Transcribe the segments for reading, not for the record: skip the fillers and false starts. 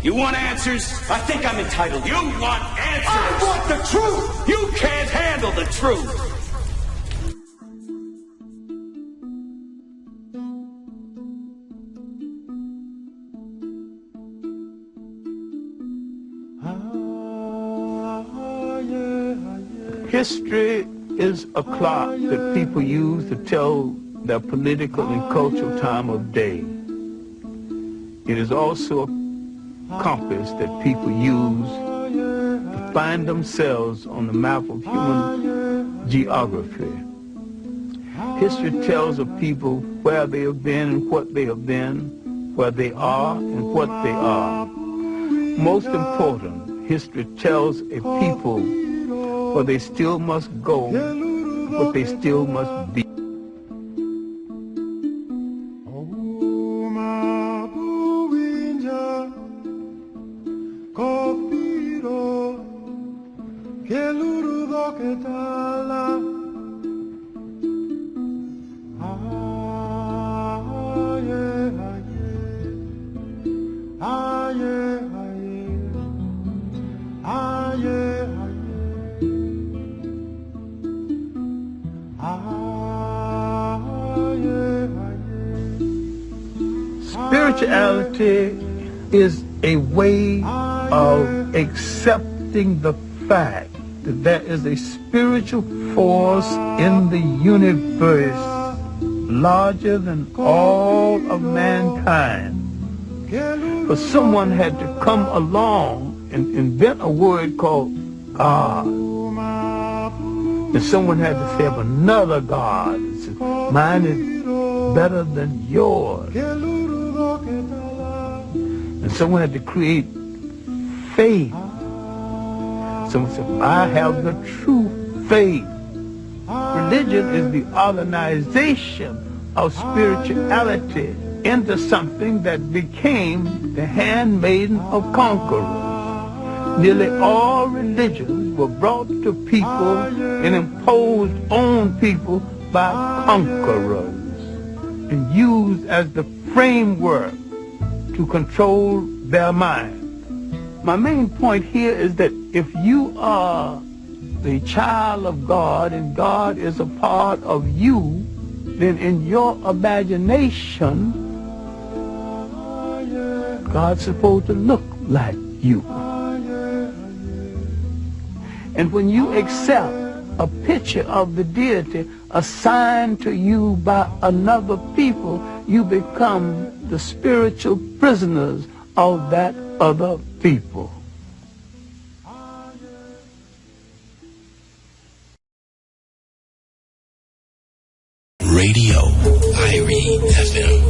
You want answers? I think I'm entitled. You want answers? I want the truth! You can't handle the truth! History is a clock that people use to tell their political and cultural time of day. It is also a compass that people use to find themselves on the map of human geography. History tells of people where they have been and what they have been, where they are and what they are. Most important, history tells a people where they still must go, what they still must be. Spirituality is a way of accepting the fact that there is a spiritual force in the universe larger than all of mankind. But someone had to come along and invent a word called God. And someone had to say of another God, mine is better than yours. And someone had to create faith. Someone said, I have the true faith. Religion is the organization of spirituality into something that became the handmaiden of conquerors. Nearly all religions were brought to people and imposed on people by conquerors and used as the framework to control their mind. My main point here is that if you are the child of God and God is a part of you, then in your imagination, God's supposed to look like you. And when you accept a picture of the deity assigned to you by another people, you become the spiritual prisoners of that other people. Radio Irie FM.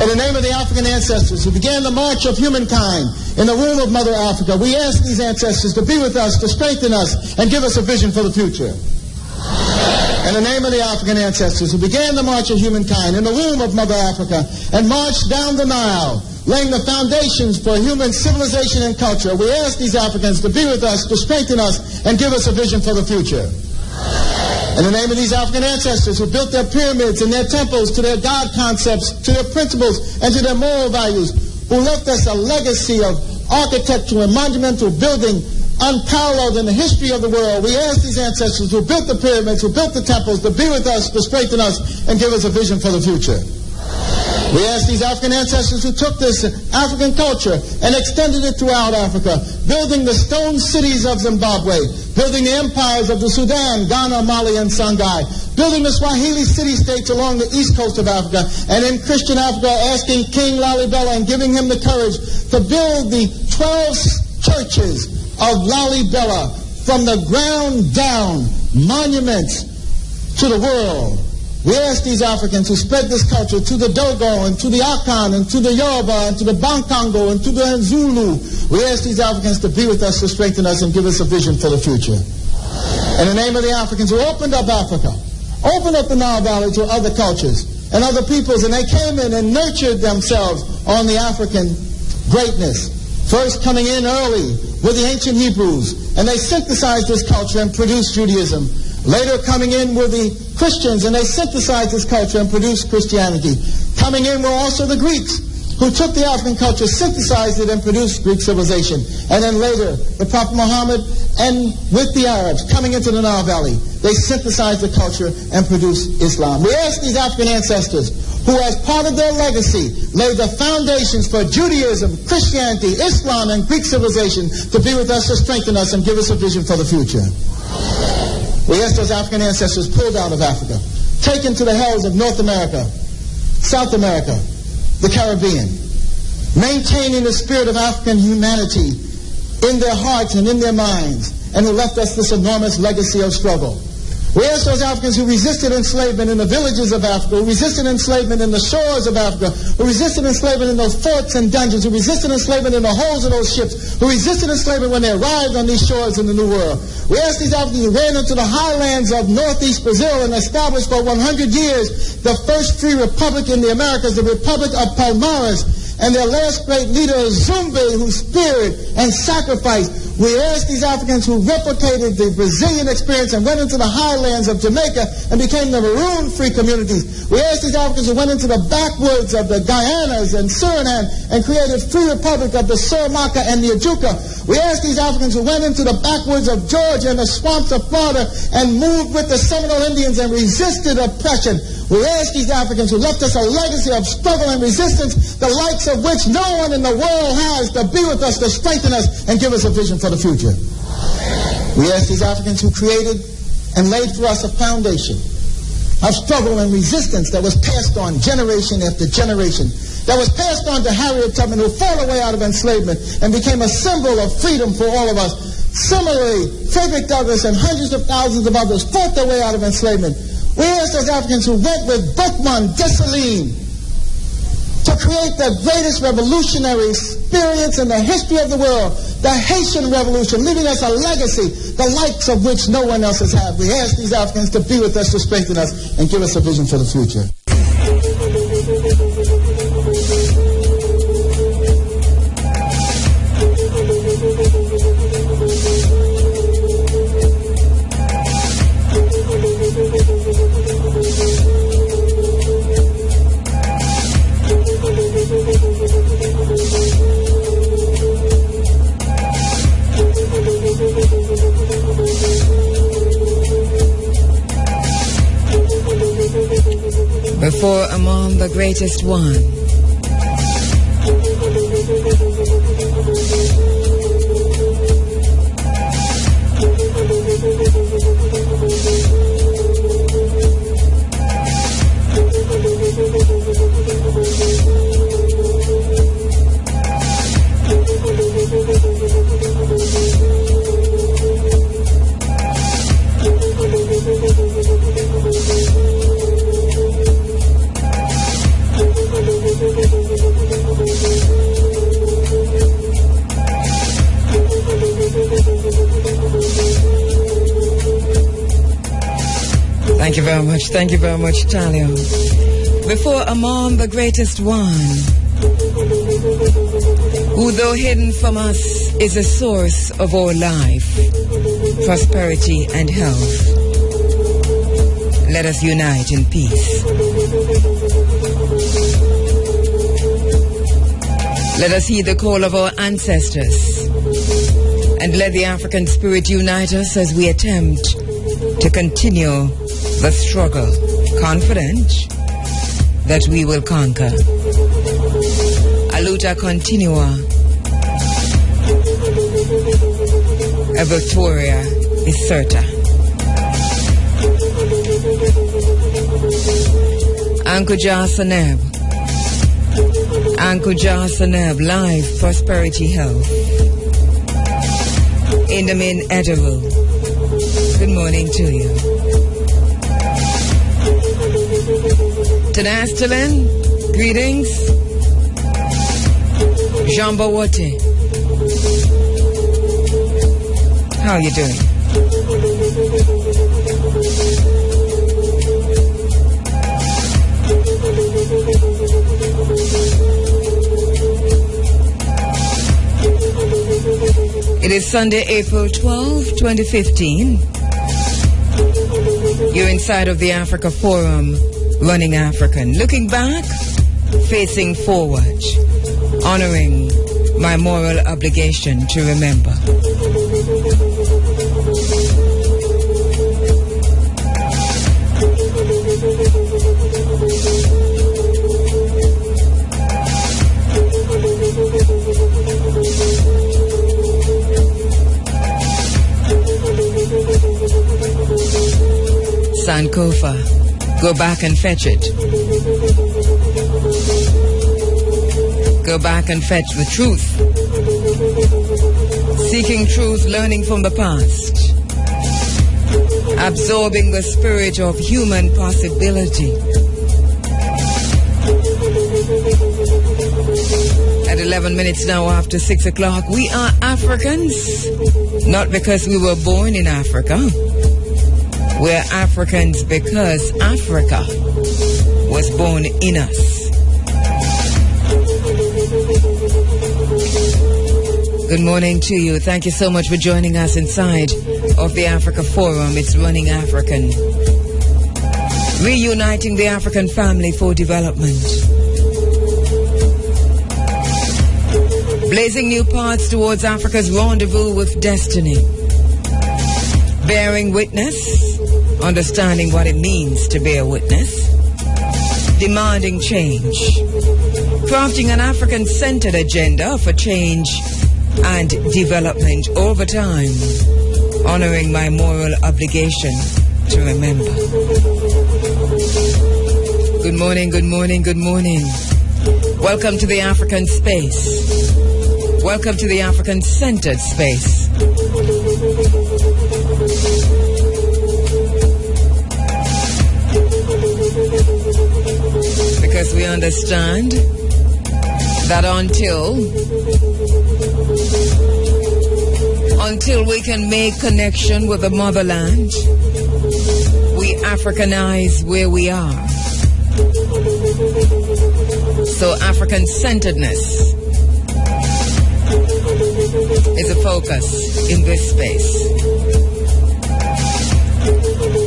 In the name of the African ancestors who began the march of humankind in the womb of Mother Africa, we ask these ancestors to be with us, to strengthen us, and give us a vision for the future. In the name of the African ancestors who began the march of humankind in the womb of Mother Africa and marched down the Nile, laying the foundations for human civilization and culture, we ask these Africans to be with us, to strengthen us, and give us a vision for the future. In the name of these African ancestors who built their pyramids and their temples to their God concepts, to their principles, and to their moral values, who left us a legacy of architectural and monumental building unparalleled in the history of the world, we ask these ancestors who built the pyramids, who built the temples, to be with us, to strengthen us, and give us a vision for the future. We ask these African ancestors who took this African culture and extended it throughout Africa, building the stone cities of Zimbabwe, building the empires of the Sudan, Ghana, Mali, and Songhai, building the Swahili city-states along the east coast of Africa, and in Christian Africa asking King Lalibela and giving him the courage to build the 12 churches of Lalibela from the ground down monuments to the world. We ask these Africans to spread this culture to the Dogo and to the Akan and to the Yoruba and to the Bankango and to the Zulu. We ask these Africans to be with us, to strengthen us, and give us a vision for the future. In the name of the Africans who opened up Africa, opened up the Nile Valley to other cultures and other peoples, and they came in and nurtured themselves on the African greatness. First coming in early with the ancient Hebrews, and they synthesized this culture and produced Judaism. Later coming in were the Christians, and they synthesized this culture and produced Christianity. Coming in were also the Greeks, who took the African culture, synthesized it, and produced Greek civilization. And then later, the Prophet Muhammad, and with the Arabs coming into the Nile Valley, they synthesized the culture and produced Islam. We ask these African ancestors, who as part of their legacy laid the foundations for Judaism, Christianity, Islam, and Greek civilization, to be with us, to strengthen us, and give us a vision for the future. We ask those African ancestors pulled out of Africa, taken to the hells of North America, South America, the Caribbean, maintaining the spirit of African humanity in their hearts and in their minds, and who left us this enormous legacy of struggle. We ask those Africans who resisted enslavement in the villages of Africa, who resisted enslavement in the shores of Africa, who resisted enslavement in those forts and dungeons, who resisted enslavement in the holes of those ships, who resisted enslavement when they arrived on these shores in the New World. We ask these Africans who ran into the highlands of northeast Brazil and established for 100 years the first free republic in the Americas, the Republic of Palmares, and their last great leader, Zumbi, who speared and sacrificed. We ask these Africans who replicated the Brazilian experience and went into the highlands of Jamaica and became the maroon-free communities. We ask these Africans who went into the backwoods of the Guyanas and Suriname and created free republic of the Suramaka and the Ajuka. We ask these Africans who went into the backwoods of Georgia and the swamps of Florida and moved with the Seminole Indians and resisted oppression. We ask these Africans who left us a legacy of struggle and resistance, the likes of which no one in the world has, to be with us, to strengthen us, and give us a vision for the future. We ask these Africans who created and laid for us a foundation of struggle and resistance that was passed on generation after generation, that was passed on to Harriet Tubman, who fought her way out of enslavement and became a symbol of freedom for all of us. Similarly, Frederick Douglass and hundreds of thousands of others fought their way out of enslavement. We ask those Africans who went with Boukman Dessalines to create the greatest revolutionary experience in the history of the world, the Haitian Revolution, leaving us a legacy, the likes of which no one else has had. We ask these Africans to be with us, to strengthen us, and give us a vision for the future. Before among the greatest one, Thank you very much. Thank you very much, Talio. Before among the greatest one, who though hidden from us is a source of all life, prosperity and health. Let us unite in peace. Let us heed the call of our ancestors, and let the African spirit unite us as we attempt to continue the struggle, confident that we will conquer. A luta continua, a victoria is certa. Ankuja Saneb, Ankuja Saneb, life, prosperity, health. Indamin Edible. Good morning to you. Tanastalin, greetings. Jambawati. How are you doing? It is Sunday, April 12, 2015. You're inside of the Africa Forum, Running African. Looking back, facing forward, honoring my moral obligation to remember. Sankofa, go back and fetch it. Go back and fetch the truth. Seeking truth, learning from the past. Absorbing the spirit of human possibility. At 11 minutes now after 6 o'clock, we are Africans, not because we were born in Africa. We're Africans because Africa was born in us. Good morning to you. Thank you so much for joining us inside of the Africa Forum. It's Running African. Reuniting the African family for development. Blazing new paths towards Africa's rendezvous with destiny. Bearing witness, understanding what it means to bear witness, demanding change, crafting an African-centered agenda for change and development over time, honoring my moral obligation to remember. Good morning, good morning, good morning. Welcome to the African space. Welcome to the African-centered space. Because we understand that until we can make connection with the motherland, we Africanize where we are. So African-centeredness is a focus in this space.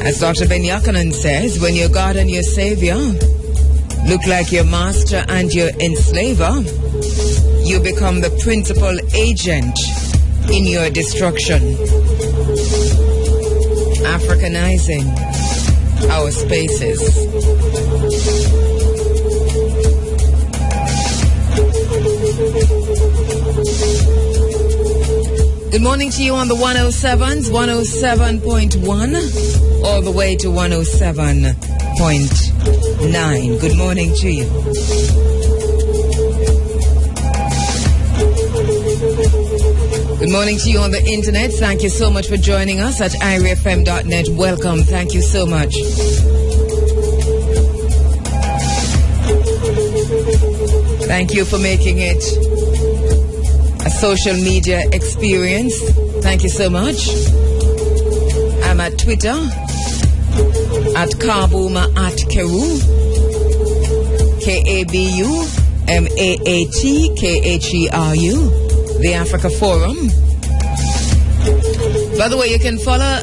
As Dr. Ben Yakanan says, when your God and your Savior look like your master and your enslaver, you become the principal agent in your destruction. Africanizing our spaces. Good morning to you on the 107s, 107.1, all the way to 107.9. Good morning to you. Good morning to you on the internet. Thank you so much for joining us at irefm.net. Welcome. Thank you so much. Thank you for making it a social media experience. Thank you so much. I'm at Twitter at Kabuma at Kheru, KABUMAATKHERU, the Africa Forum. By the way, you can follow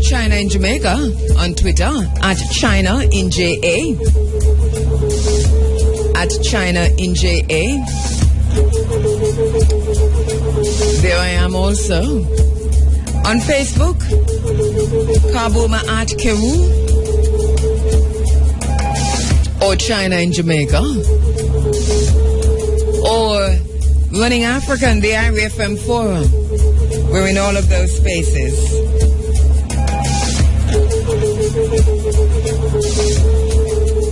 China in Jamaica on Twitter at China in JA. At China in JA. There I am also. On Facebook, Kabuma at Kheru or China in Jamaica. Or Running African, the IRFM Forum. We're in all of those spaces.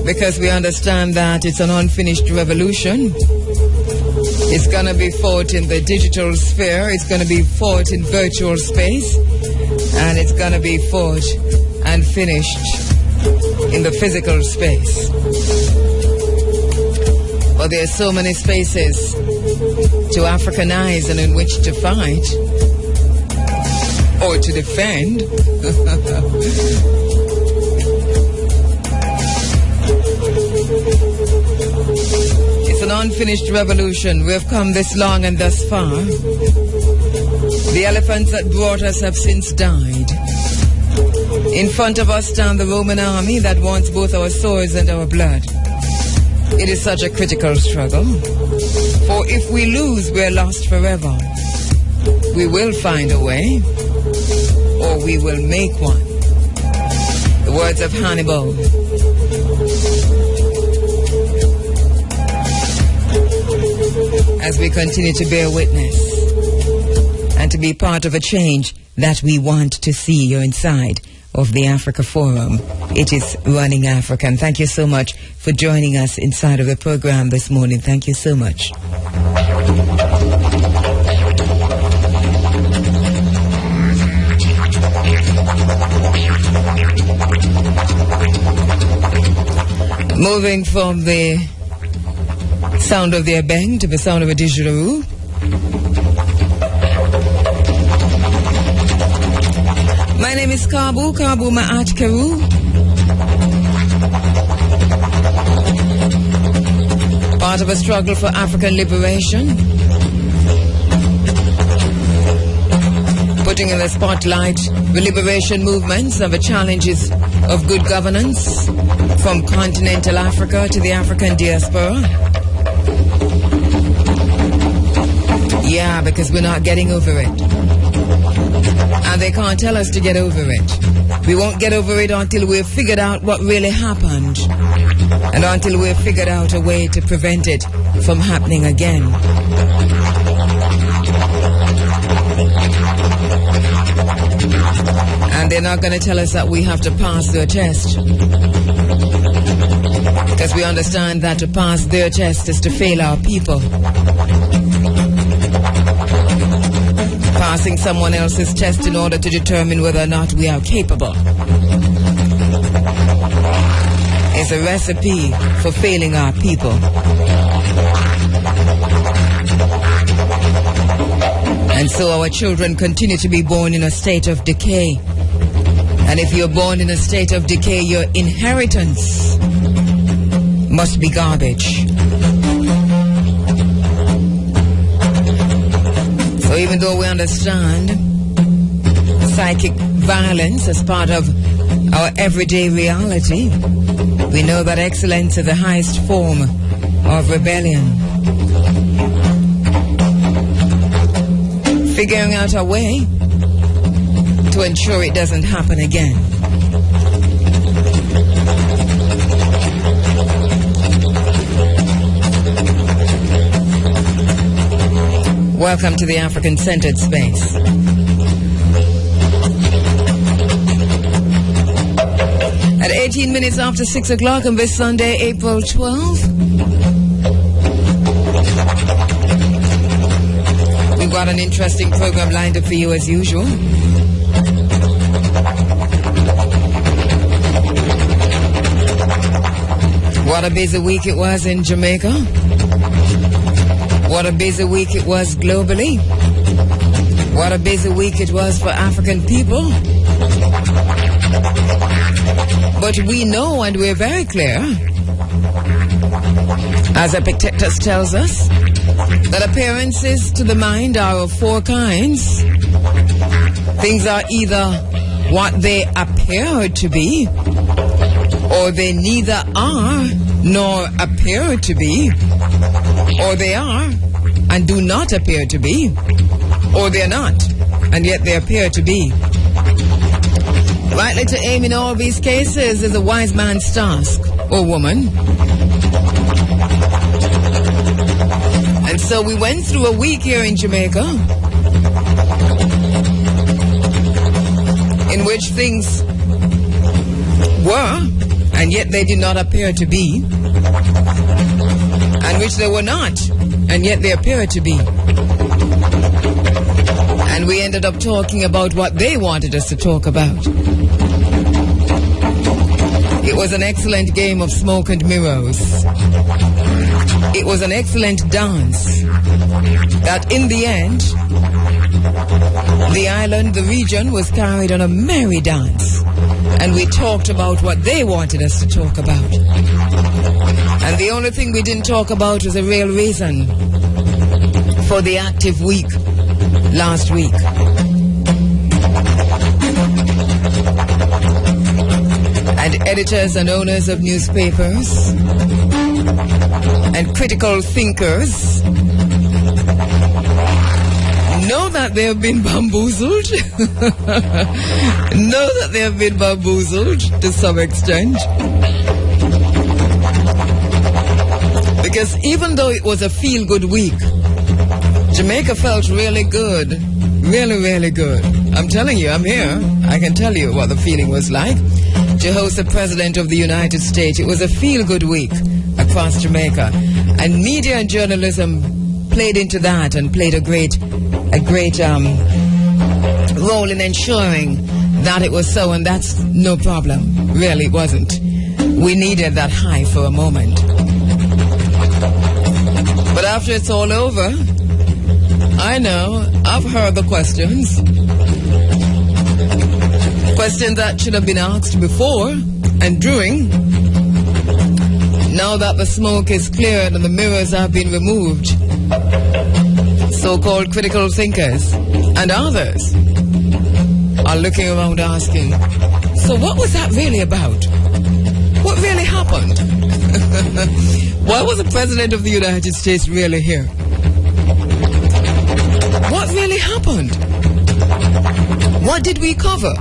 Because we understand that it's an unfinished revolution. It's It's going to be fought in the digital sphere. It's going to be fought in virtual space. And it's going to be fought and finished in the physical space. But there are so many spaces to Africanize and in which to fight or to defend. It's an unfinished revolution. We have come this long and thus far. The elephants that brought us have since died. In front of us stand the Roman army that wants both our swords and our blood. It is such a critical struggle. For if we lose, we're lost forever. We will find a way, or we will make one. The words of Hannibal. As we continue to bear witness and to be part of a change that we want to see. You're inside of the Africa Forum. It is Running African. Thank you so much for joining us inside of the program this morning. Thank you so much. Moving from the sound of the abeng to the sound of a didgeridoo. My name is Kabu Ma'at Kheru. Part of a struggle for African liberation. Putting in the spotlight the liberation movements and the challenges of good governance from continental Africa to the African diaspora. Yeah, because we're not getting over it. And they can't tell us to get over it. We won't get over it until we've figured out what really happened. And until we've figured out a way to prevent it from happening again. And they're not going to tell us that we have to pass their test. Because we understand that to pass their test is to fail our people. Passing someone else's test in order to determine whether or not we are capable is a recipe for failing our people. And so our children continue to be born in a state of decay. And if you're born in a state of decay, your inheritance must be garbage. So even though we understand psychic violence as part of our everyday reality, we know that excellence is the highest form of rebellion. Figuring out a way to ensure it doesn't happen again. Welcome to the African-centered space. At 18 minutes after 6 o'clock on this Sunday, April 12th, we've got an interesting program lined up for you as usual. What a busy week it was in Jamaica. What a busy week it was globally. What a busy week it was for African people. But we know and we're very clear, as Epictetus tells us, that appearances to the mind are of four kinds. Things are either what they appear to be, or they neither are nor appear to be, or they are and do not appear to be, or they're not and yet they appear to be. Rightly to aim in all these cases is a wise man's task, or woman. And so we went through a week here in Jamaica in which things were and yet they did not appear to be, and which they were not and yet they appear to be. And we ended up talking about what they wanted us to talk about. It was an excellent game of smoke and mirrors. It was an excellent dance that in the end, the island, the region was carried on a merry dance. And we talked about what they wanted us to talk about. And the only thing we didn't talk about was a real reason for the active week last week. And editors and owners of newspapers and critical thinkers know that they have been bamboozled. Know that they have been bamboozled to some extent. Because even though it was a feel-good week, Jamaica felt really good. Really, really good. I'm telling you, I'm here. I can tell you what the feeling was like. To host the President of the United States, it was a feel-good week across Jamaica. And media and journalism played into that and played a great role in ensuring that it was so, and that's no problem. Really, it wasn't. We needed that high for a moment. But after it's all over, I know, I've heard the questions. Questions that should have been asked before and during. Now that the smoke is cleared and the mirrors have been removed, so-called critical thinkers and others are looking around asking, so what was that really about? What really happened? Why was the President of the United States really here? What really happened? What did we cover?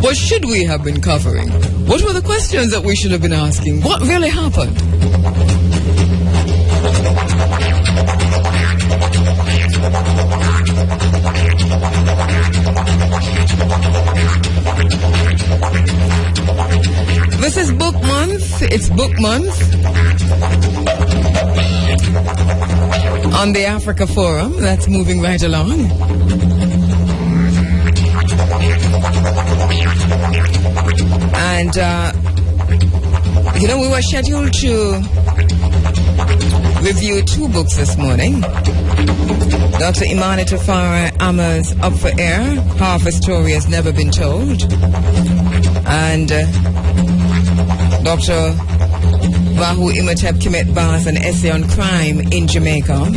What should we have been covering? What were the questions that we should have been asking? What really happened? This is book month. It's book month on the Africa Forum. That's moving right along. And, we were scheduled to review 2 books this morning. Dr. Imani Tafara Amma's Up for Air, Half a Story Has Never Been Told. And Dr. Vahu Imhotep Kemet Ba's An Essay on Crime in Jamaica.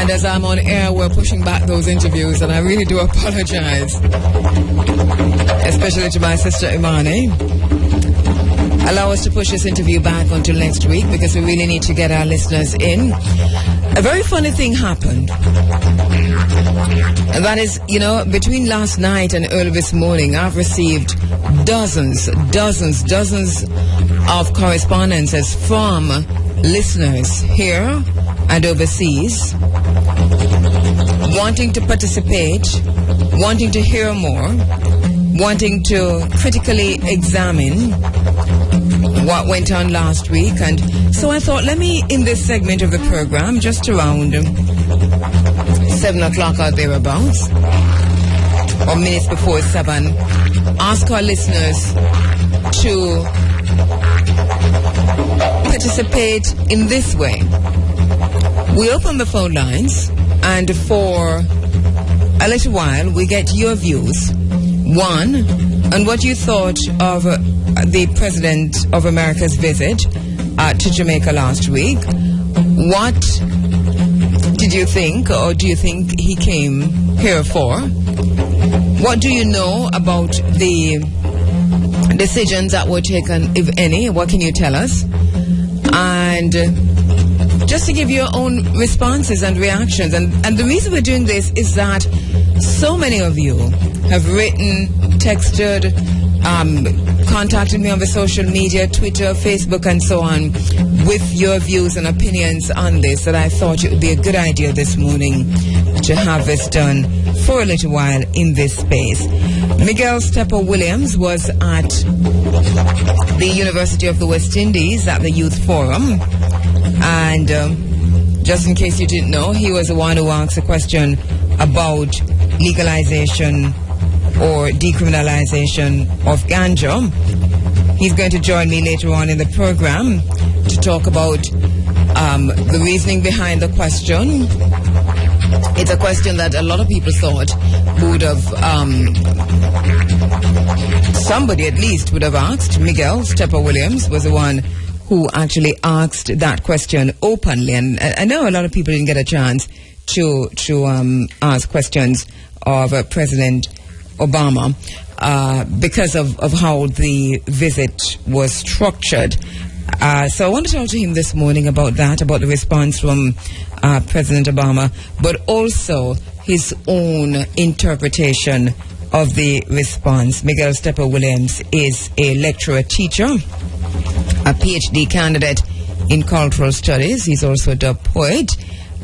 And as I'm on air, we're pushing back those interviews, and I really do apologize, especially to my sister Imani. Allow us to push this interview back until next week because we really need to get our listeners in. A very funny thing happened. And that is, between last night and early this morning, I've received dozens of correspondences from listeners here and overseas, wanting to participate, wanting to hear more, wanting to critically examine what went on last week. And so I thought, let me, in this segment of the program, just around 7 o'clock or thereabouts, or minutes before 7, ask our listeners to participate in this way. We open the phone lines, and for a little while we get your views. One, on what you thought of the President of America's visit to Jamaica last week. What did you think, or do you think he came here for? What do you know about the decisions that were taken, if any? What can you tell us? And just to give your own responses and reactions. And the reason we're doing this is that so many of you have written, texted, contacted me on the social media, Twitter, Facebook, and so on, with your views and opinions on this, that I thought it would be a good idea this morning to have this done for a little while in this space. Miguel Steppa Williams was at the University of the West Indies at the Youth Forum, and just in case you didn't know, he was the one who asked a question about legalization or decriminalization of ganja. He's going to join me later on in the program to talk about the reasoning behind the question. It's a question that a lot of people thought would have, somebody at least would have asked. Miguel Steppa Williams was the one who actually asked that question openly. And I know a lot of people didn't get a chance to ask questions of President Obama because of how the visit was structured. So I want to talk to him this morning about that, about the response from President Obama, but also his own interpretation of the response. Miguel Steppa Williams is a lecturer teacher, a PhD candidate in cultural studies. He's also a dub poet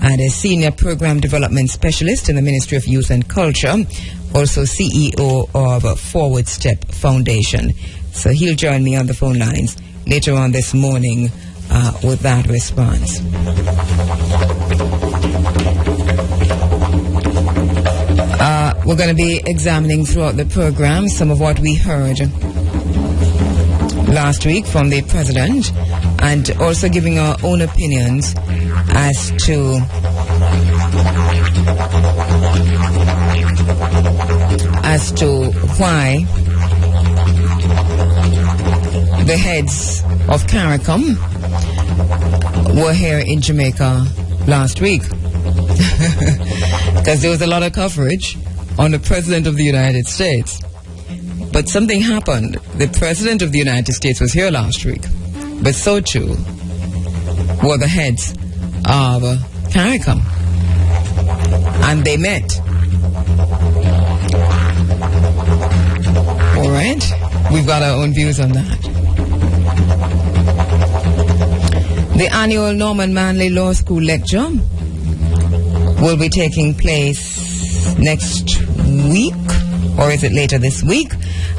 and a senior program development specialist in the Ministry of Youth and Culture, also CEO of Forward Step Foundation. So he'll join me on the phone lines later on this morning with that response. We're going to be examining throughout the program some of what we heard last week from the President, and also giving our own opinions as to why the heads of Caricom were here in Jamaica last week. Because there was a lot of coverage on the President of the United States. But something happened. The President of the United States was here last week, but so too were the heads of Caricom. And they met. All right? We've got our own views on that. The annual Norman Manley Law School lecture will be taking place next week, or is it later this week?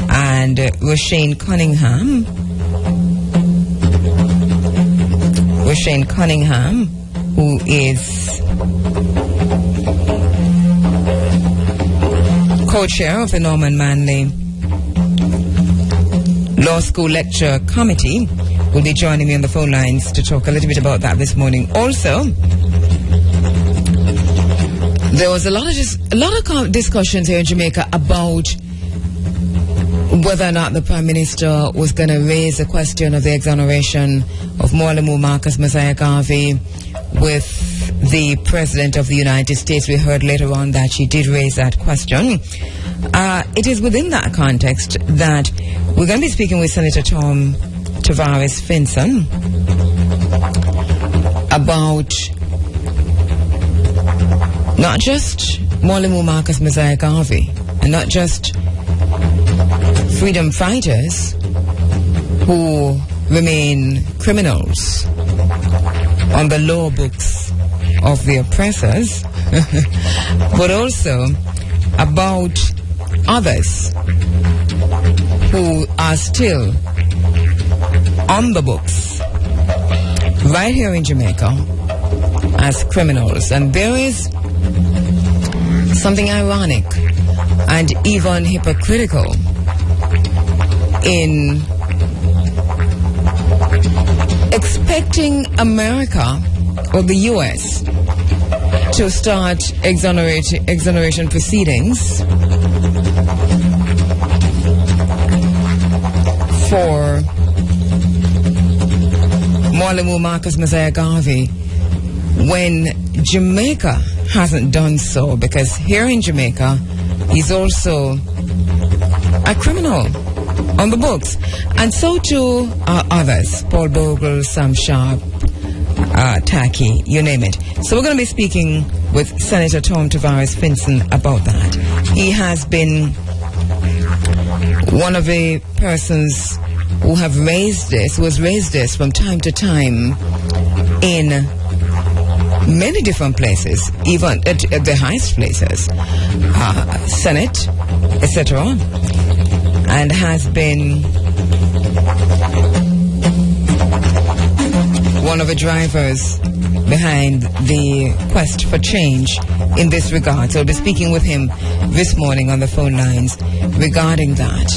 And Roshane Cunningham, who is co-chair of the Norman Manley Law School Lecture Committee, will be joining me on the phone lines to talk a little bit about that this morning. Also, there was a lot of discussions here in Jamaica about whether or not the Prime Minister was going to raise the question of the exoneration of Mwalimu Marcus Messiah Garvey with the President of the United States. We heard later on that she did raise that question. It is within that context that we're going to be speaking with Senator Tom Tavares Finson about not just Mwalimu Marcus Messiah Garvey and not just freedom fighters who remain criminals on the law books of the oppressors, but also about others who are still on the books right here in Jamaica as criminals. And there is something ironic and even hypocritical in expecting America or the U.S. to start exoneration proceedings for Mwalimu Marcus Messiah Garvey when Jamaica hasn't done so, because here in Jamaica he's also a criminal on the books, and so too are others, Paul Bogle, Sam Sharp, Taki, you name it. So we're going to be speaking with Senator Tom Tavares Finson about that. He has been one of the persons who has raised this from time to time in many different places, even at the highest places, Senate, etc., and has been one of the drivers behind the quest for change in this regard. So I'll be speaking with him this morning on the phone lines regarding that.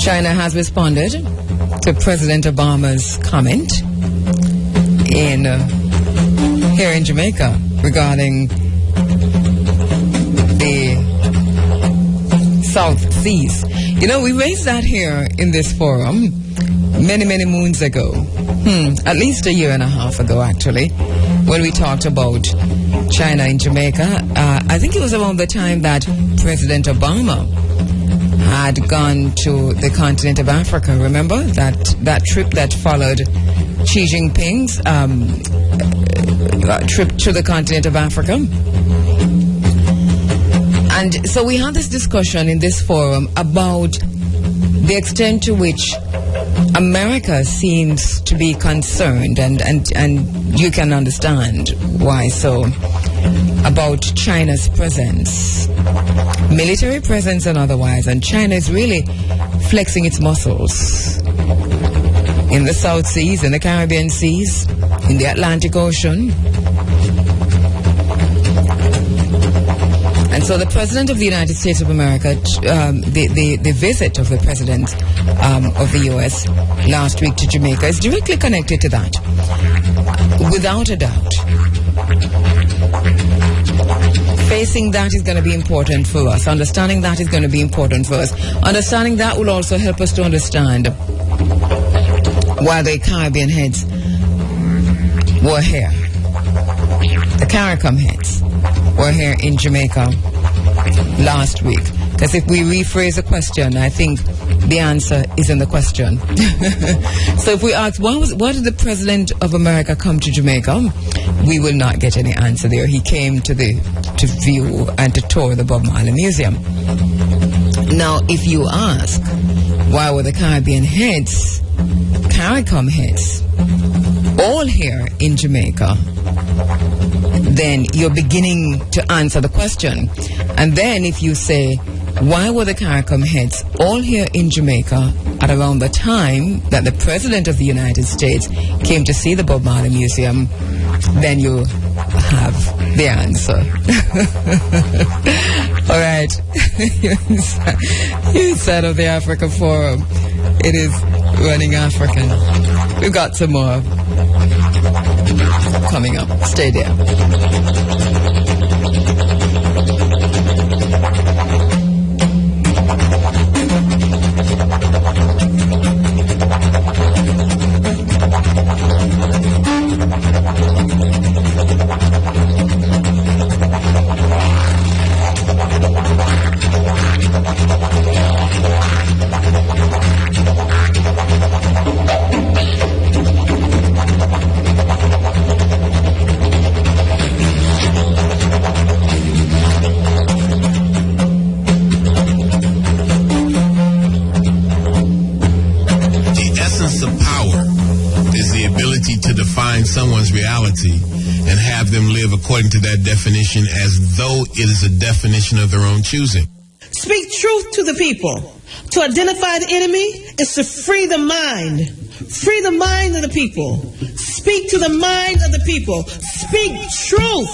China has responded to President Obama's comment here in Jamaica regarding the South Seas. You know, we raised that here in this forum many moons ago, at least a year and a half ago actually, when we talked about China in Jamaica. I think it was around the time that President Obama had gone to the continent of Africa. Remember that trip that followed Xi Jinping's trip to the continent of Africa? And so we had this discussion in this forum about the extent to which America seems to be concerned, and you can understand why so, about China's presence, military presence and otherwise. And China is really flexing its muscles in the South Seas, in the Caribbean Seas, in the Atlantic Ocean. And so the President of the United States of America, the visit of the President of the U.S. last week to Jamaica is directly connected to that, without a doubt. Facing that is going to be important for us. Understanding that is going to be important for us. Understanding that will also help us to understand why the Caribbean heads were here. The Caricom heads were here in Jamaica last week. Because if we rephrase a question, I think the answer is in the question. So if we ask, why did the President of America come to Jamaica? We will not get any answer there. He came to view and to tour the Bob Marley Museum. Now, if you ask, why were the Caribbean heads, Caricom heads, all here in Jamaica, then you're beginning to answer the question. And then if you say, why were the Caricom heads all here in Jamaica at around the time that the President of the United States came to see the Bob Marley Museum, then you have the answer. All right. Inside of the Africa Forum, it is running African. We've got some more coming up. Stay there. Someone's reality and have them live according to that definition as though it is a definition of their own choosing. Speak truth to the people. To identify the enemy is to free the mind. Free the mind of the people. Speak to the mind of the people. Speak truth.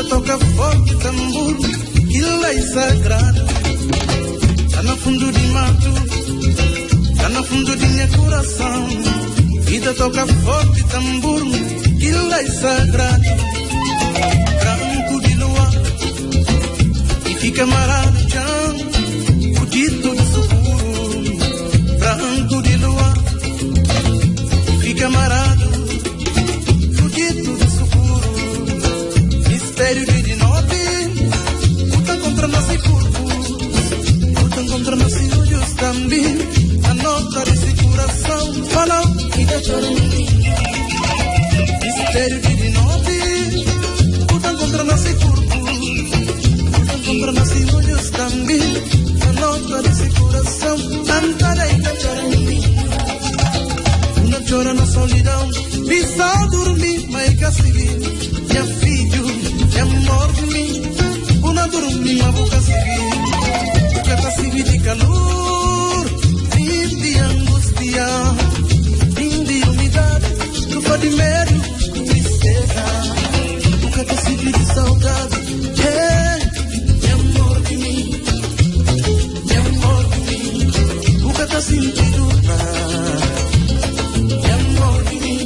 Toca forte tambor, que lei sagrada. Tá no fundo de mato, tá no fundo de meu coração. Vida toca forte tambor, que lei sagrada. Branco de luar, e fica marado chão. torna assim olhos também, a nota desse coração, cantará e cantará em mim. Uma chora na solidão, me só dormir, mas que seguir. Minha filho, minha amor de mim, uma dormir, mas vou seguir. Porque tá seguir de calor, fim de angústia, fim de umidade, trufa de medo, tristeza. Nunca tá seguir de saudade. Minha amor de mim, minha amor de mim, nunca tá sentindo nada. Minha amor de mim,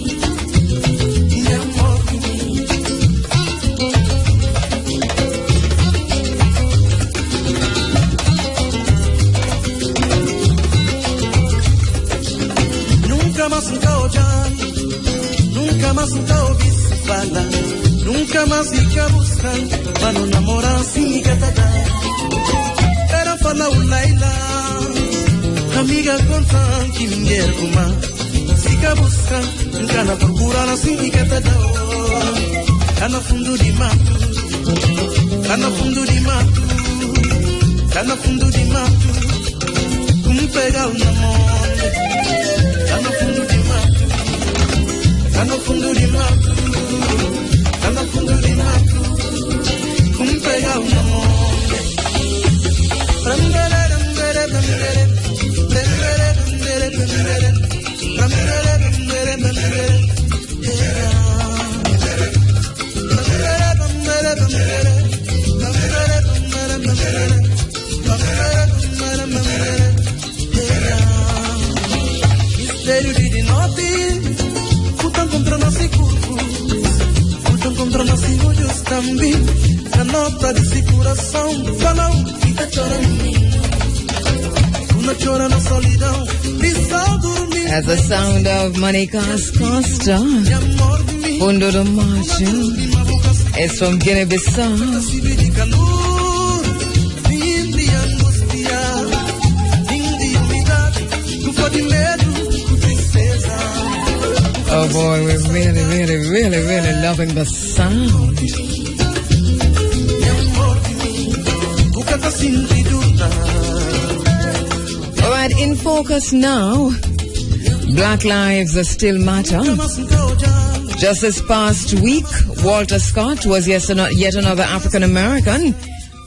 minha amor de mim. Nunca mais nunca olhar, nunca mais nunca ouvir se falar. Nunca mais fica buscando, para não namorar assim que tá dando. Era falar o Laila, amiga conta que ninguém fuma. Fica buscando, nunca na procura assim que tá dando. Tá no fundo de mato, tá no fundo de mato, tá no fundo de mato. Como pegar o namoro, tá no fundo de mato, tá no fundo de mato. Tá no fundo de mato, como pegar o namoro. Mistério de noite, puta contra nosso corpo. Contra nossos olhos também, a nota desse coração falou que tá chorando. Uma chora na solidão, e só dormir. As the sound of Monica's Costa, Fundo do Macho, is from Guinea-Bissau. Oh boy, we're really loving the sound. Alright, in focus now, Black lives still matter. Just this past week, Walter Scott was yet another African American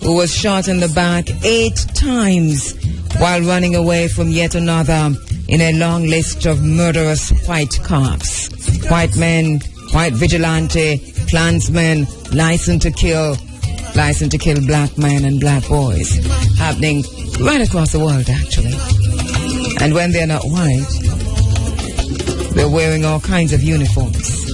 who was shot in the back 8 times while running away from yet another in a long list of murderous white cops. White men, white vigilante, Klansmen, licensed to kill black men and black boys. Happening right across the world, actually. And when they're not white, they're wearing all kinds of uniforms.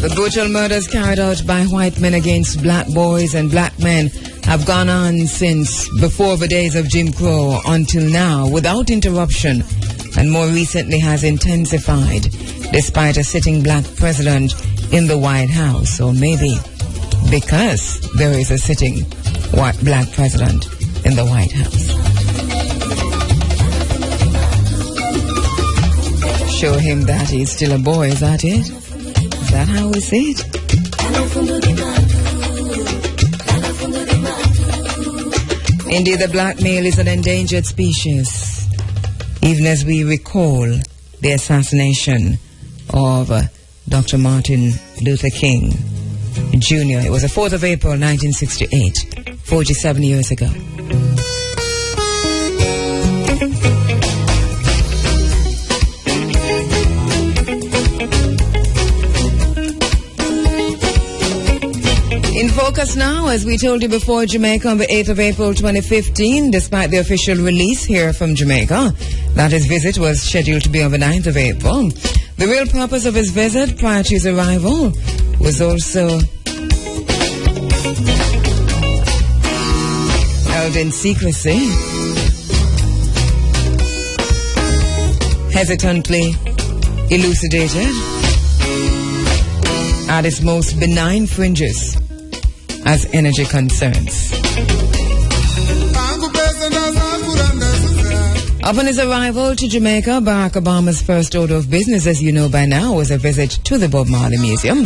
The brutal murders carried out by white men against black boys and black men have gone on since before the days of Jim Crow until now without interruption, and more recently has intensified despite a sitting black president in the White House, or maybe because there is a sitting black president in the White House. Show him that he's still a boy, is that it? Is that how we say it? Indeed, the black male is an endangered species, even as we recall the assassination of Dr. Martin Luther King Jr. It was the 4th of April, 1968, 47 years ago. In focus now, as we told you before, Jamaica on the 8th of April 2015, despite the official release here from Jamaica, that his visit was scheduled to be on the 9th of April. The real purpose of his visit prior to his arrival was also held in secrecy, hesitantly elucidated at its most benign fringes as energy concerns. Upon his arrival to Jamaica, Barack Obama's first order of business, as you know by now, was a visit to the Bob Marley Museum,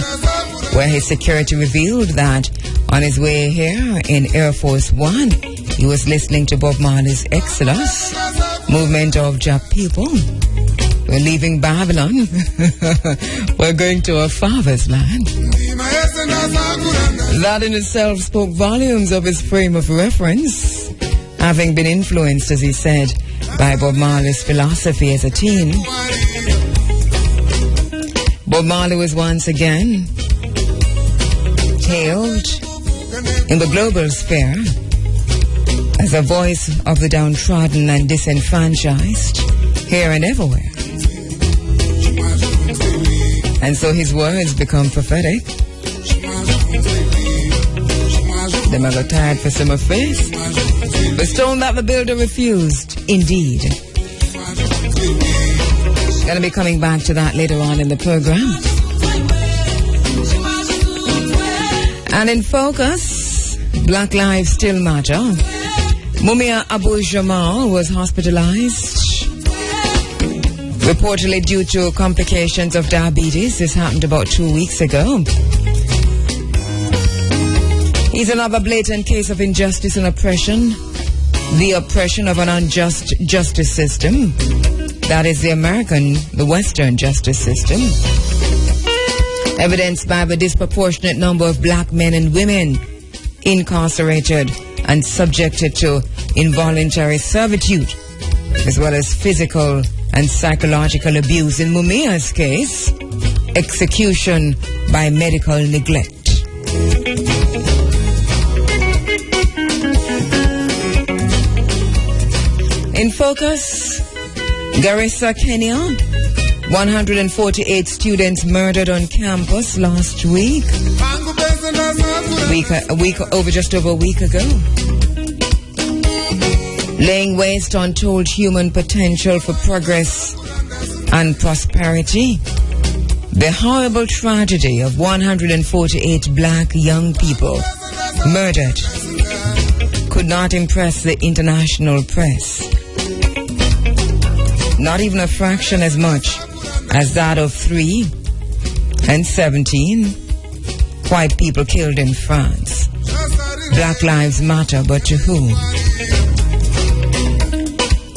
where his security revealed that on his way here in Air Force One, he was listening to Bob Marley's Exodus, movement of Jap people. We're leaving Babylon. We're going to our father's land. That in itself spoke volumes of his frame of reference, having been influenced, as he said, by Bob Marley's philosophy as a teen. Bob Marley was once again hailed in the global sphere as a voice of the downtrodden and disenfranchised here and everywhere. And so his words become prophetic. Them a got tired for summer face. The stone that the builder refused, indeed. Gonna be coming back to that later on in the program. And in focus, Black Lives Still Matter. Mumia Abu Jamal was hospitalized, reportedly due to complications of diabetes. This happened about 2 weeks ago. He's another blatant case of injustice and oppression. The oppression of an unjust justice system. That is the Western justice system. Evidenced by the disproportionate number of black men and women incarcerated and subjected to involuntary servitude, as well as physical and psychological abuse. In Mumia's case, execution by medical neglect. In focus, Garissa, Kenya, 148 students murdered on campus last week. Just over a week ago. Laying waste to untold human potential for progress and prosperity. The horrible tragedy of 148 black young people murdered could not impress the international press. Not even a fraction as much as that of 3 and 17 white people killed in France. Black Lives Matter, but to whom?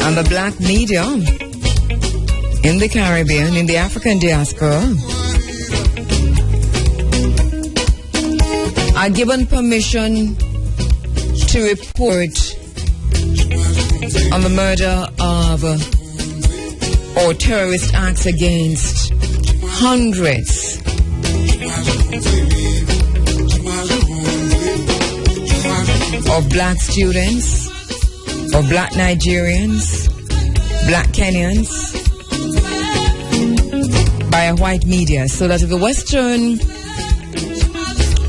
And the black media in the Caribbean, in the African diaspora, are given permission to report on the murder of or terrorist acts against hundreds of black students, of black Nigerians, black Kenyans, by a white media, so that the Western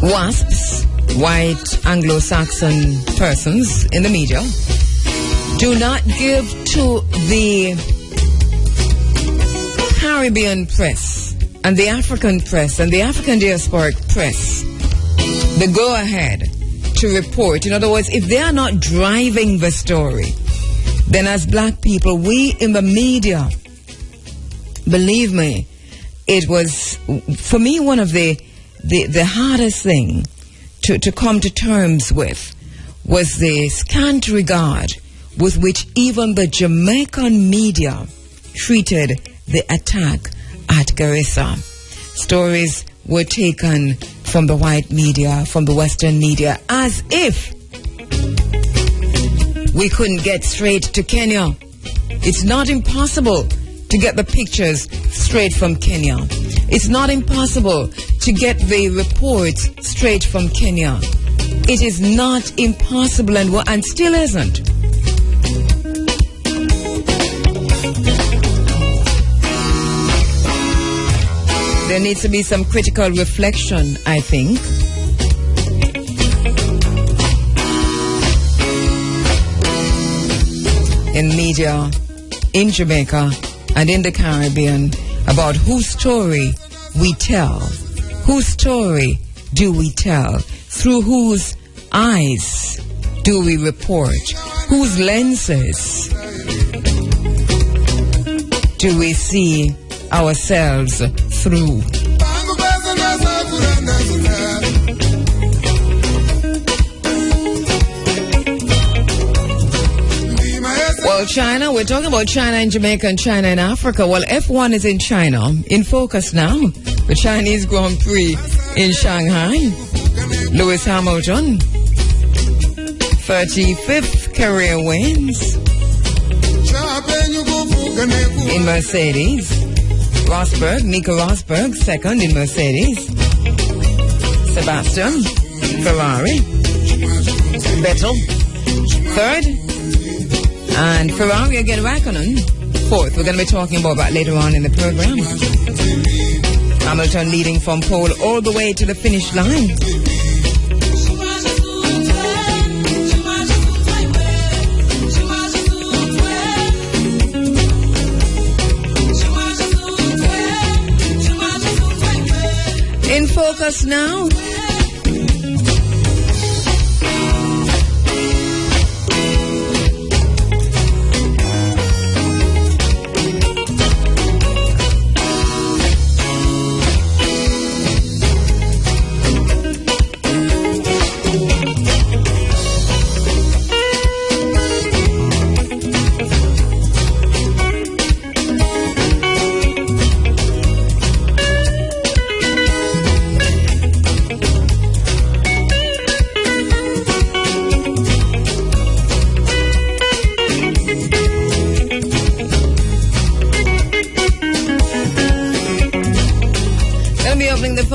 WASPs, white Anglo-Saxon persons in the media, do not give to the Caribbean press and the African press and the African diasporic press the go-ahead to report. In other words, if they are not driving the story, then as black people, we in the media, believe me, it was, for me, one of the hardest thing to come to terms with was the scant regard with which even the Jamaican media treated the attack at Garissa. Stories were taken from the white media, from the Western media, as if we couldn't get straight to Kenya. It's not impossible to get the pictures straight from Kenya. It's not impossible to get the reports straight from Kenya. It is not impossible and still isn't. There needs to be some critical reflection, I think. In media, in Jamaica, and in the Caribbean, about whose story we tell. Whose story do we tell? Through whose eyes do we report? Whose lenses do we see ourselves through? Well, China, we're talking about China and Jamaica and China and Africa. Well, F1 is in China, in focus now. The Chinese Grand Prix in Shanghai. Lewis Hamilton, 35th career wins in Mercedes. Nico Rosberg, second in Mercedes. Sebastian, Ferrari. Vettel, third. And Ferrari again, Raikkonen, fourth. We're going to be talking about that later on in the program. Hamilton leading from pole all the way to the finish line. In focus now.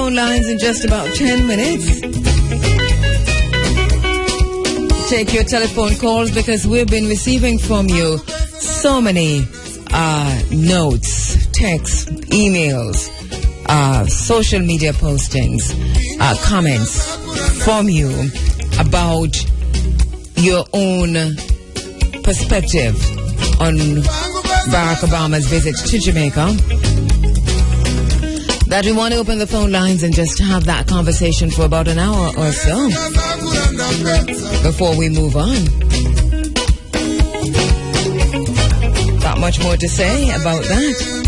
Lines in just about 10 minutes. Take your telephone calls because we've been receiving from you so many notes, texts, emails, social media postings, comments from you about your own perspective on Barack Obama's visit to Jamaica. That we want to open the phone lines and just have that conversation for about an hour or so before we move on. Not much more to say about that.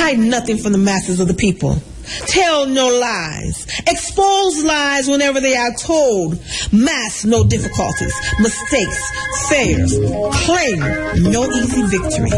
Hide nothing from the masses of the people. Tell no lies. Expose lies whenever they are told. Mask no difficulties, mistakes, failures. Claim no easy victory.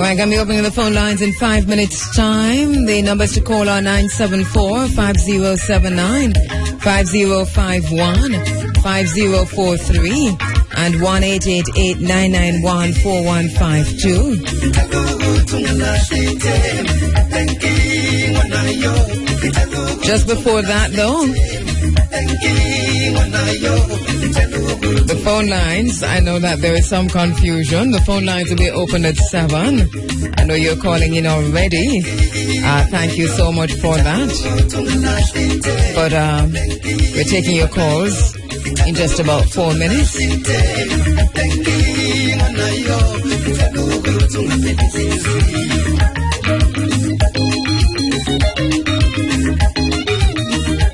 I'm going to be opening the phone lines in 5 minutes' time. The numbers to call are 974-5079, 5051, 5043, and 1-888-991-4152. Just before that, though, the phone lines, I know that there is some confusion. The phone lines will be open at 7. I know you're calling in already. Thank you so much for that. But we're taking your calls in just about 4 minutes.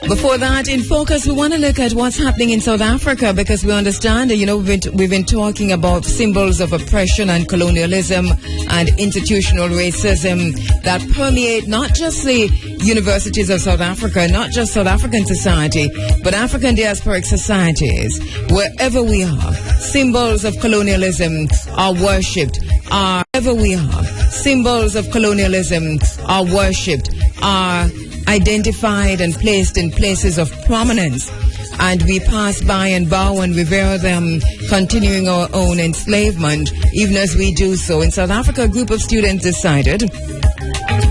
Before that, in focus, we want to look at what's happening in South Africa, because we understand, we've been talking about symbols of oppression and colonialism and institutional racism that permeate not just the universities of South Africa, not just South African society, but African diasporic societies. Wherever we are, symbols of colonialism are worshipped. Wherever we are, symbols of colonialism are worshipped, are identified and placed in places of prominence, and we pass by and bow and revere them, continuing our own enslavement. Even as we do so, in South Africa, a group of students decided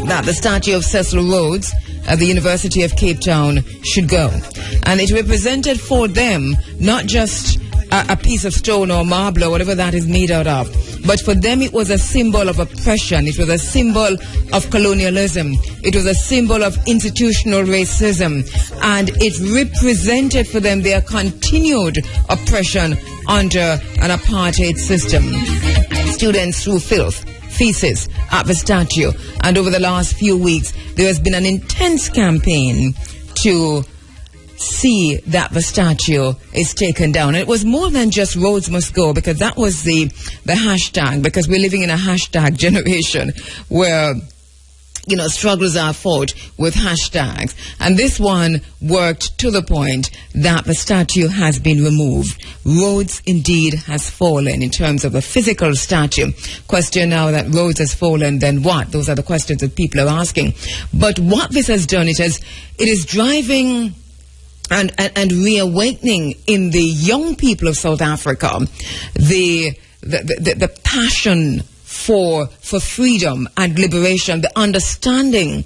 that the statue of Cecil Rhodes at the University of Cape Town should go, and it represented for them not just a piece of stone or marble or whatever that is made out of, but for them it was a symbol of oppression. It was a symbol of colonialism. It was a symbol of institutional racism, and it represented for them their continued oppression under an apartheid system. Students threw filth, feces at the statue, and over the last few weeks there has been an intense campaign to see that the statue is taken down. And it was more than just Rhodes must go, because that was the hashtag, because we're living in a hashtag generation where struggles are fought with hashtags. And this one worked to the point that the statue has been removed. Rhodes indeed has fallen in terms of the physical statue. Question now that Rhodes has fallen, then what? Those are the questions that people are asking. But what this has done, it is driving and reawakening in the young people of South Africa the passion for freedom and liberation, the understanding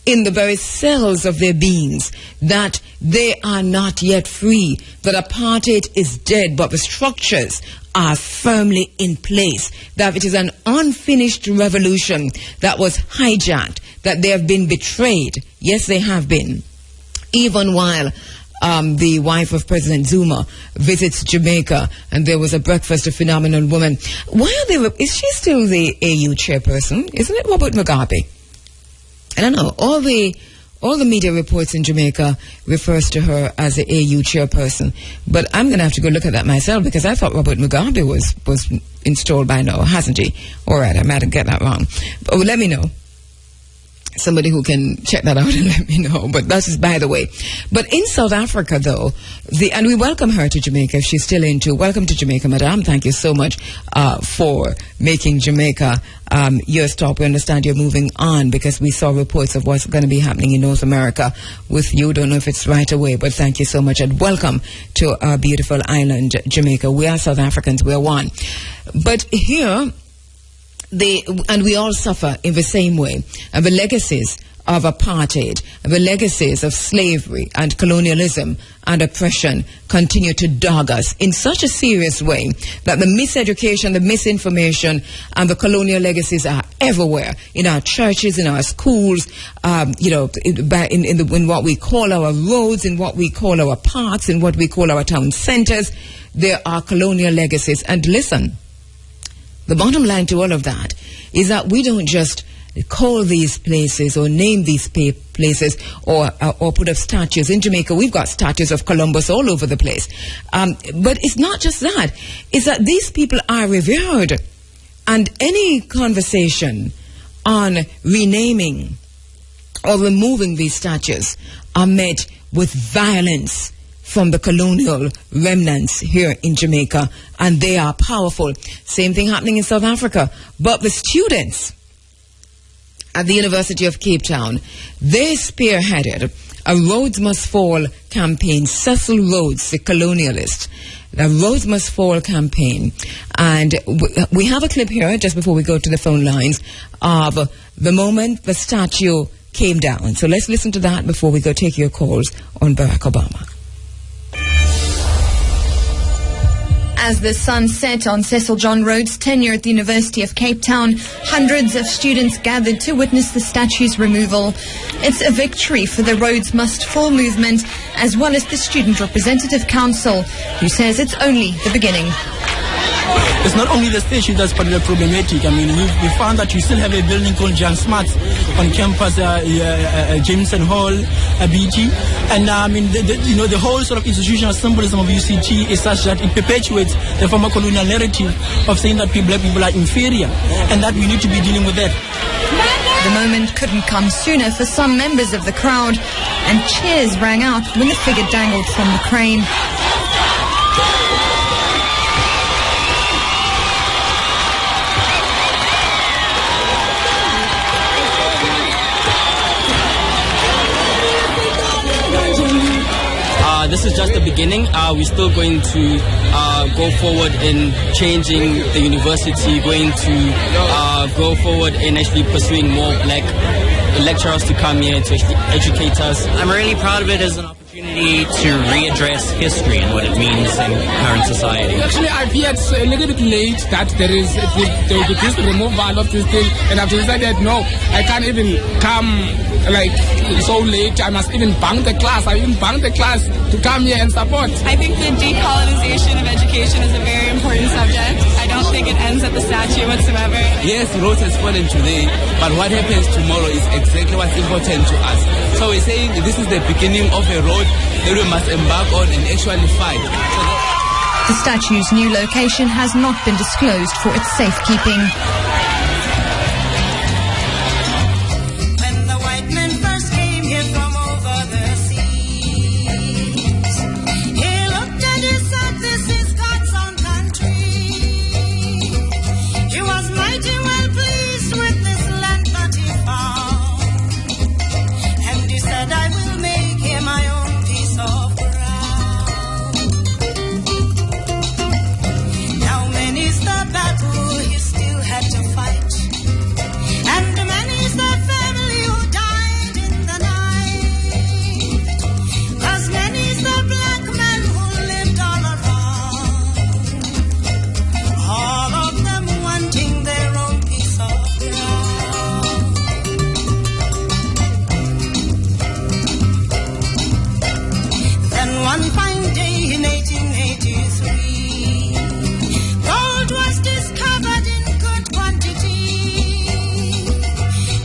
in the very cells of their beings that they are not yet free, that apartheid is dead, but the structures are firmly in place, that it is an unfinished revolution that was hijacked, that they have been betrayed. Yes, they have been. Even while the wife of President Zuma visits Jamaica, and there was a breakfast, a phenomenal woman. Why are they? Is she still the AU chairperson? Isn't it Robert Mugabe? I don't know. All the media reports in Jamaica refers to her as the AU chairperson, but I'm going to have to go look at that myself because I thought Robert Mugabe was installed by now, hasn't he? All right, I might have got that wrong. But let me know. Somebody who can check that out and let me know. But that's just by the way. But in South Africa, though, and we welcome her to Jamaica if she's still into. Welcome to Jamaica, Madame. Thank you so much for making Jamaica your stop. We understand you're moving on because we saw reports of what's going to be happening in North America with you. Don't know if it's right away, but thank you so much and welcome to our beautiful island, Jamaica. We are South Africans. We are one. But here, and we all suffer in the same way. And the legacies of apartheid, the legacies of slavery and colonialism and oppression continue to dog us in such a serious way that the miseducation, the misinformation, and the colonial legacies are everywhere in our churches, in our schools, in what we call our roads, in what we call our parks, in what we call our town centers. There are colonial legacies. And listen, the bottom line to all of that is that we don't just call these places or name these places or put up statues. In Jamaica, we've got statues of Columbus all over the place. But it's not just that. It's that these people are revered. And any conversation on renaming or removing these statues are met with violence from the colonial remnants here in Jamaica, and they are powerful. Same thing happening in South Africa. But the students at the University of Cape Town, they spearheaded a Rhodes Must Fall campaign. Cecil Rhodes, the colonialist, the Rhodes Must Fall campaign. And we have a clip here, just before we go to the phone lines, of the moment the statue came down. So let's listen to that before we go take your calls on Barack Obama. As the sun set on Cecil John Rhodes' tenure at the University of Cape Town, hundreds of students gathered to witness the statue's removal. It's a victory for the Rhodes Must Fall movement, as well as the Student Representative Council, who says it's only the beginning. It's not only the statue that's particularly problematic. I mean, we found that you still have a building called John Smart's on campus, Jameson Hall, BG. And I mean, the whole sort of institutional symbolism of UCT is such that it perpetuates the former colonial narrative of saying that black people are inferior and that we need to be dealing with that. The moment couldn't come sooner for some members of the crowd, and cheers rang out when the figure dangled from the crane. This is just the beginning. We're still going to go forward in changing the university, going to go forward in actually pursuing more black lecturers to come here to actually educate us. I'm really proud of it as an opportunity to readdress history and what it means in current society. Actually, I appeared a little bit late that there will be this removal of this thing, and I've decided, no, I can't even come so late. I must even bunk the class. I even bunked the class to come here and support. I think the decolonization of education is a very important subject. I don't think it ends at the statue whatsoever. Yes, Rhodes has fallen today, but what happens tomorrow is exactly what's important to us. So we're saying this is the beginning of a road that we must embark on and actually fight. The statue's new location has not been disclosed for its safekeeping. One fine day in 1883, gold was discovered in good quantity.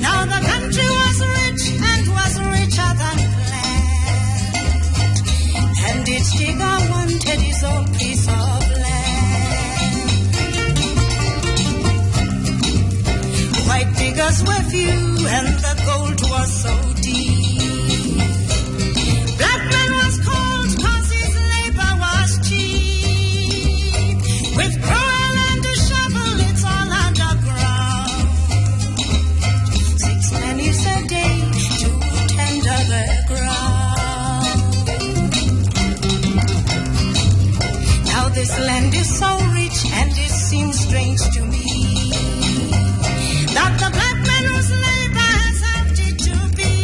Now the country was rich and was richer than planned, and its digger wanted his own piece of land. White diggers were few and the gold was so deep. Black man was called 'cause his labor was cheap. With trowel and a shovel, it's all underground. 6 pennies a day to tender the ground. Now this land is so rich and it seems strange to me that the black man whose labor has helped it to be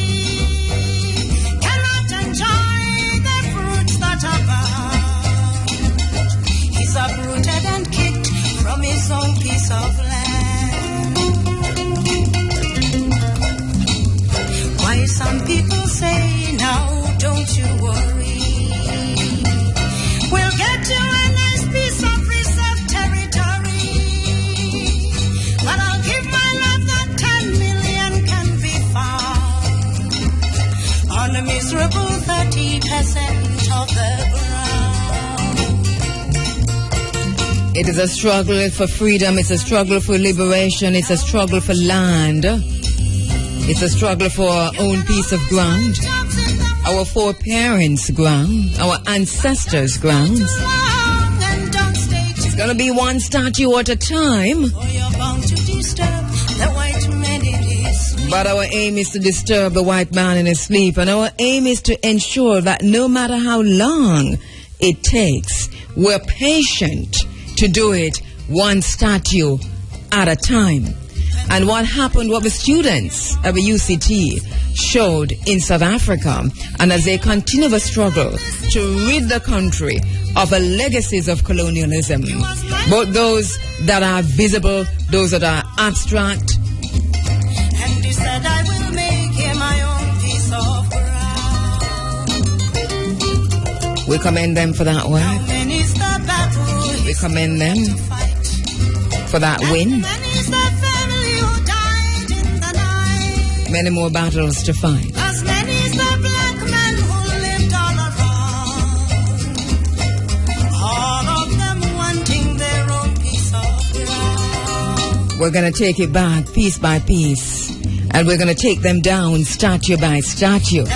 cannot enjoy the fruits that abound. He's uprooted and kicked from his own piece of land. Why some people say, now don't you worry, we'll get you a nice piece of reserved territory, but I'll give my love that 10 million can be found on a miserable 30% of the ground. It is a struggle for freedom. It's a struggle for liberation. It's a struggle for land. It's a struggle for our own piece of ground, our foreparents' ground, our ancestors' grounds. It's going to be one statue at a time. But our aim is to disturb the white man in his sleep, and our aim is to ensure that no matter how long it takes, we're patient to do it one statue at a time. And what happened, what the students of the UCT showed in South Africa, and as they continue the struggle to rid the country of the legacies of colonialism, both those that are visible, those that are abstract. And he said, I will make him my own piece of ground. We commend them for that work. We commend them for that win. Many more battles to fight. As many as the black men who lived all around, all of them wanting their own piece of ground. We're going to take it back piece by piece, and we're going to take them down statue by statue.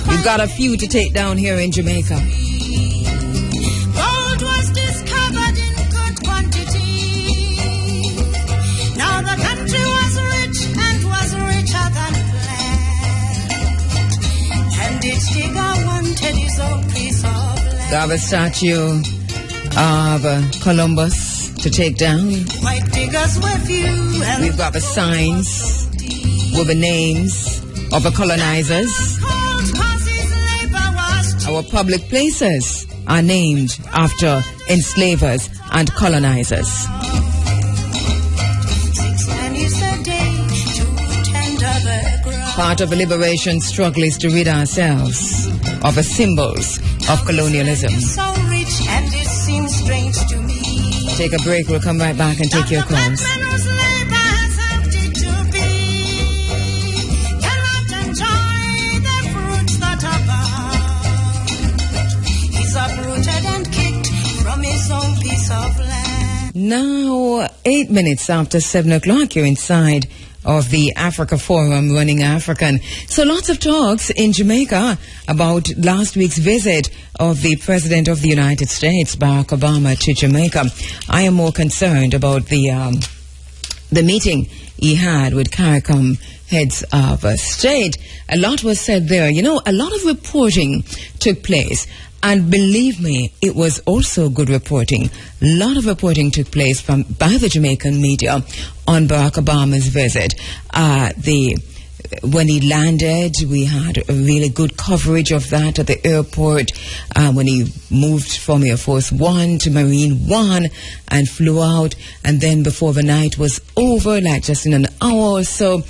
We've got a few to take down here in Jamaica. Gold was discovered in good quantity. Now the country was rich and was richer than its digger wanted his own piece of land. We have a statue of Columbus to take down. White diggers were few and we've got the signs with the names of the colonizers. Our public places are named after enslavers and colonizers. 6 pennies a day to tender the ground. Part of the liberation struggle is to rid ourselves of the symbols of colonialism. So rich and it seems strange to me. Take a break. We'll come right back and take your calls. Now, 8 minutes after 7 o'clock, you're inside of the Africa Forum, Running African. So lots of talks in Jamaica about last week's visit of the President of the United States, Barack Obama, to Jamaica. I am more concerned about the meeting he had with Caricom heads of state. A lot was said there. You know, a lot of reporting took place. And believe me, it was also good reporting. A lot of reporting took place by the Jamaican media on Barack Obama's visit. When he landed, we had a really good coverage of that at the airport. When he moved from Air Force One to Marine One and flew out. And then before the night was over, like just in an hour or so,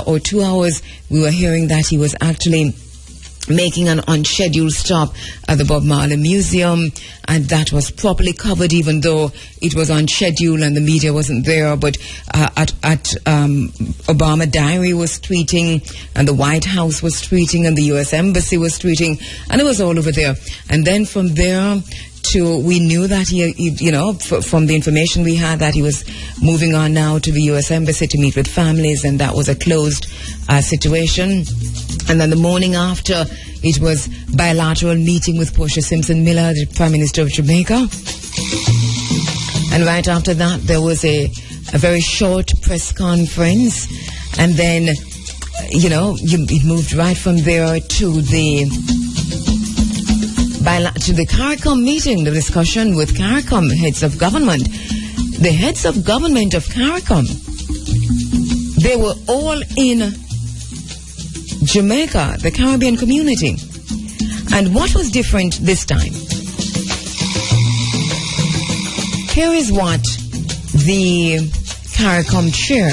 or 2 hours, we were hearing that he was actually making an unscheduled stop at the Bob Marley Museum, and that was properly covered even though it was unscheduled and the media wasn't there. But at Obama Diary was tweeting, and the White House was tweeting, and the U.S. Embassy was tweeting, and it was all over there. And then from there we knew that from the information we had, that he was moving on now to the U.S. Embassy to meet with families, and that was a closed situation. And then the morning after, it was bilateral meeting with Portia Simpson Miller, the Prime Minister of Jamaica. And right after that, there was a very short press conference. And then, it moved right from there to the Caricom meeting, the discussion with Caricom heads of government. The heads of government of Caricom, they were all in Jamaica, the Caribbean community. And what was different this time? Here is what the Caricom chair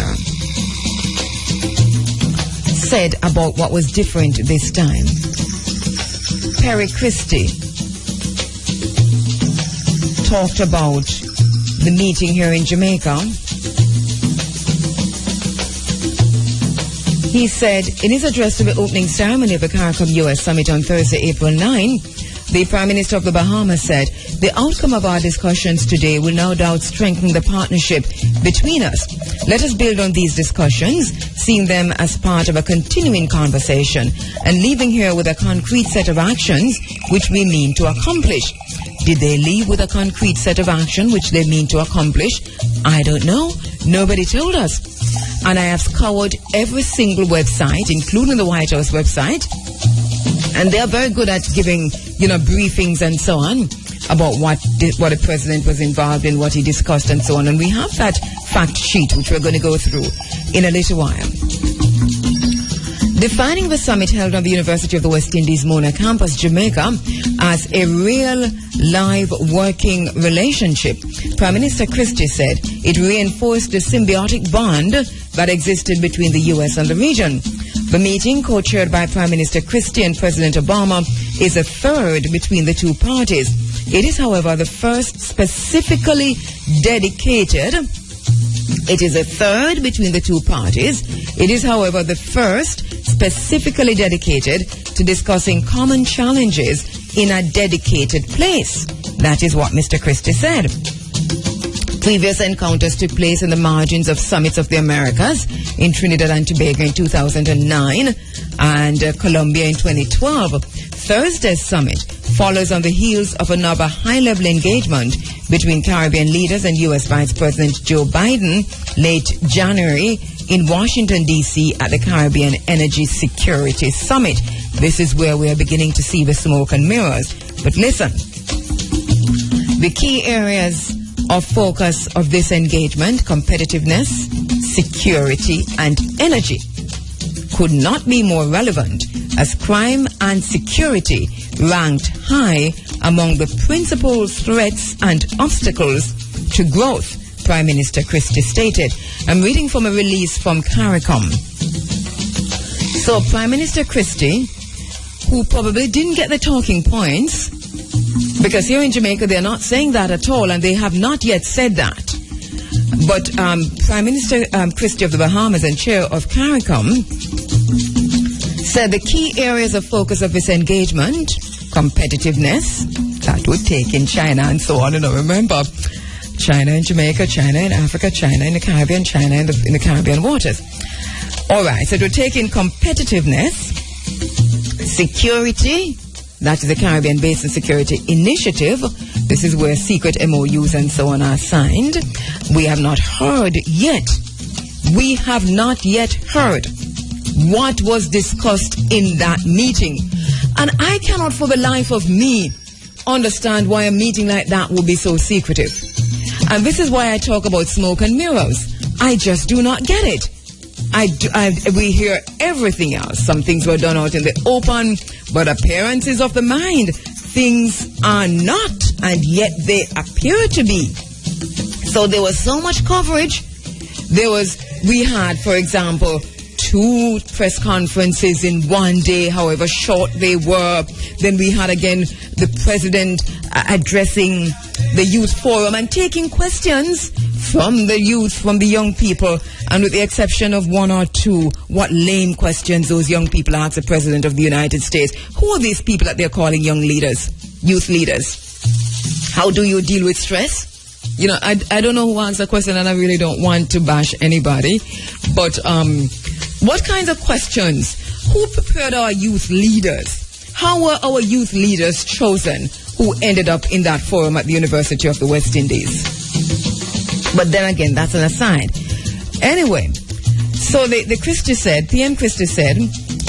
said about what was different this time. Perry Christie talked about the meeting here in Jamaica. He said, in his address to the opening ceremony of the Caricom U.S. Summit on Thursday, April 9, the Prime Minister of the Bahamas said, the outcome of our discussions today will no doubt strengthen the partnership between us. Let us build on these discussions, seeing them as part of a continuing conversation, and leaving here with a concrete set of actions which we mean to accomplish. Did they leave with a concrete set of action which they mean to accomplish? I don't know. Nobody told us. And I have scoured every single website, including the White House website, and they are very good at giving, briefings and so on about what the president was involved in, what he discussed and so on. And we have that fact sheet, which we're going to go through in a little while. Defining the summit held on the University of the West Indies Mona campus, Jamaica, as a real, live, working relationship, Prime Minister Christie said it reinforced the symbiotic bond that existed between the U.S. and the region. The meeting, co-chaired by Prime Minister Christie and President Obama, is a third between the two parties. It is, however, the first specifically dedicated. It is a third between the two parties. It is, however, the first specifically dedicated to discussing common challenges in a dedicated place. That is what Mr. Christie said. Previous encounters took place in the margins of summits of the Americas in Trinidad and Tobago in 2009 and Colombia in 2012. Thursday's summit follows on the heels of another high-level engagement between Caribbean leaders and U.S. Vice President Joe Biden late January in Washington, D.C. at the Caribbean Energy Security Summit. This is where we are beginning to see the smoke and mirrors. But listen, the key areas of focus of this engagement, competitiveness, security, and energy, could not be more relevant as crime and security ranked high among the principal threats and obstacles to growth, Prime Minister Christie stated. I'm reading from a release from Caricom. So Prime Minister Christie, who probably didn't get the talking points, because here in Jamaica they're not saying that at all, and they have not yet said that. But Prime Minister Christie of the Bahamas and chair of Caricom said the key areas of focus of this engagement, competitiveness, that would take in China and so on. Remember, China and Jamaica, China and Africa, China in the Caribbean, China in the Caribbean waters. All right, so it would take in competitiveness, security, that is the Caribbean Basin Security Initiative. This is where secret MOUs and so on are signed. We have not heard yet. We have not yet heard what was discussed in that meeting. And I cannot for the life of me understand why a meeting like that would be so secretive. And this is why I talk about smoke and mirrors. I just do not get it. We hear everything else. Some things were done out in the open, but appearances of the mind, things are not, and yet they appear to be. So there was so much coverage. We had, for example, 2 press conferences in one day, however short they were. Then we had again the president addressing the youth forum and taking questions from the youth, from the young people, and with the exception of 1 or 2, what lame questions those young people asked the President of the United States. Who are these people that they're calling young leaders, youth leaders? How do you deal with stress? You know, I don't know who asked the question, and I really don't want to bash anybody, but what kinds of questions? Who prepared our youth leaders? How were our youth leaders chosen who ended up in that forum at the University of the West Indies? But then again, that's an aside. Anyway, so PM Christie said,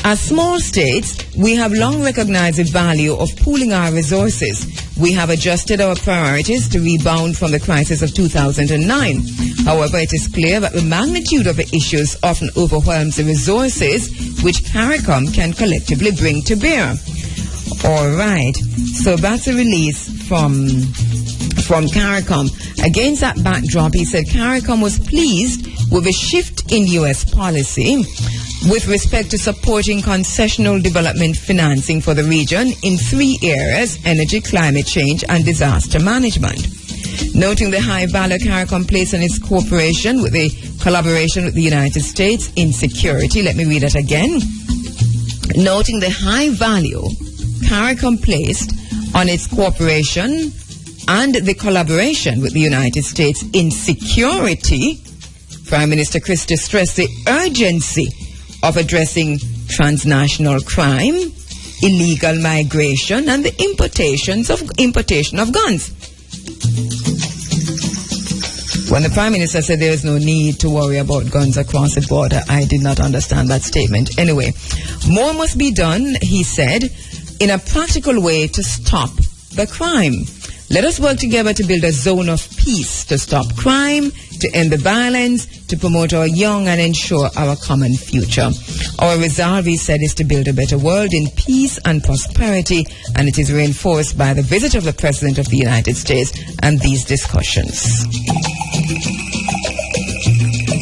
as small states, we have long recognized the value of pooling our resources. We have adjusted our priorities to rebound from the crisis of 2009. However, it is clear that the magnitude of the issues often overwhelms the resources which Caricom can collectively bring to bear. All right. So that's a release from Caricom. Against that backdrop, he said Caricom was pleased with a shift in U.S. policy with respect to supporting concessional development financing for the region in 3 areas: energy, climate change, and disaster management. Noting the high value Caricom placed on its cooperation with the collaboration with the United States in security. Let me read that again. Noting the high value Caricom placed on its cooperation and the collaboration with the United States in security, Prime Minister Christie stressed the urgency of addressing transnational crime, illegal migration, and the importation of guns. When the Prime Minister said there is no need to worry about guns across the border, I did not understand that statement. Anyway, more must be done, he said, in a practical way to stop the crime. Let us work together to build a zone of peace, to stop crime, to end the violence, to promote our young and ensure our common future. Our resolve, he said, is to build a better world in peace and prosperity, and it is reinforced by the visit of the President of the United States and these discussions.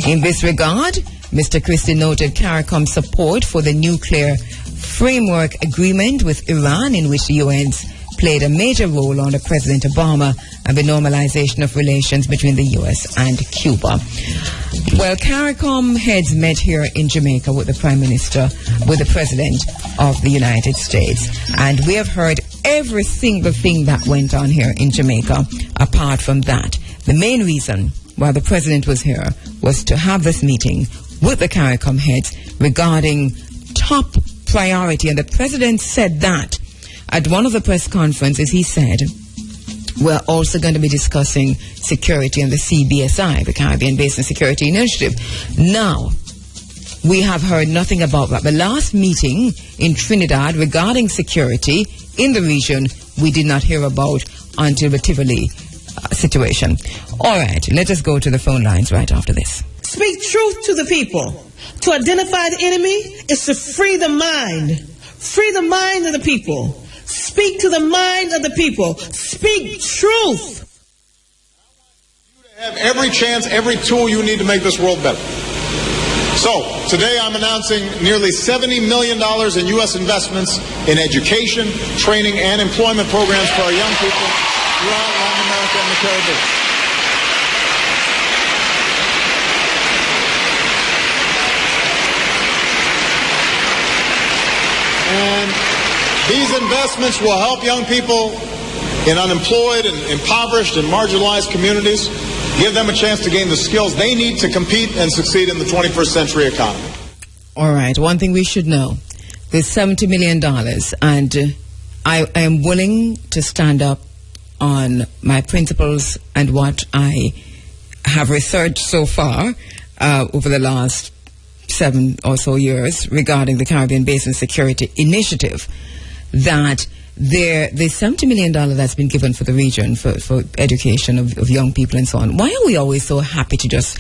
In this regard, Mr. Christie noted Caricom's support for the nuclear framework agreement with Iran, in which the UN's played a major role under President Obama, and the normalization of relations between the U.S. and Cuba. Well, Caricom heads met here in Jamaica with the Prime Minister, with the President of the United States. And we have heard every single thing that went on here in Jamaica. Apart from that, the main reason why the President was here was to have this meeting with the Caricom heads regarding top priority. And the President said that at one of the press conferences. He said, we're also going to be discussing security and the CBSI, the Caribbean Basin Security Initiative. Now, we have heard nothing about that. The last meeting in Trinidad regarding security in the region, we did not hear about until the Tivoli situation. All right, let us go to the phone lines right after this. Speak truth to the people. To identify the enemy is to free the mind. Free the mind of the people. Speak to the mind of the people. Speak truth. Have every chance, every tool you need to make this world better. So, today I'm announcing nearly $70 million in U.S. investments in education, training, and employment programs for our young people throughout Latin America and the Caribbean. And these investments will help young people in unemployed and impoverished and marginalized communities, give them a chance to gain the skills they need to compete and succeed in the 21st century economy. All right, one thing we should know, there's $70 million, and I am willing to stand up on my principles and what I have researched so far over the last 7 or so years regarding the Caribbean Basin Security Initiative, that the $70 million that's been given for the region for education of young people and so on. Why are we always so happy to just,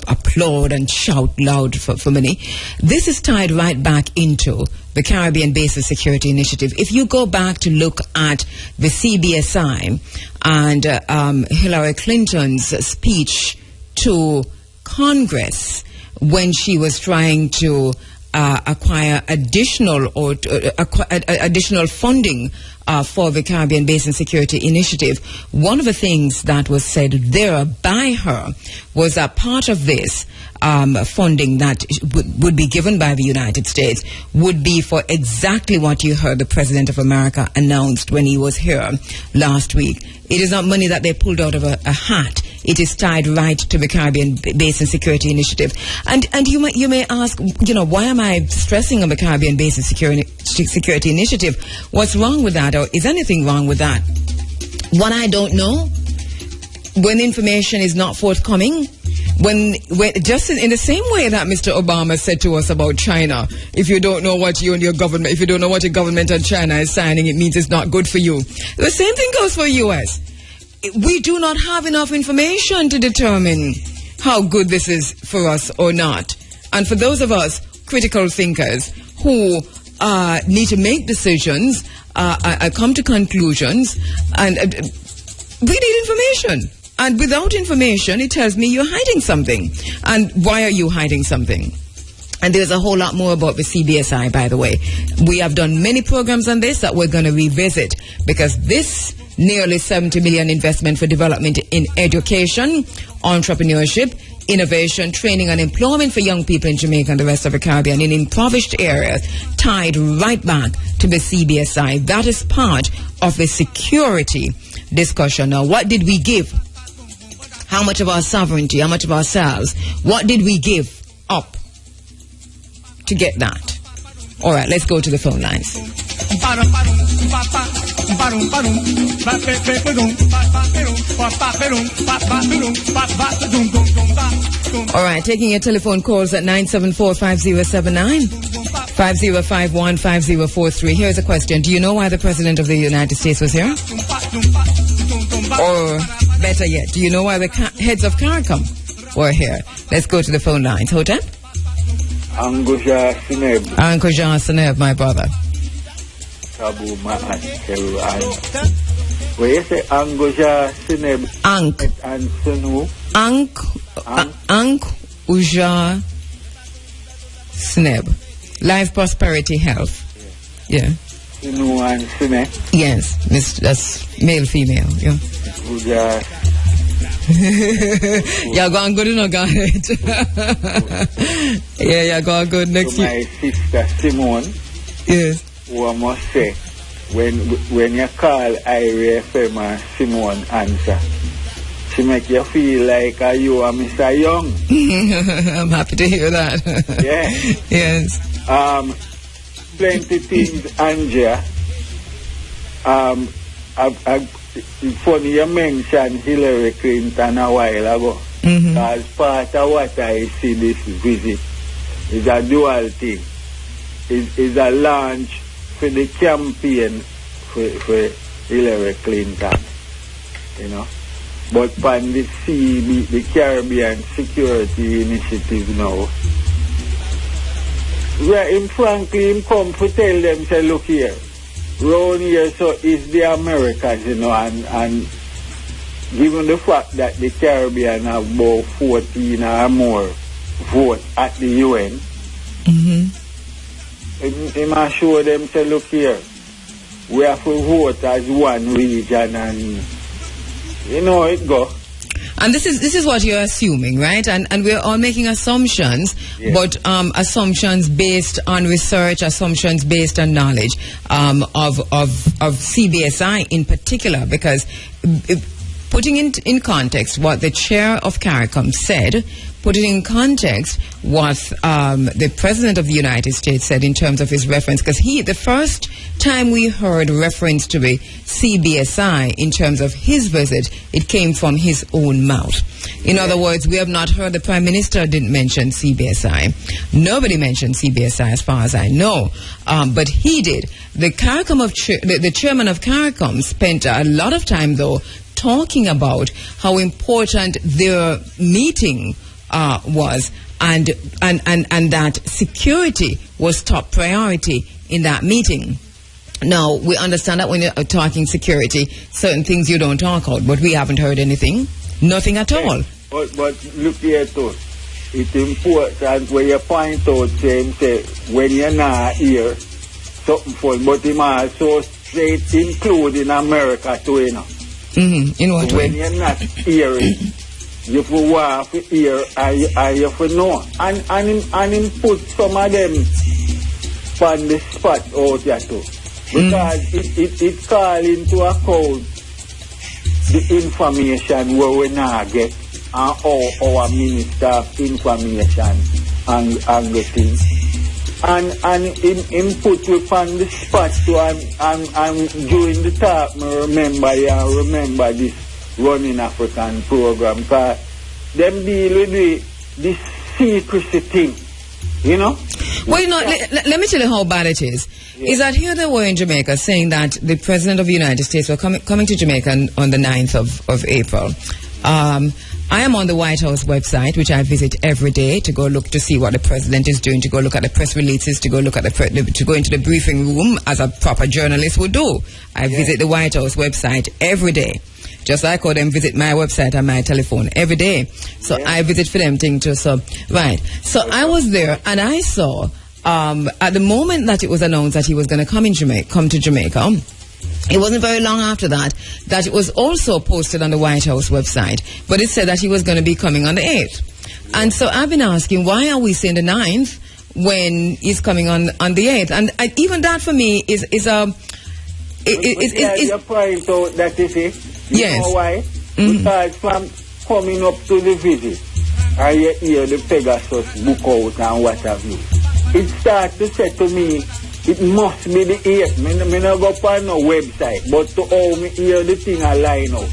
applaud and shout loud for money? This is tied right back into the Caribbean Basin Security Initiative. If you go back to look at the CBSI and Hillary Clinton's speech to Congress, when she was trying to acquire additional additional funding for the Caribbean Basin Security Initiative. One of the things that was said there by her was that part of this funding that would be given by the United States would be for exactly what you heard the President of America announced when he was here last week. It is not money that they pulled out of a hat. It is tied right to the Caribbean Basin Security Initiative. And you may ask, why am I stressing on the Caribbean Basin Security Initiative? What's wrong with that, or is anything wrong with that? What I don't know, when information is not forthcoming, when just in the same way that Mr. Obama said to us about China, if you don't know what you and your government, if you don't know what your government and China is signing, it means it's not good for you. The same thing goes for U.S. We do not have enough information to determine how good this is for us or not. And for those of us critical thinkers who need to make decisions, come to conclusions, and we need information. And without information, it tells me you're hiding something. And why are you hiding something? And there's a whole lot more about the CBSI, by the way. We have done many programs on this that we're going to revisit, because this nearly 70 million investment for development in education, entrepreneurship, innovation, training and employment for young people in Jamaica and the rest of the Caribbean in impoverished areas, tied right back to the CBSI. That is part of the security discussion. Now, what did we give? How much of our sovereignty, how much of ourselves, what did we give up to get that? All right, let's go to the phone lines. All right, taking your telephone calls at 974-5079, 5051-5043. Here's a question. Do you know why the President of the United States was here? Or better yet, do you know why the heads of Caricom were here? Let's go to the phone lines. Hotep? Angoja Sineb. Angoja Sineb, my brother. Tabu Ma'at Kheru. Where you say Angoja Sineb? Ank. And Sunu? Ank Uja Sineb. Life, Prosperity, Health. Yeah. Sunu and Sine? Yes. That's male, female. Yeah. Uja. Yeah, going good, yeah, going good. Next year. My sister Simone. Yes. Who I must say, when you call Irie Fema, Simone answer, she make you feel like you are Mr. Young. I'm happy to hear that. Yeah. Yes. Plenty things, Anja. Funny you mentioned Hillary Clinton a while ago. As part of what I see this visit is a dual thing. Is a launch for the campaign for Hillary Clinton. But from the Caribbean Security Initiative now, where him frankly come to tell them, say, look here, round here, so is the Americans, and given the fact that the Caribbean have about 14 or more votes at the UN, he must show them, say, look here, we have to vote as one region, and it go. And this is what you're assuming, right? And we're all making assumptions, yeah. But assumptions based on research, assumptions based on knowledge of CBSI in particular, because putting in context what the chair of Caricom said, putting in context what the President of the United States said in terms of his reference, because the first time we heard reference to the CBSI in terms of his visit, it came from his own mouth. In other words, we have not heard the Prime Minister didn't mention CBSI. Nobody mentioned CBSI as far as I know, but he did. The chairman of Caricom spent a lot of time, though, talking about how important their meeting was, and that security was top priority in that meeting. Now, we understand that when you're talking security, certain things you don't talk about, but we haven't heard anything. Nothing at all. But look here, too. it's important when you point out, say, when you're not here, something fun, but him also say it include in America too, you know. In what way? When you're not hearing, you for want to hear and you for know. And him put some of them on the spot out here too. Because it call into account the information where we now get and how our Minister of Information and the thing. And him put we on the spot too, and during the talk I remember this Running African program, because them deal with the secrecy thing, you know? Well, you know, let me tell you how bad it is. Is that here they were in Jamaica saying that the President of the United States were coming to Jamaica on the 9th of April. I am on the White House website, which I visit every day to go look to see what the president is doing, to go look at the press releases, to go look at to go into the briefing room as a proper journalist would do. I visit the White House website every day, just like how them visit my website on my telephone every day. So I visit for them thing too. So So I was there and I saw at the moment that it was announced that he was going to come to Jamaica. It wasn't very long after that it was also posted on the White House website, but it said that he was going to be coming on the 8th. And so I've been asking, why are we saying the 9th when he's coming on the 8th? And even that for me is your point out that you see. You know why? Because from coming up to the visit, and you hear the Pegasus book out and what have you, it starts to say to me, it must be the 8th. Me not go on no website, but to how me hear the thing a line out,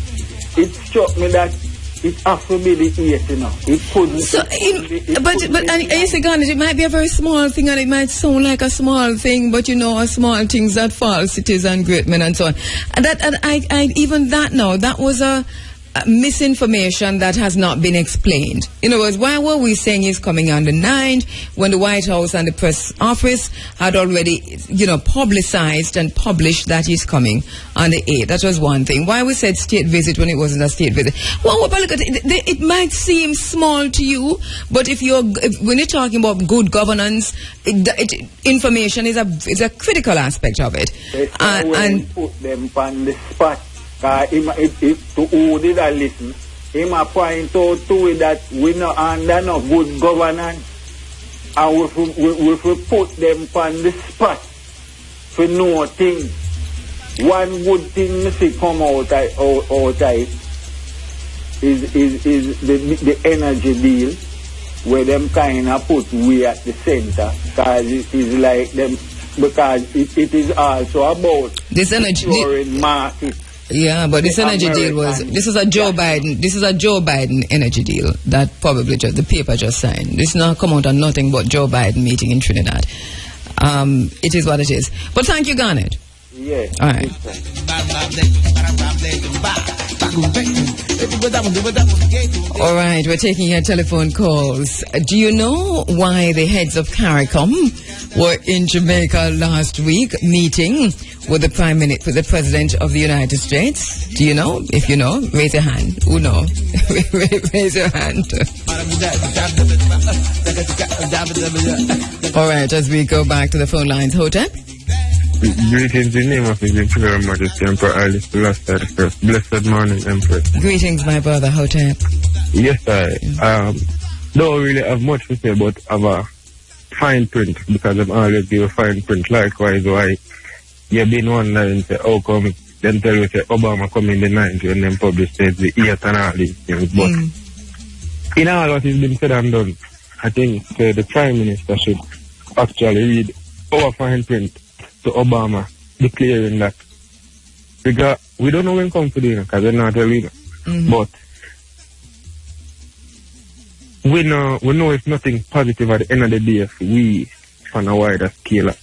it struck me that it has to be the 8th, you know. It couldn't. So, and you say, Garnet, it might be a very small thing, and it might sound like a small thing, but you know, small things that fall, cities and great men and so on. And I even that now, that was a misinformation that has not been explained. In other words, why were we saying he's coming on the 9th when the White House and the press office had already, publicized and published that he's coming on the 8th? That was one thing. Why we said state visit when it wasn't a state visit? Well, look at it. It might seem small to you, but when you're talking about good governance, information is a critical aspect of it. And put them on the spot. To who did I listen, him a point out to it that we not under no good governance, and we put them on the spot for no things. One good thing me see come out is the energy deal, where them kind of put we at the center, because it is like them, because it is also about this energy market. Yeah, but this energy deal this is a Joe Biden energy deal that probably the paper just signed. This not come out on nothing but Joe Biden meeting in Trinidad. It is what it is. But thank you, Garnet. Yeah. All right. All right, we're taking your telephone calls. Do you know why the heads of Caricom were in Jamaica last week meeting with the the President of the United States? Do you know? If you know, raise your hand. Who knows? Raise your hand. All right, as we go back to the phone lines, Hotep. Greetings in the name of His Imperial Majesty Emperor Haile Selassie I. Blessed morning, Empress. Greetings, my brother Hotep. Yes, I don't really have much to say, but have a fine print, because I'm always give a fine print. Likewise, why you've been wondering, say, how come them tell you, say, Obama come in the 9th and then publish says the 8th and all these things. But in all what has been said and done, I think the Prime Minister should actually read our fine print to Obama, declaring that we don't know when it comes to dinner, because they're not illegal. But we know it's nothing positive at the end of the day if we, on a wider scale,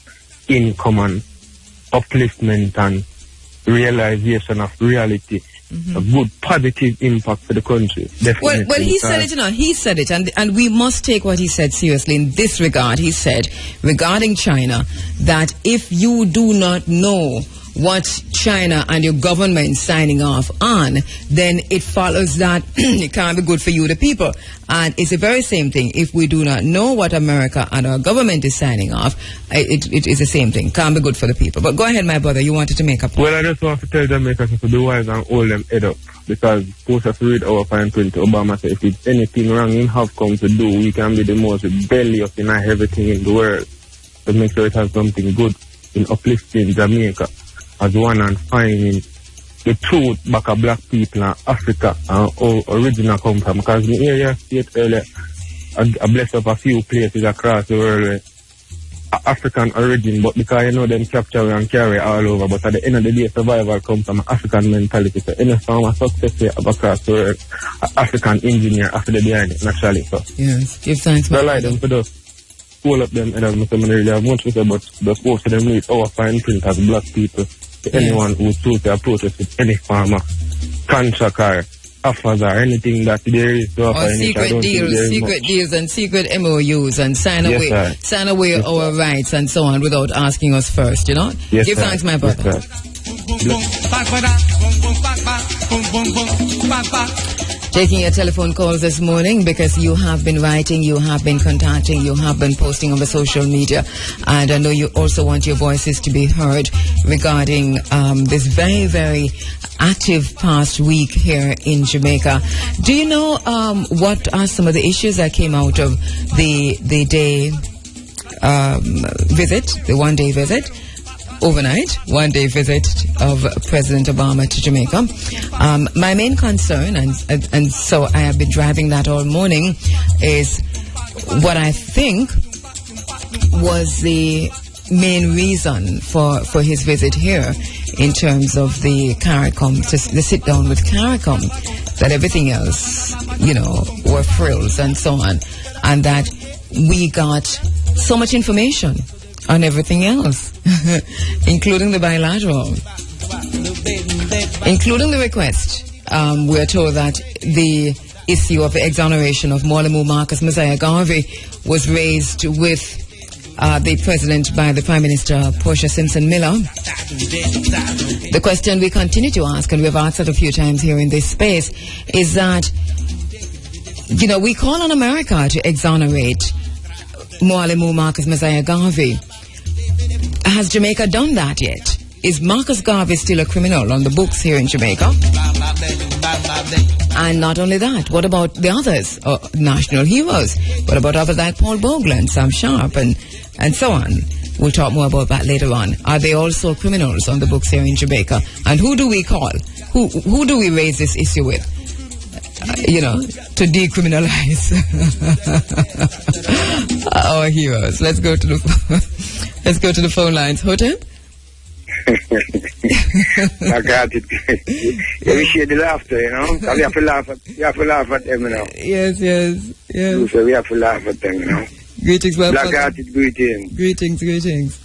income and upliftment and realization of reality, a good positive impact for the country. Definitely. Well, he said it, he said it, and we must take what he said seriously in this regard. He said, regarding China, that if you do not know what China and your government signing off on, then it follows that it can't be good for you, the people. And it's the very same thing. If we do not know what America and our government is signing off, it is the same thing. Can't be good for the people. But go ahead, my brother. You wanted to make a point. Well, I just want to tell Jamaicans to be wise and hold them head up. Because post us read our fine print, Obama said, if it's anything wrong in have come to do, we can be the most rebellious in everything in the world. To make sure it has something good in uplifting Jamaica as one and finding the truth back of black people in Africa and all original come from. Because the area state earlier, I blessed up a few places across the world where African origin, but because you know them capture and carry all over, but at the end of the day, survival comes from African mentality. So any form of success here across the world, African engineer after the behind it, naturally. So yes, give thanks. So I like them for those. Pull up them and I'm really have much to say, but the hope for them is our fine print as black people. To anyone who chooses to approach us with any form of contract or offers or anything that there is to offer. Or secret deals and secret MOUs and sign away our rights and so on without asking us first, you know? Yes, give thanks, my brother. Taking your telephone calls this morning because you have been writing, you have been contacting, you have been posting on the social media, and I know you also want your voices to be heard regarding this very, very active past week here in Jamaica. Do you know what are some of the issues that came out of the day visit, the one-day visit? Overnight, one-day visit of President Obama to Jamaica. My main concern, and so I have been driving that all morning, is what I think was the main reason for his visit here in terms of the Caricom, the sit-down with Caricom, that everything else, you know, were frills and so on, and that we got so much information on everything else, including the bilateral, including the request. We're told that the issue of the exoneration of Mwalimu Marcus Messiah Garvey was raised with the President by the Prime Minister Portia Simpson Miller. The question we continue to ask, and we've asked it a few times here in this space, is that, you know, we call on America to exonerate Mwalimu Marcus Messiah Garvey. Has Jamaica done that yet? Is Marcus Garvey still a criminal on the books here in Jamaica? And not only that, what about the others, national heroes? What about others like Paul Bogle, Sam Sharp, and so on? We'll talk more about that later on. Are they also criminals on the books here in Jamaica? And who do we call? Who do we raise this issue with? You know, to decriminalize our heroes. Let's go to the phone lines. Hotep? I got it. We share the laughter, you know. We have to laugh at them, you know. Yes. So we have to laugh at them, you know. Greetings, my Black-hearted greetings. Greetings.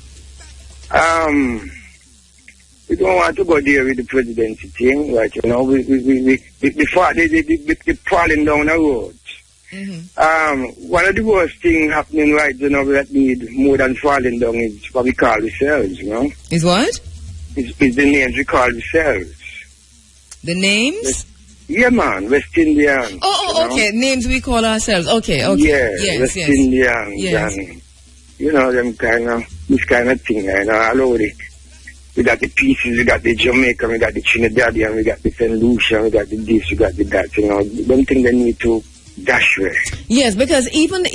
We don't want to go there with the presidency thing, right? You know, the falling down the road. Mm-hmm. One of the worst things happening right now that need more than falling down is what we call ourselves, you know. Is what? It's the names we call ourselves. The names? Yeah, man, West Indian. Okay, names we call ourselves. Okay. Yeah, yes, West Indian. Yes. And, you know, this kind of thing, you know, all over it. We got the pieces, we got the Jamaican, we got the Trinidadian, we got the St. Lucia, we got the this, we got the that, you know. Don't think they need to dash way. Yes, because even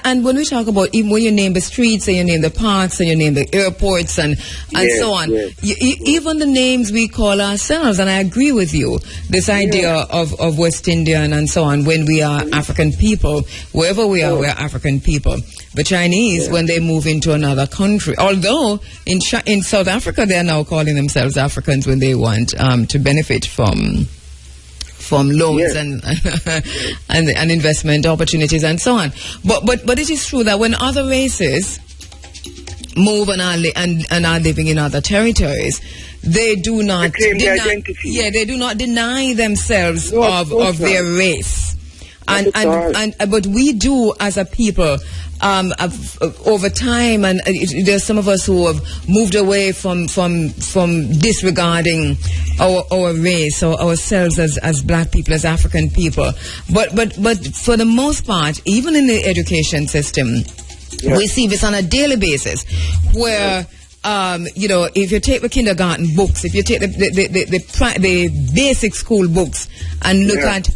and when we talk about, even when you name the streets and you name the parks and you name the airports and so on, even the names we call ourselves, and I agree with you, this idea of West Indian and so on, when we are African people, wherever we are, we're African people. The Chinese, when they move into another country, although in South Africa they are now calling themselves Africans when they want to benefit from loans and investment opportunities and so on. But it is true that when other races move and are living in other territories, they do not claim their identity. Yeah, they do not deny themselves of their race. But we do as a people, over time, and there's some of us who have moved away from disregarding our race or ourselves as black people, as African people. But for the most part, even in the education system, we see this on a daily basis, where if you take the kindergarten books, if you take the basic school books and look at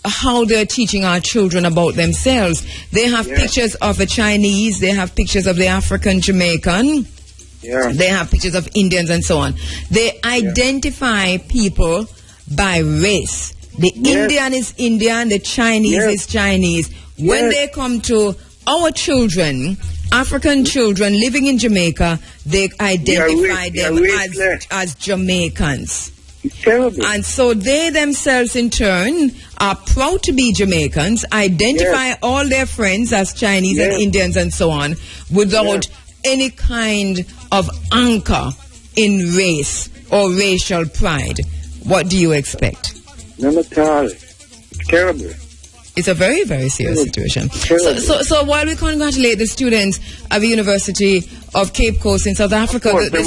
how they're teaching our children about themselves, they have pictures of the Chinese, they have pictures of the African Jamaican, they have pictures of Indians and so on. They identify people by race. The Indian is Indian, the Chinese is Chinese. When they come to our children, African children living in Jamaica, they identify them as Jamaicans. Terrible. And so they themselves in turn are proud to be Jamaicans, identify all their friends as Chinese and Indians and so on, without any kind of anchor in race or racial pride. What do you expect? None at all. It's terrible. It's a very, very serious situation. So while we congratulate the students at the University of Cape Coast in South Africa, the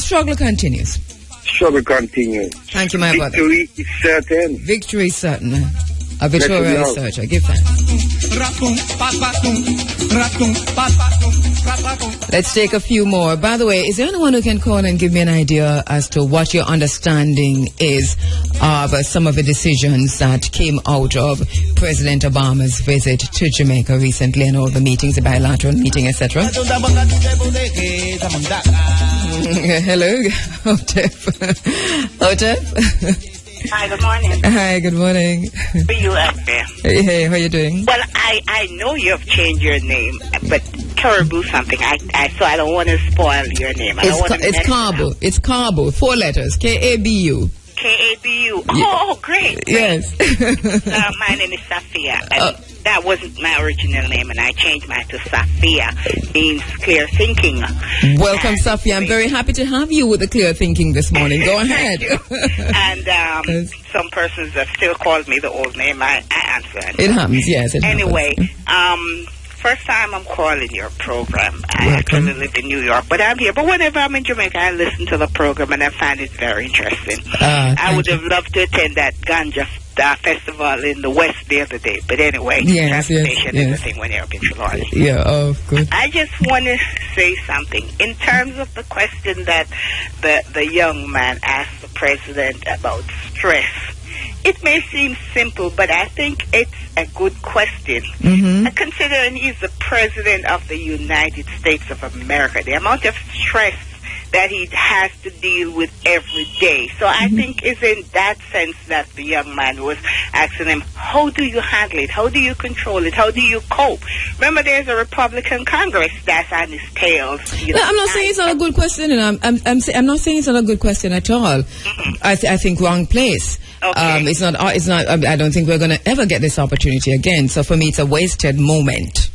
struggle continues. Struggle continues. Thank you, my brother. Victory is certain. Victory is certain. A victorious researcher. Give thanks. Let's take a few more. By the way, is there anyone who can call and give me an idea as to what your understanding is of some of the decisions that came out of President Obama's visit to Jamaica recently and all the meetings, the bilateral meeting, etc.? Hello, Otep. Hi, good morning. Hi, good morning. How are you out there? Hey, how are you doing? Well, I know you have changed your name, but Kheru something. So I don't want to spoil your name. It's Kheru. It's Kheru. 4 letters. K-A-B-U. K-A-B-U. Oh, great. Yes. My name is Safia. That wasn't my original name, and I changed mine to Safia, means clear thinking. Welcome, Safia. I'm very happy to have you with the clear thinking this morning. Go ahead. And some persons have still called me the old name. I answer. It happens, yes. Anyway, first time I'm calling your program. I actually live in New York, but I'm here. But whenever I'm in Jamaica, I listen to the program, and I find it very interesting. I would have loved to attend that Ganja festival in the West the other day. But anyway, transportation is the thing when you're up in Florida. Yeah, oh, good. I just want to say something. In terms of the question that the young man asked the president about stress, it may seem simple, but I think it's a good question. Considering he's the president of the United States of America, the amount of stress that he has to deal with every day. So I think it's in that sense that the young man was asking him, how do you handle it? How do you control it? How do you cope? Remember, there's a Republican Congress that's on his tails. No, I'm not saying it's not a good question, and I'm not saying it's not a good question at all. I think wrong place. Okay. It's not. I don't think we're going to ever get this opportunity again. So for me, it's a wasted moment.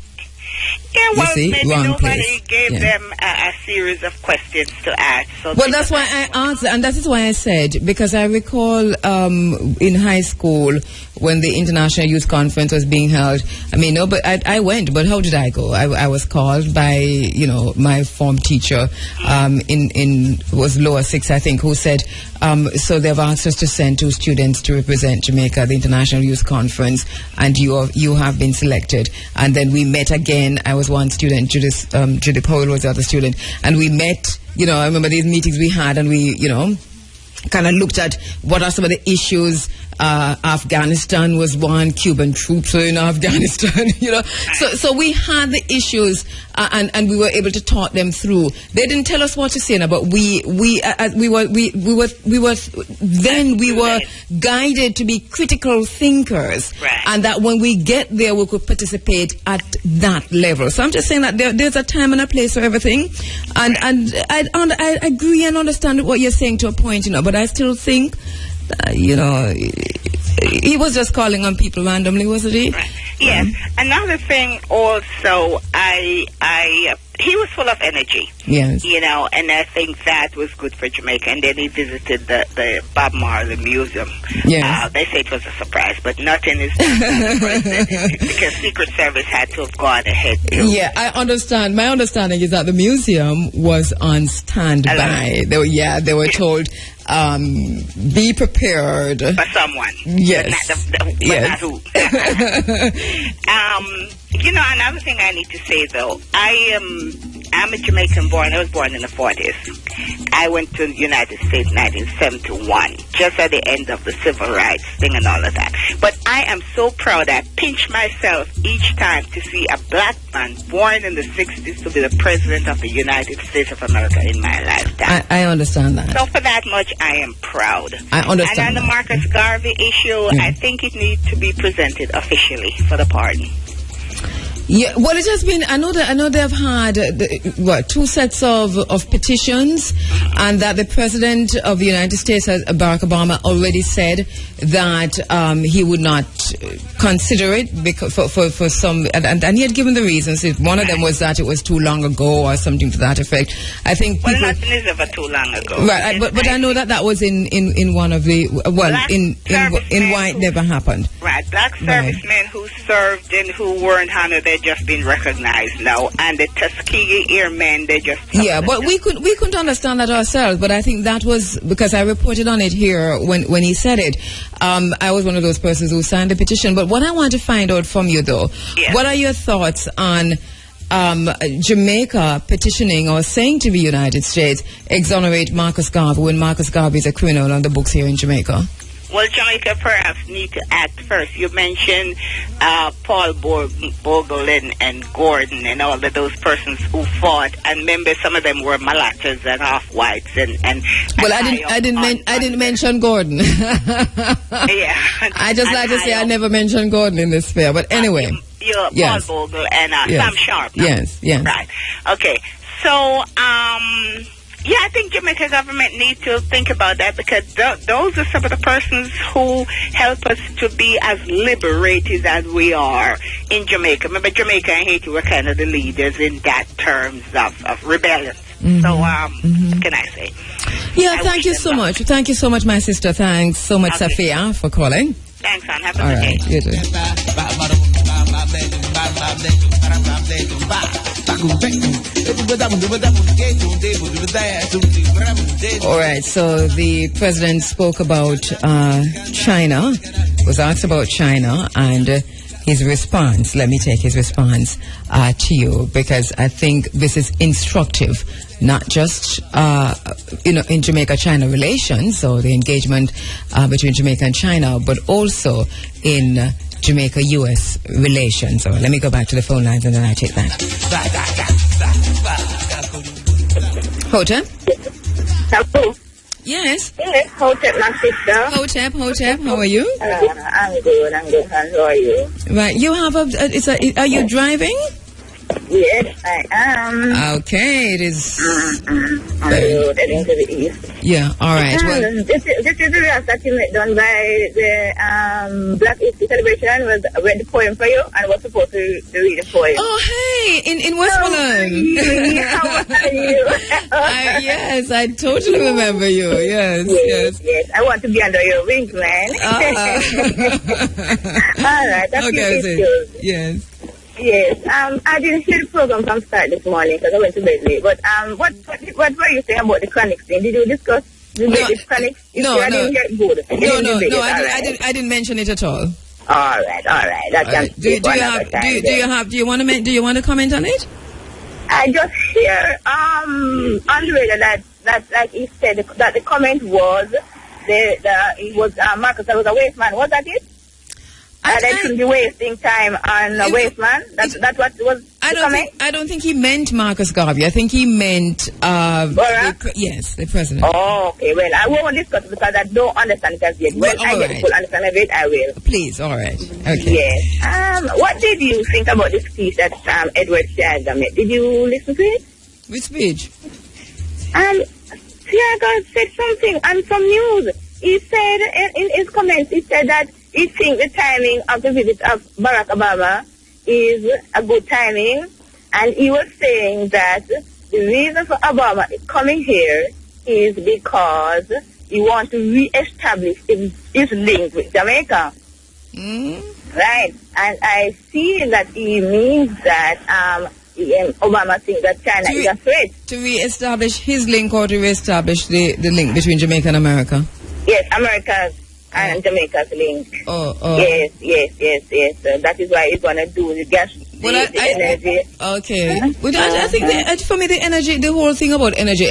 Yeah, well, maybe nobody place. gave them a series of questions to ask. So well, that's why I answered, and that is why I said, because I recall in high school when the International Youth Conference was being held. I mean, no, but I went, but how did I go? I was called by, my form teacher in was lower 6, I think, who said, so they've asked us to send 2 students to represent Jamaica at the International Youth Conference, and you have been selected. And then we met again. I was one student, Judy Powell was the other student, and we met. I remember these meetings we had, and we, kind of looked at what are some of the issues. Afghanistan was one. Cuban troops were in Afghanistan. So we had the issues, and we were able to talk them through. They didn't tell us what to say, but we were guided to be critical thinkers, and that when we get there, we could participate at that level. So I'm just saying that there's a time and a place for everything, and I agree and understand what you're saying to a point, but I still think. He was just calling on people randomly, wasn't he? Yes. Another thing also, I he was full of energy. Yes. You know, and I think that was good for Jamaica. And then he visited the Bob Marley Museum. Yes. They say it was a surprise, but nothing is done because Secret Service had to have gone ahead. Yeah, I understand. My understanding is that the museum was on standby. They were told, be prepared for someone. Yes. But not who. You know, another thing I need to say though, I'm a Jamaican born. I was born in the 40s. I went to the United States in 1971, just at the end of the civil rights thing and all of that. But I am so proud. I pinch myself each time to see a black man born in the 60s to be the president of the United States of America in my lifetime. I understand that. So for that much, I am proud. I understand. And on the Marcus Garvey issue, I think it needs to be presented officially for the pardon. Yeah, well, it has been. I know they've had two sets of petitions, and that the president of the United States, Barack Obama, already said that he would not consider it because for some, and he had given the reasons. One of them was that it was too long ago or something to that effect. I think people, nothing is ever too long ago. Right, but I know that was in one of the in why it never happened. Right, black servicemen who served and who weren't honored, they're just been recognized now, and the Tuskegee Airmen, they just but we couldn't understand that ourselves. But I think that was because I reported on it here when he said it. I was one of those persons who signed the petition. But what I want to find out from you though, what are your thoughts on Jamaica petitioning or saying to the United States, exonerate Marcus Garvey when Marcus Garvey is a criminal on the books here in Jamaica? Well, Jamaica perhaps need to act first. You mentioned Paul Bogle and Gordon and all of those persons who fought, and remember some of them were mulattoes and half-whites and well, I didn't mention Gordon. Yeah, I just like to say I never mentioned Gordon in this fair, but anyway. Paul Bogle and Sam Sharp. No? Yes. Right. Okay. So, yeah, I think Jamaica government need to think about that because those are some of the persons who help us to be as liberated as we are in Jamaica. Remember, Jamaica and Haiti were kind of the leaders in that terms of rebellion. So, what can I say? Yeah, thank you so much. Thank you so much, my sister. Thanks so much, Safia, for calling. Thanks, hon. Have a good day. You too. All right, so the president spoke about China, was asked about China, and his response. Let me take his response to you, because I think this is instructive, not just in Jamaica-China relations, or the engagement between Jamaica and China, but also in Jamaica-U.S. relations. So let me go back to the phone lines and then I take that. Hotep? Hello. Yes. Hotep, my sister. Hotep, how are you? I'm good. How are you? Right, you have are you driving? Yes, I am. Okay, it is. On the road heading to the east. Yeah, all right. Well, this is the last document done by the Black History Celebration. I read the poem for you and was supposed to read the poem. Oh, hey, in Westmoreland. How are you? Yes, I totally remember you. Yes. I want to be under your wings, man. All right, that's good. Yes. Yes, I didn't hear the program from start this morning because I went to bed late. But what were you saying about the chronics thing? Did you discuss the chronics? No, I didn't get good. I didn't mention it at all. All right. That's do you want to comment on it? I just hear on the radio that like he said that the comment was it was Marcus that was a waste man. Was that it? They shouldn't be wasting time on a waste man. That's what was the comment? I don't think he meant Marcus Garvey. I think he meant the president. Oh, okay. Well, I won't discuss it because I don't understand it as yet. When I get the full understanding of it, I will. Please, all right. Okay. Yes. What did you think about the speech that Edward Tiaga made? Did you listen to it? Which speech? Tiaga said something on some news. He said in his comments, he said that he thinks the timing of the visit of Barack Obama is a good timing, And he was saying that the reason for Obama coming here is because he wants to re-establish his link with Jamaica. Right. And I see that he means that Obama thinks that China is a threat. To re-establish his link or to re-establish the link between Jamaica and America? Yes, America's and Jamaica's link. Yes. That is why he's going to do the gas, energy. Okay. Well, I think for me, the energy, the whole thing about energy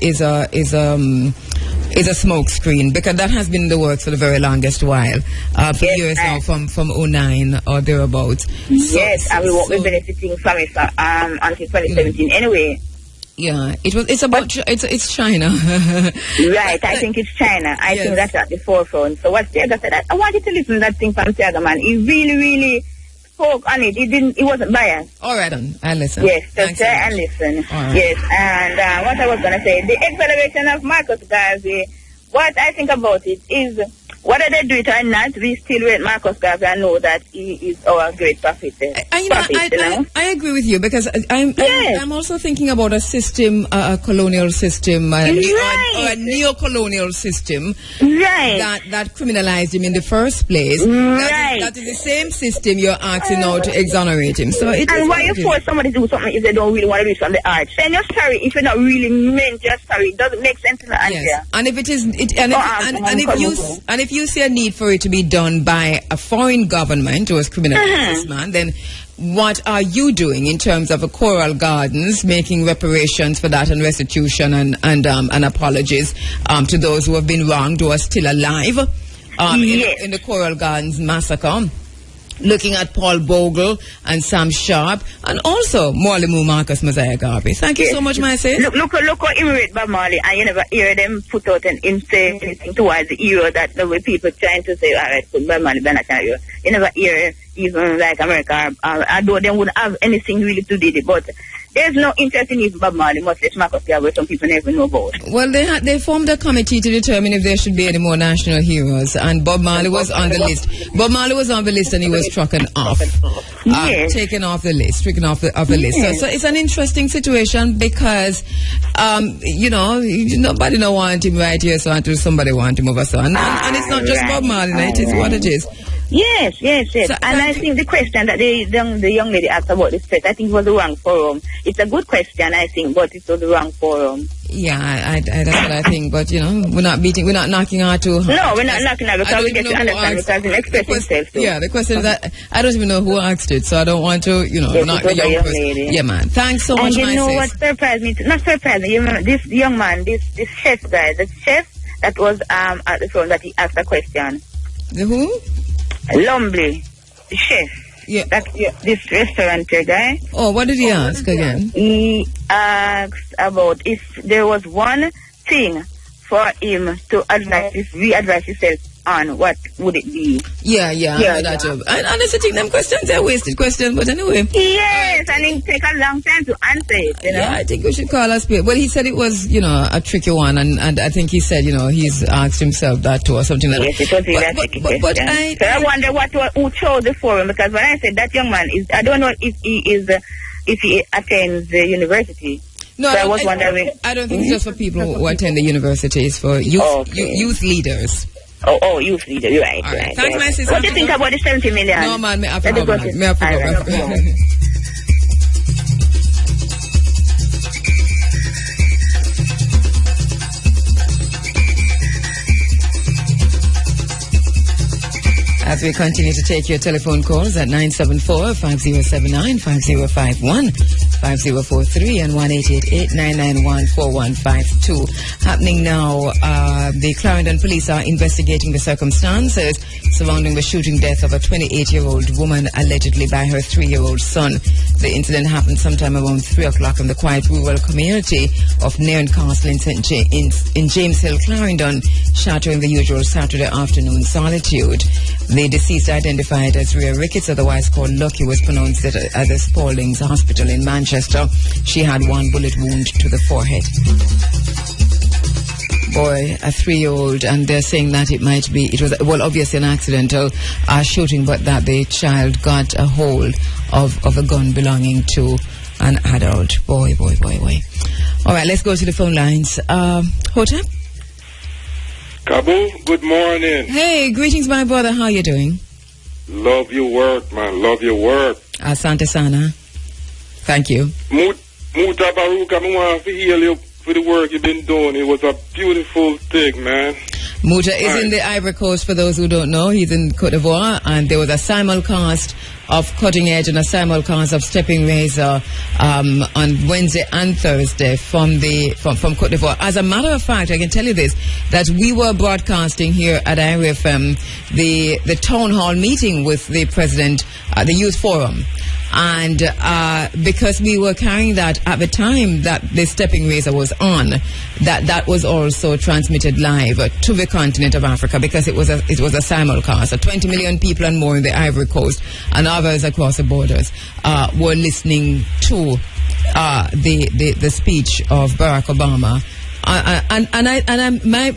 is a smoke screen, because that has been in the works for the very longest while. For years now, from 2009 or thereabouts. Yes, and we won't be benefiting from it until 2017 anyway. Yeah, it's China. Right, I think it's China. I think that's at the forefront. So what Tiaga said, I wanted to listen to that thing from Tiaga, man. He really spoke on it. He wasn't biased. All right, then. I'll listen. Yes, so try and listen. Right. Yes, and what I was going to say, the acceleration of Marcus Garvey, what I think about it is, whether they do it or not, we still wait Marcus Garvey and know that he is our great prophet. I agree with you, because I'm also thinking about a system, a colonial system, or a neo-colonial system that criminalized him in the first place. That is the same system you're asking now to exonerate him. So and why you force somebody to do something if they don't really want to do it from the heart? Then you're sorry if you're not really meant just sorry. It doesn't make sense in the answer. Yes. And if it is, if you see a need for it to be done by a foreign government who has criminalized this man, then what are you doing in terms of a Coral Gardens, making reparations for that and restitution and apologies to those who have been wronged, who are still alive in the Coral Gardens massacre? Looking at Paul Bogle and Sam Sharp, and also Mwalimu Marcus Mosiah Garvey. Thank you so much, my sis. Look how imitate Bob Marley, and you never hear them put out and say anything towards the hero that the way people trying to say, all right, put Bob Marley back at you. You never hear even like America, although they wouldn't have anything really to do with it, but there's no interest in even Bob Marley, much less Marcus Garvey, some people never know about. Well, they formed a committee to determine if there should be any more national heroes, and Bob Marley was on the list. Bob Marley was on the list, and he was taken off the list, stricken off the list. Yes. So it's an interesting situation, because nobody don't want him right here, so until somebody want him over, so and it's not just Bob Marley, it is what it is. Yes. So, and I think the question that the young lady asked about the stress, I think it was the wrong forum. It's a good question, I think, but it's the wrong forum. Yeah, that's what I think. But we're not knocking her too hard. No, we're not knocking her, because we get to understand because it express himself too. Yeah, the question is that I don't even know who asked it, so I don't want to, knock the young person. Lady. Yeah, man. Thanks so much, my sis. And you know what surprised me? Not surprised me. This young man, this chef guy, the chef that was at the phone that he asked a question. The who? Lumley, the chef. Yeah. This restaurateur guy. Oh, what did he ask again? He asked about if there was one thing for him to re-advise himself on, what would it be? Yeah. I know that job. And honestly, think them questions, they're wasted questions, but anyway. Yes, and it take a long time to answer it, Yeah, I think we should call us. Well, he said it was, a tricky one, and I think he said, he's asked himself that too, or something like that. Yes, it was a tricky question. I wonder who chose the forum, because when I said that young man is, I don't know if he attends the university. No, so I was wondering. I don't think it's just for people who attend the university. It's for youth leaders. Oh, youth leader. You're right. All right. Thanks, my sister. What do you think about the 70 million? No, man, me have to go. As we continue to take your telephone calls at 974-5079-5051, 5043 and 1-888-991-4152. Happening now, the Clarendon police are investigating the circumstances surrounding the shooting death of a 28-year-old woman allegedly by her 3-year-old son. The incident happened sometime around 3 o'clock in the quiet rural community of Nairn Castle in James Hill, Clarendon, shattering the usual Saturday afternoon solitude. The deceased, identified as Rhea Ricketts, otherwise called Lucky, was pronounced at the Spalding's Hospital in Manchester. She had one bullet wound to the forehead. Boy, a 3-year-old, and they're saying that it was obviously an accidental shooting, but that the child got a hold of a gun belonging to an adult. Boy. All right, let's go to the phone lines. Hotep? Kabul, good morning. Hey, greetings, my brother. How you doing? Love your work, man. Love your work. Asante sana. Thank you. Muta Baruch, I want to hear you for the work you've been doing. It was a beautiful thing, man. Muta is in the Ivory Coast, for those who don't know. He's in Cote d'Ivoire, and there was a simulcast of Cutting Edge and a simulcast of Stepping Razor on Wednesday and Thursday from Cote d'Ivoire. As a matter of fact, I can tell you this, that we were broadcasting here at IRFM the town hall meeting with the president, the youth forum. And because we were carrying that at the time that the Stepping Razor was on, that was also transmitted live to the continent of Africa, because it was a simulcast. 20 million people and more in the Ivory Coast and others across the borders were listening to the speech of Barack Obama.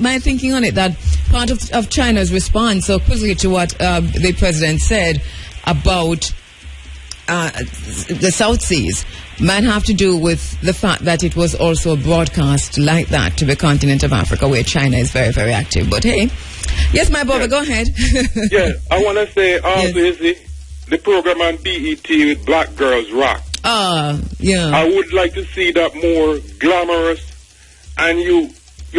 My thinking on it, that part of China's response so quickly to what the president said about the South Seas might have to do with the fact that it was also broadcast like that to the continent of Africa, where China is very, very active. But hey, yes, my brother, go ahead. Yeah, I want to say also is the program on BET with Black Girls Rock. Yeah. I would like to see that more glamorous, and you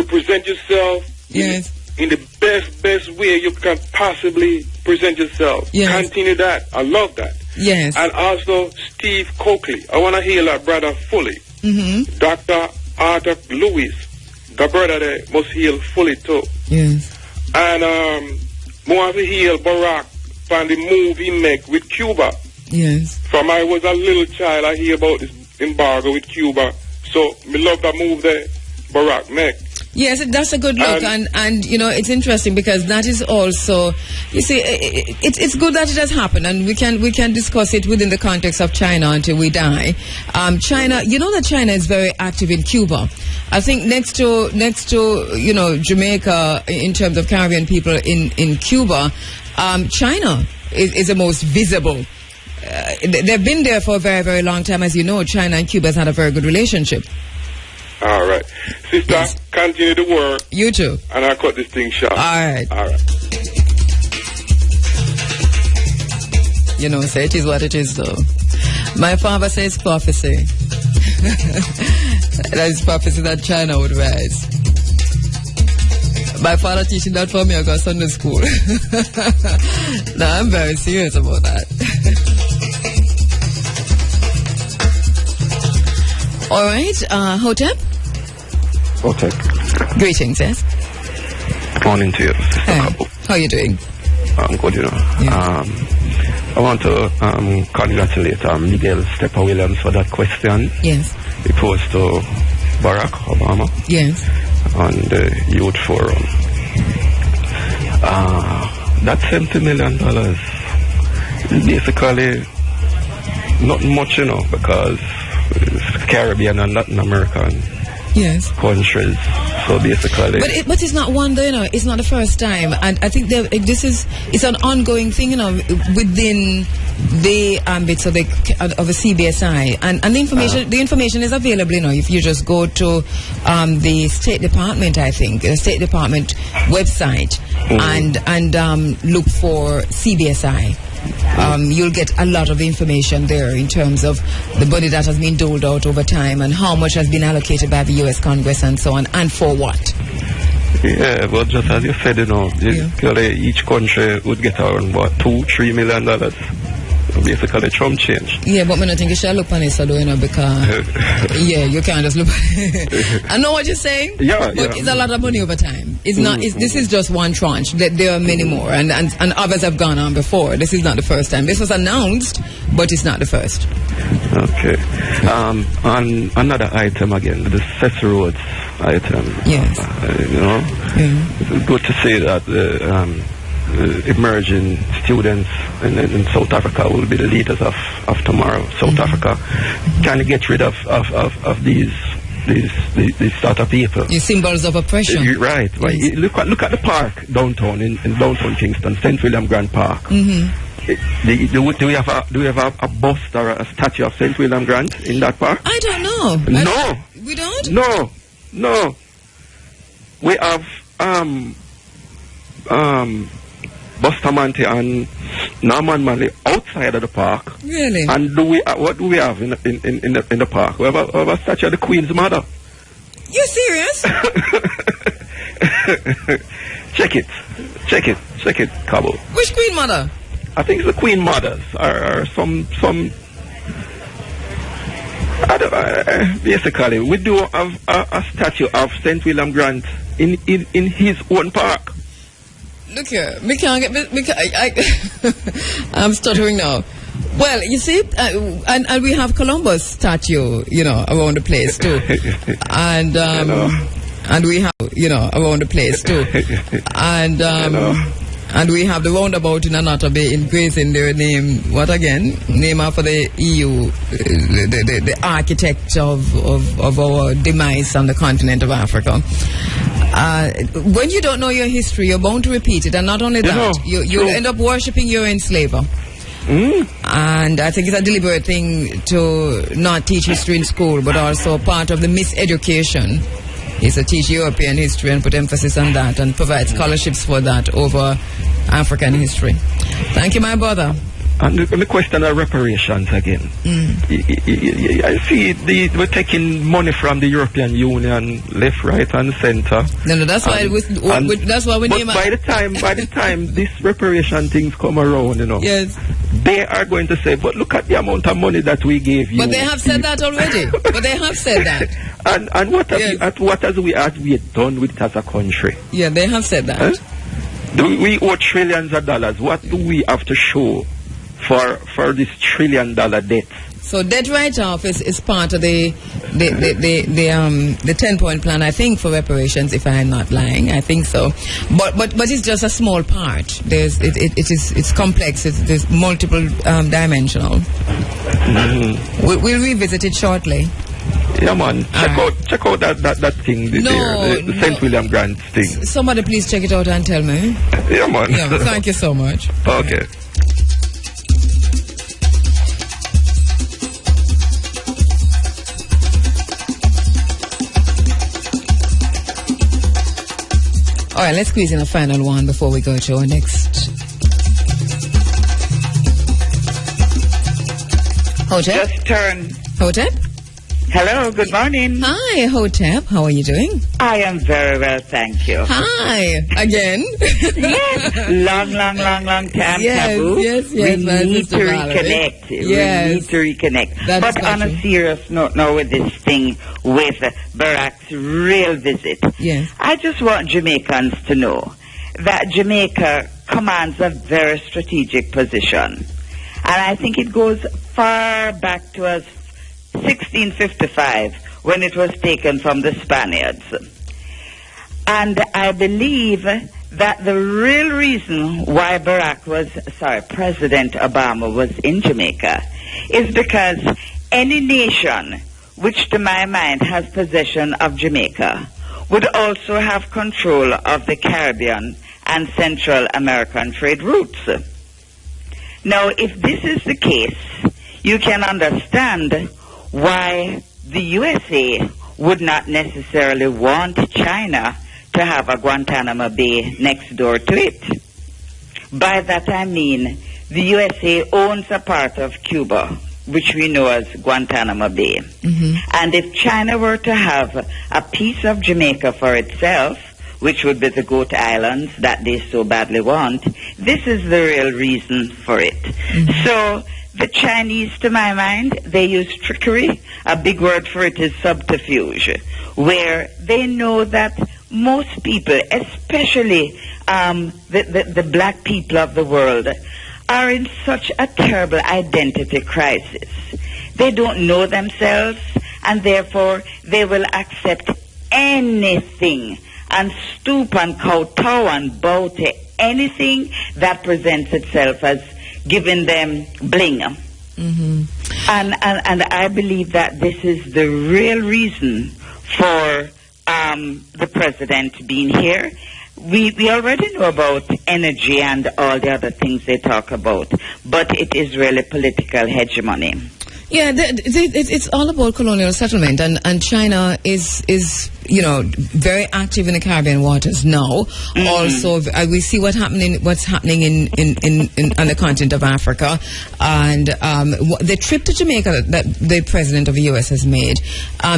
present yourself in the best way you can possibly present yourself. Yes. Continue that. I love that. Yes. And also Steve Coakley. I want to hear that brother fully. Mm-hmm. Dr. Arthur Lewis, the brother there, must heal fully too. Yes. And more to heal Barack from the move he make with Cuba. Yes. From I was a little child, I hear about this embargo with Cuba. So me love that move that Barack make. Yes, that's a good look, and you know, it's interesting because that is also, you see, it's good that it has happened, and we can discuss it within the context of China until we die. China, you know that China is very active in Cuba. I think next to you know, Jamaica in terms of Caribbean people in Cuba, China is the most visible. They've been there for a very, very long time, as you know. China and Cuba has had a very good relationship. All right. Sister, continue the work. You too. And I'll cut this thing short. All right. All right. You know, say it is what it is, though. My father says prophecy. That is prophecy that China would rise. My father teaching that for me, I got Sunday school. No, I'm very serious about that. All right, Hotep? Hotep. Greetings, yes? Morning to you, Sister Kabu. How are you doing? I'm good, you know. Yeah. I want to congratulate Miguel Steppa Williams for that question. Yes. He posed to Barack Obama. Yes. On the Youth Forum. That $70 million is basically not much, you know, because it's Caribbean and Latin American countries. So basically, but it's not one, you know. It's not the first time, and I think it's an ongoing thing, you know, within the ambits of the CBSI, and the information is available, you know, if you just go to the State Department, I think the State Department website, and look for CBSI. You'll get a lot of information there in terms of the money that has been doled out over time and how much has been allocated by the U.S. Congress and so on, and for what. Yeah, but just as you said, you know, each country would get around, what, $2-3 million. Basically, Trump change. Yeah, but I don't think you should look on it, so, you know, because, you can't just look on it. I know what you're saying, but it's a lot of money over time. It's not. This is just one tranche. There are many more, and others have gone on before. This is not the first time. This was announced, but it's not the first. Okay. On another item again, the Cess Roads item. Yes. You know, it's good to say that emerging students in South Africa will be the leaders of tomorrow. South Africa can get rid of these sort of people. The symbols of oppression. Right. Look at the park downtown in downtown Kingston, St. William Grand Park. Do we have a bust or a statue of St. William Grant in that park? I don't know. No. We don't? No. We have Bustamante and Norman Manley outside of the park. Really? And what do we have in the park? We have a statue of the Queen's mother. You serious? Check it, Cabo. Which Queen mother? I think it's the Queen mothers or some. Basically, we do have a statue of St. William Grant in his own park. Look here, I'm stuttering now. Well, you see, and we have Columbus statue, around the place too, and we have, around the place too, and we have the roundabout in Anatobe engraving their name. What again? Name after the EU, the architect of our demise on the continent of Africa. When you don't know your history, you're bound to repeat it, and not only that, you'll end up worshipping your enslaver. And I think it's a deliberate thing to not teach history in school, but also part of the miseducation is to teach European history and put emphasis on that and provide scholarships for that over African history. Thank you, my brother. And the question of reparations again. I see we're taking money from the European Union, left, right, and centre. No, that's why that's why we name. But by the time this reparation things come around, yes, they are going to say, "But look at the amount of money that we gave you." But they have said that already. But they have said that. And what have we done with it as a country? Yeah, they have said that. Huh? We owe trillions of dollars. What do we have to show for this $1 trillion debt? So debt write-off is part of the 10-point plan, I think, for reparations. If I'm not lying, I think so. But it's just a small part. It's complex. It's multiple dimensional. We'll revisit it shortly. Yeah, man. Check out that thing there, the St. William Grant thing. Somebody please check it out and tell me. Yeah, man. Yeah, thank you so much. Okay. All right, let's squeeze in a final one before we go to our next. Hotep? Just turn. Hotep? Hello, good morning. Hi, Hotep. How are you doing? I am very well, thank you. Hi, again. Yes, long time, Taboo. Yes, we need to reconnect. Yes. We need to reconnect. But on a serious note now with this thing with Barack's real visit, yes, I just want Jamaicans to know that Jamaica commands a very strategic position. And I think it goes far back to us 1655 when it was taken from the Spaniards. And I believe that the real reason why President Obama was in Jamaica is because any nation which to my mind has possession of Jamaica would also have control of the Caribbean and Central American trade routes. Now, if this is the case, you can understand why the USA would not necessarily want China to have a Guantanamo Bay next door to it. By that I mean the USA owns a part of Cuba, which we know as Guantanamo Bay. Mm-hmm. And if China were to have a piece of Jamaica for itself, which would be the Goat Islands that they so badly want, this is the real reason for it. Mm-hmm. So the Chinese, to my mind, they use trickery. A big word for it is subterfuge, where they know that most people, especially the black people of the world, are in such a terrible identity crisis. They don't know themselves, and therefore they will accept anything and stoop and kowtow and bow to anything that presents itself as giving them bling. Mm-hmm. And I believe that this is the real reason for the president being here. we already know about energy and all the other things they talk about, but it is really political hegemony. Yeah, it's all about colonial settlement, and China is very active in the Caribbean waters now. Mm-hmm. Also, we see what's happening on the continent of Africa, and the trip to Jamaica that the president of the U.S. has made,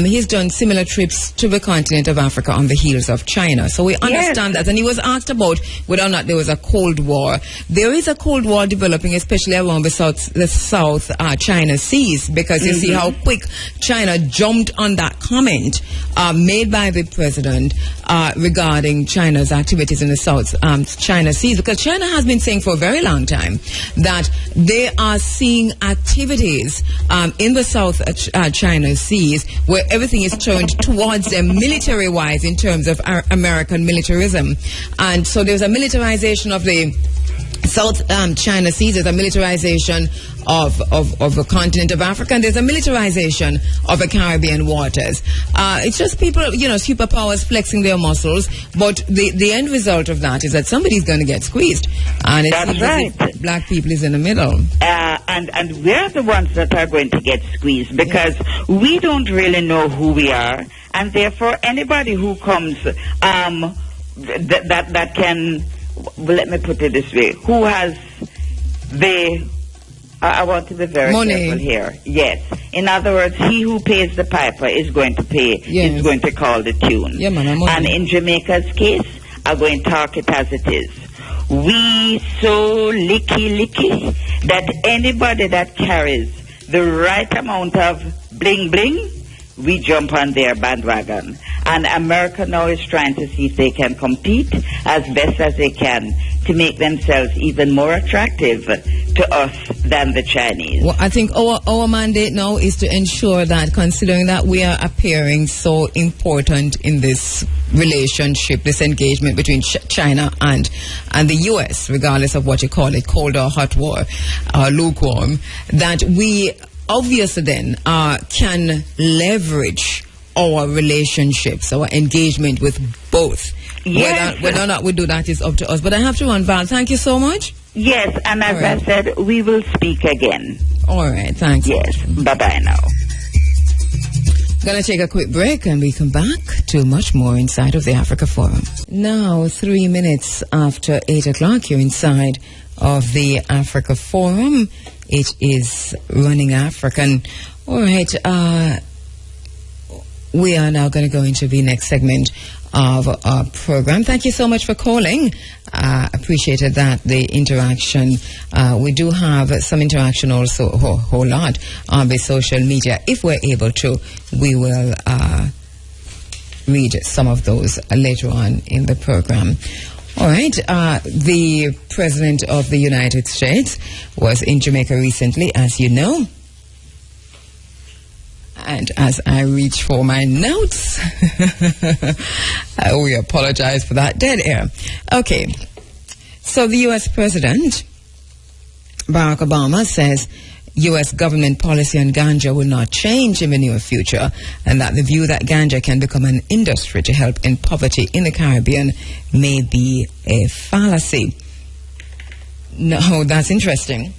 he's done similar trips to the continent of Africa on the heels of China. So we understand that. And he was asked about whether or not there was a Cold War. There is a Cold War developing, especially around the South China Seas, because you see how quick China jumped on that comment made by the president regarding China's activities in the South China Seas, because China has been saying for a very long time that they are seeing activities in the South China Seas where everything is turned towards them military-wise in terms of American militarism. And so there's a militarization of the South China Seas, there's a militarization of the continent of Africa, and there's a militarization of the Caribbean waters. It's just people, superpowers flexing their muscles, but the end result of that is that somebody's going to get squeezed. And it's right. Black people is in the middle. And we're the ones that are going to get squeezed, because we don't really know who we are, and therefore anybody who comes that can, let me put it this way, who has I want to be very careful here. Yes. In other words, he who pays the piper is going to pay, is going to call the tune. Yeah, man, and in Jamaica's case, I'm going to talk it as it is. We so licky that anybody that carries the right amount of bling bling, we jump on their bandwagon. And America now is trying to see if they can compete as best as they can to make themselves even more attractive to us than the Chinese. Well, I think our mandate now is to ensure that, considering that we are appearing so important in this relationship, this engagement between China and the U.S., regardless of what you call it, cold or hot war, lukewarm, that we obviously then can leverage our relationships, our engagement with both. Yes. Whether or not we do that is up to us. But I have to run, Val. Thank you so much. Yes, and as I said, we will speak again. All right, thanks. Yes, bye-bye now. Gonna take a quick break and we come back to much more inside of the Africa Forum. Now, 3 minutes after 8 o'clock, you're inside of the Africa Forum. It is Running African. All right, we are now going to go into the next segment of our program. Thank you so much for calling. Appreciated that, the interaction. We do have some interaction also, a whole lot, on the social media. If we're able to, we will read some of those later on in the program. All right. The President of the United States was in Jamaica recently, as you know. And as I reach for my notes, we apologize for that dead air. Okay. So the U.S. President, Barack Obama, says U.S. government policy on ganja will not change in the near future, and that the view that ganja can become an industry to help in poverty in the Caribbean may be a fallacy. No, that's interesting.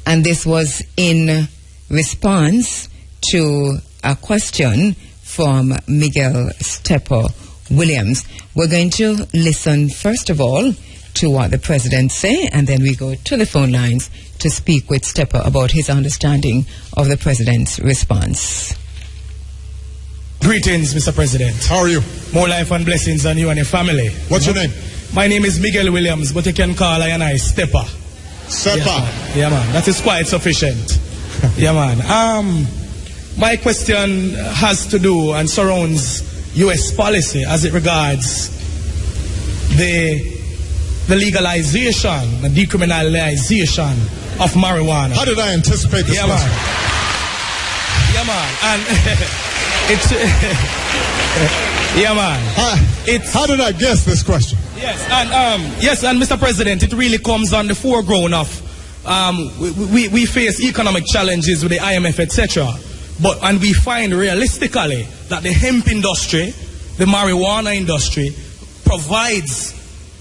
And this was in response to a question from Miguel Steppa Williams. We're going to listen first of all to what the president say, and then we go to the phone lines to speak with Steppa about his understanding of the president's response. Greetings, Mr. President. How are you? More life and blessings on you and your family. What's your name? My name is Miguel Williams, but you can call I and I Steppa. Steppa. Yeah, man. That is quite sufficient. Yeah, man. My question has to do and surrounds U.S. policy as it regards the legalization, the decriminalization of marijuana. How did I anticipate this question? Man. Yeah, man. And it's yeah, man. How did I guess this question? Yes, and Mr. President, it really comes on the foreground of we face economic challenges with the IMF, etc. And we find realistically that the hemp industry, the marijuana industry, provides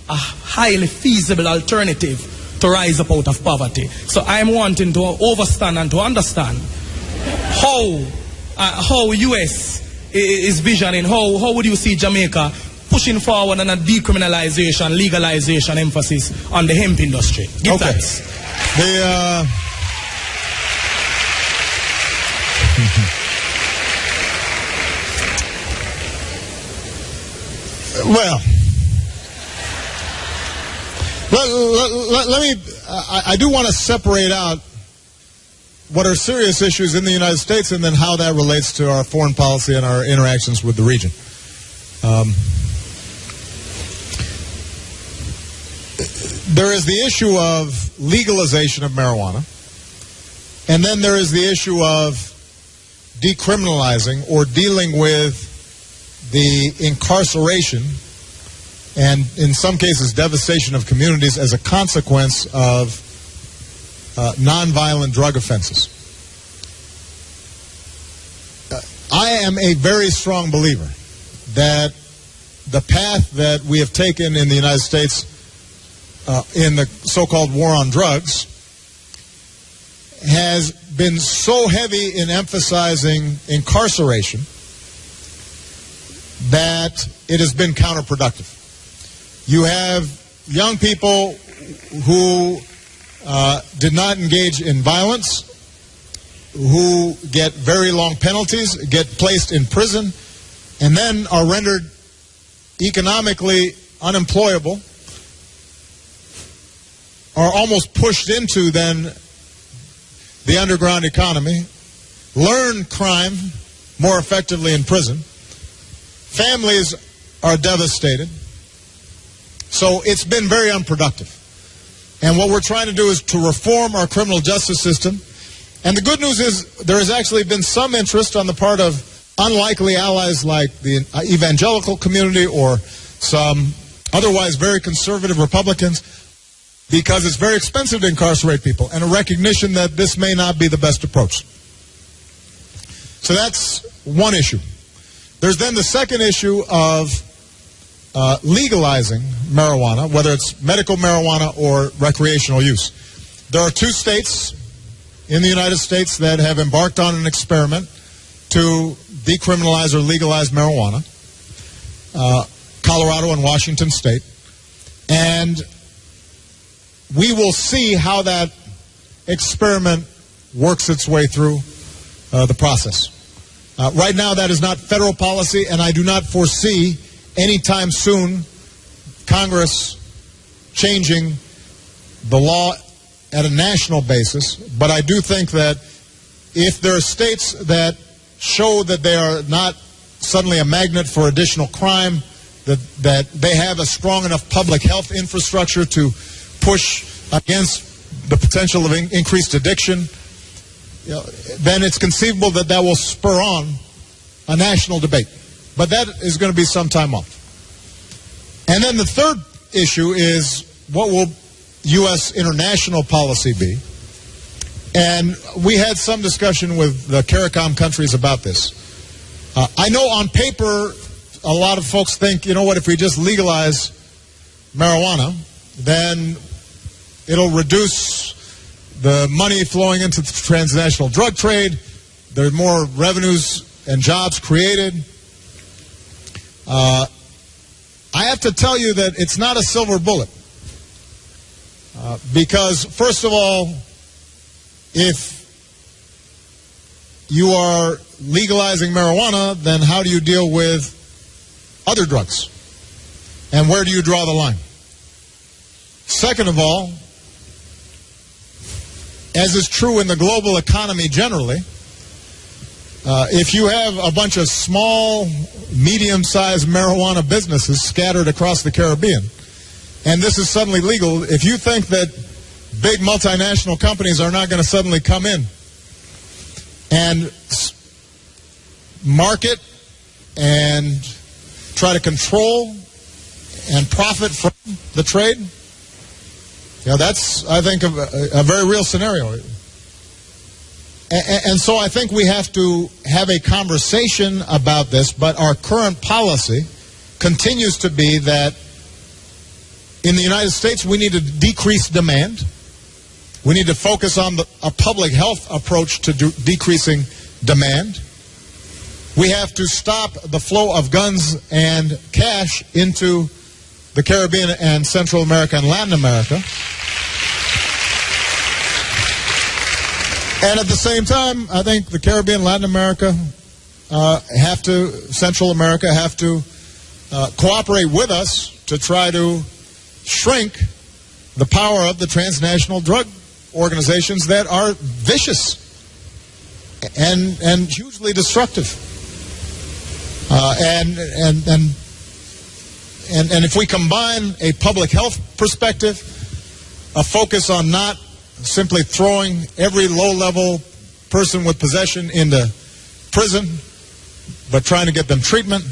a highly feasible alternative to rise up out of poverty. So I'm wanting to overstand and to understand how U.S. is visioning, how would you see Jamaica pushing forward on a decriminalization, legalization emphasis on the hemp industry? Give thanks. Well, let me, I do want to separate out what are serious issues in the United States and then how that relates to our foreign policy and our interactions with the region. There is the issue of legalization of marijuana, and then there is the issue of decriminalizing or dealing with the incarceration and, in some cases, devastation of communities as a consequence of nonviolent drug offenses. I am a very strong believer that the path that we have taken in the United States in the so-called war on drugs has been so heavy in emphasizing incarceration that it has been counterproductive. You have young people who did not engage in violence, who get very long penalties, get placed in prison, and then are rendered economically unemployable, are almost pushed into then the underground economy, learn crime more effectively in prison. Families are devastated. So it's been very unproductive. And what we're trying to do is to reform our criminal justice system. And the good news is there has actually been some interest on the part of unlikely allies like the evangelical community or some otherwise very conservative Republicans, because it's very expensive to incarcerate people, and a recognition that this may not be the best approach. So that's one issue. There's then the second issue of legalizing marijuana, whether it's medical marijuana or recreational use. There are 2 states in the United States that have embarked on an experiment to decriminalize or legalize marijuana, Colorado and Washington State. And we will see how that experiment works its way through the process. Right now, that is not federal policy, and I do not foresee anytime soon Congress changing the law at a national basis. But I do think that if there are states that show that they are not suddenly a magnet for additional crime, that they have a strong enough public health infrastructure to push against the potential of increased addiction, then it's conceivable that that will spur on a national debate. But that is going to be some time off. And then the third issue is, what will U.S. international policy be? And we had some discussion with the Caricom countries about this. I know on paper a lot of folks think, you know what, if we just legalize marijuana, then it'll reduce the money flowing into the transnational drug trade. There are more revenues and jobs created. I have to tell you that it's not a silver bullet. Because, first of all, if you are legalizing marijuana, then how do you deal with other drugs? And where do you draw the line? Second of all, as is true in the global economy generally, if you have a bunch of small, medium-sized marijuana businesses scattered across the Caribbean, and this is suddenly legal, if you think that big multinational companies are not going to suddenly come in and market and try to control and profit from the trade, that's, I think, a very real scenario. And so I think we have to have a conversation about this, but our current policy continues to be that in the United States we need to decrease demand. We need to focus on a public health approach to decreasing demand. We have to stop the flow of guns and cash into the Caribbean and Central America and Latin America. And at the same time, I think the Caribbean, Latin America, Central America have to cooperate with us to try to shrink the power of the transnational drug organizations that are vicious and hugely destructive. And if we combine a public health perspective, a focus on not simply throwing every low-level person with possession into prison, but trying to get them treatment,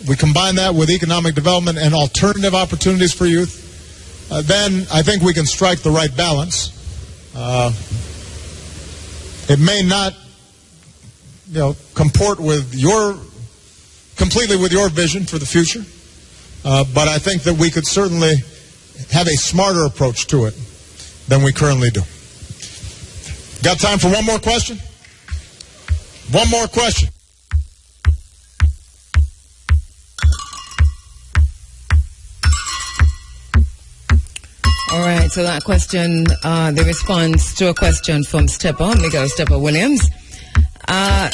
we combine that with economic development and alternative opportunities for youth, then I think we can strike the right balance. It may not, comport with completely with your vision for the future, but I think that we could certainly have a smarter approach to it than we currently do. Got time for one more question? One more question. All right, so that question, the response to a question from Miguel Steppa Williams.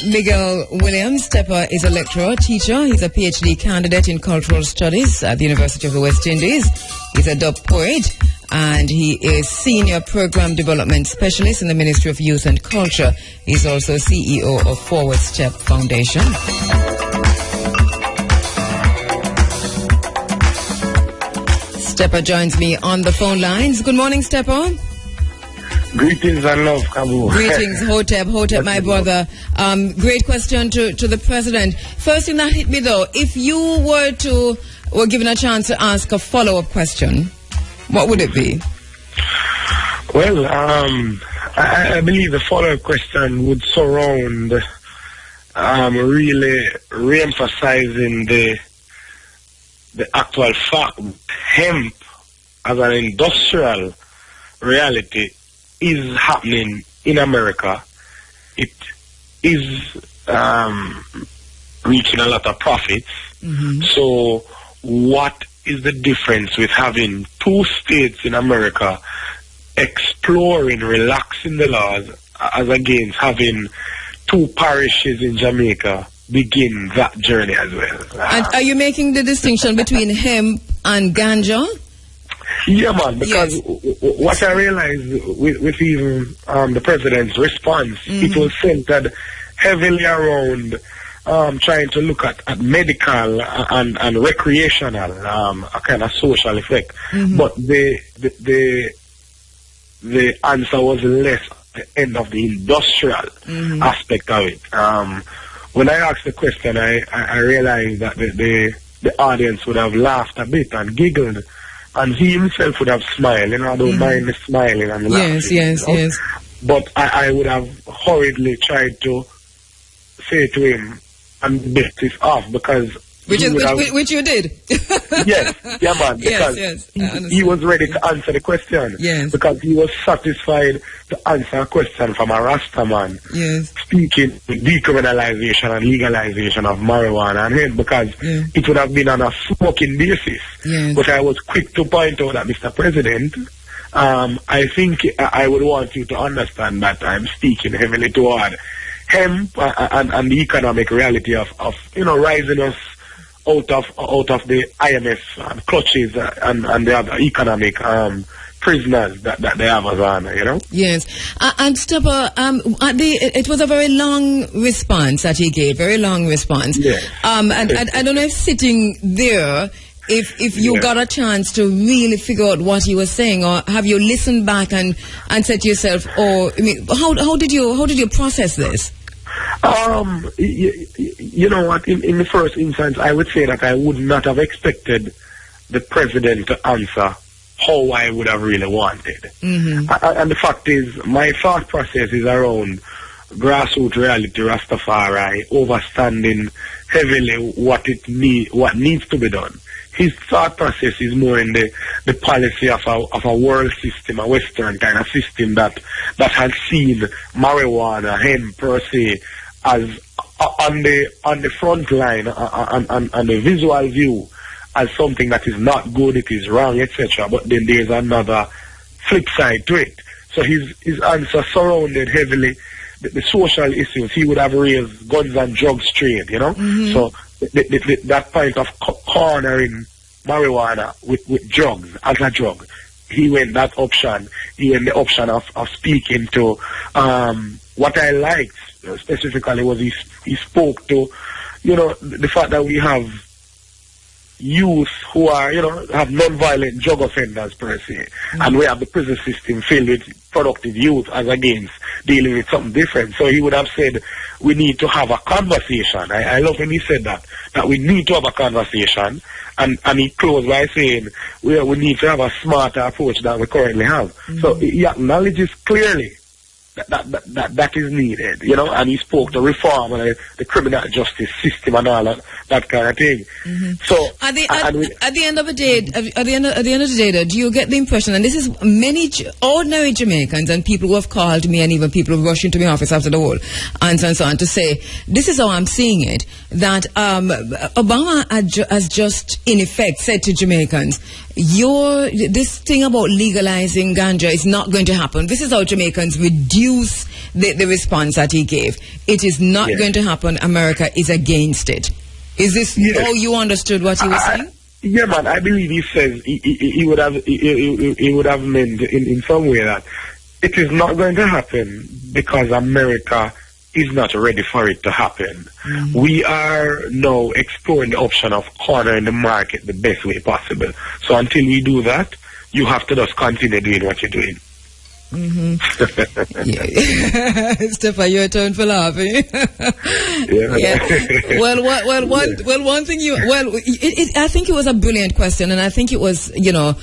Miguel Williams, Steppa is a lecturer, teacher. He's a PhD candidate in cultural studies at the University of the West Indies. He's a dub poet, and he is senior program development specialist in the Ministry of Youth and Culture. He's also CEO of Forward Step Foundation. Steppa joins me on the phone lines. Good morning, Steppa. Greetings and love, Kabu. Greetings, Hotep, my brother. Great question to the president. First thing that hit me though, if you were given a chance to ask a follow-up question, what would it be? Well, I believe the follow-up question would surround really re-emphasizing the actual fact hemp as an industrial reality is happening in America. It is reaching a lot of profits. Mm-hmm. So what is the difference with having two states in America exploring, relaxing the laws, as against having two parishes in Jamaica begin that journey as well? And are you making the distinction between hemp and ganja? Yeah, man, because what I realized with even the president's response, it was centered heavily around trying to look at medical and recreational, a kind of social effect. But the answer was less at the end of the industrial aspect of it. When I asked the question, I realized that the audience would have laughed a bit and giggled. And he himself would have smiled, I don't mind the smiling and the laughing. Yes. But I would have hurriedly tried to say to him and bet this off because... Which you did. Yes, yeah, man, because he was ready to answer the question. Yes. Because he was satisfied to answer a question from a Rasta man. Yes. Speaking decriminalization and legalization of marijuana and hemp, because it would have been on a smoking basis. Yes. But I was quick to point out that, Mr. President, I think I would want you to understand that I'm speaking heavily toward hemp and the economic reality of rising us out of the IMF clutches and the other economic prisoners that they have as on, Yes. And Steppa, it was a very long response that he gave, very long response. Yes. And I don't know if sitting there, if you got a chance to really figure out what he was saying, or have you listened back and said to yourself, how did you process this? You know what, in the first instance, I would say that I would not have expected the president to answer how I would have really wanted. And the fact is, my thought process is around grassroots reality Rastafari, overstanding heavily what needs to be done. His thought process is more in the policy of a world system, a Western kind of system that has seen marijuana, hemp per se, as on the front line, on the visual view, as something that is not good, it is wrong, etc. But then there's another flip side to it. So his answer surrounded heavily the social issues. He would have raised guns and drugs trade, you know. Mm-hmm. So that point of cornering marijuana with drugs as a drug, he went that option. He went the option of speaking to what I liked specifically was he spoke to, you know, the fact that we have youth who are, you know, have non-violent drug offenders per se, mm-hmm. and we have the prison system filled with productive youth as against dealing with something different. So he would have said we need to have a conversation. I love when he said that we need to have a conversation, and he closed by saying we need to have a smarter approach than we currently have. Mm-hmm. So he acknowledges clearly that is needed, you know, and he spoke to reform and the criminal justice system and all that kind of thing. Mm-hmm. So at the end of the day, though, do you get the impression, and this is many ordinary Jamaicans and people who have called me and even people who rush into my office after the whole answer and so on to say, this is how I'm seeing it, that Obama has just in effect said to Jamaicans, this thing about legalizing ganja is not going to happen. This is how Jamaicans reduce the response that he gave. It is not going to happen. America is against it. Is this how you understood what he was saying? Yeah, man. I believe he says he would have meant in some way that it is not going to happen because America is not ready for it to happen. Mm-hmm. We are now exploring the option of cornering the market the best way possible. So until we do that, you have to just continue doing what you're doing. Mm-hmm. Steppa, your turn for laughing. Yeah. Well, one thing I think it was a brilliant question, and I think it was, you know,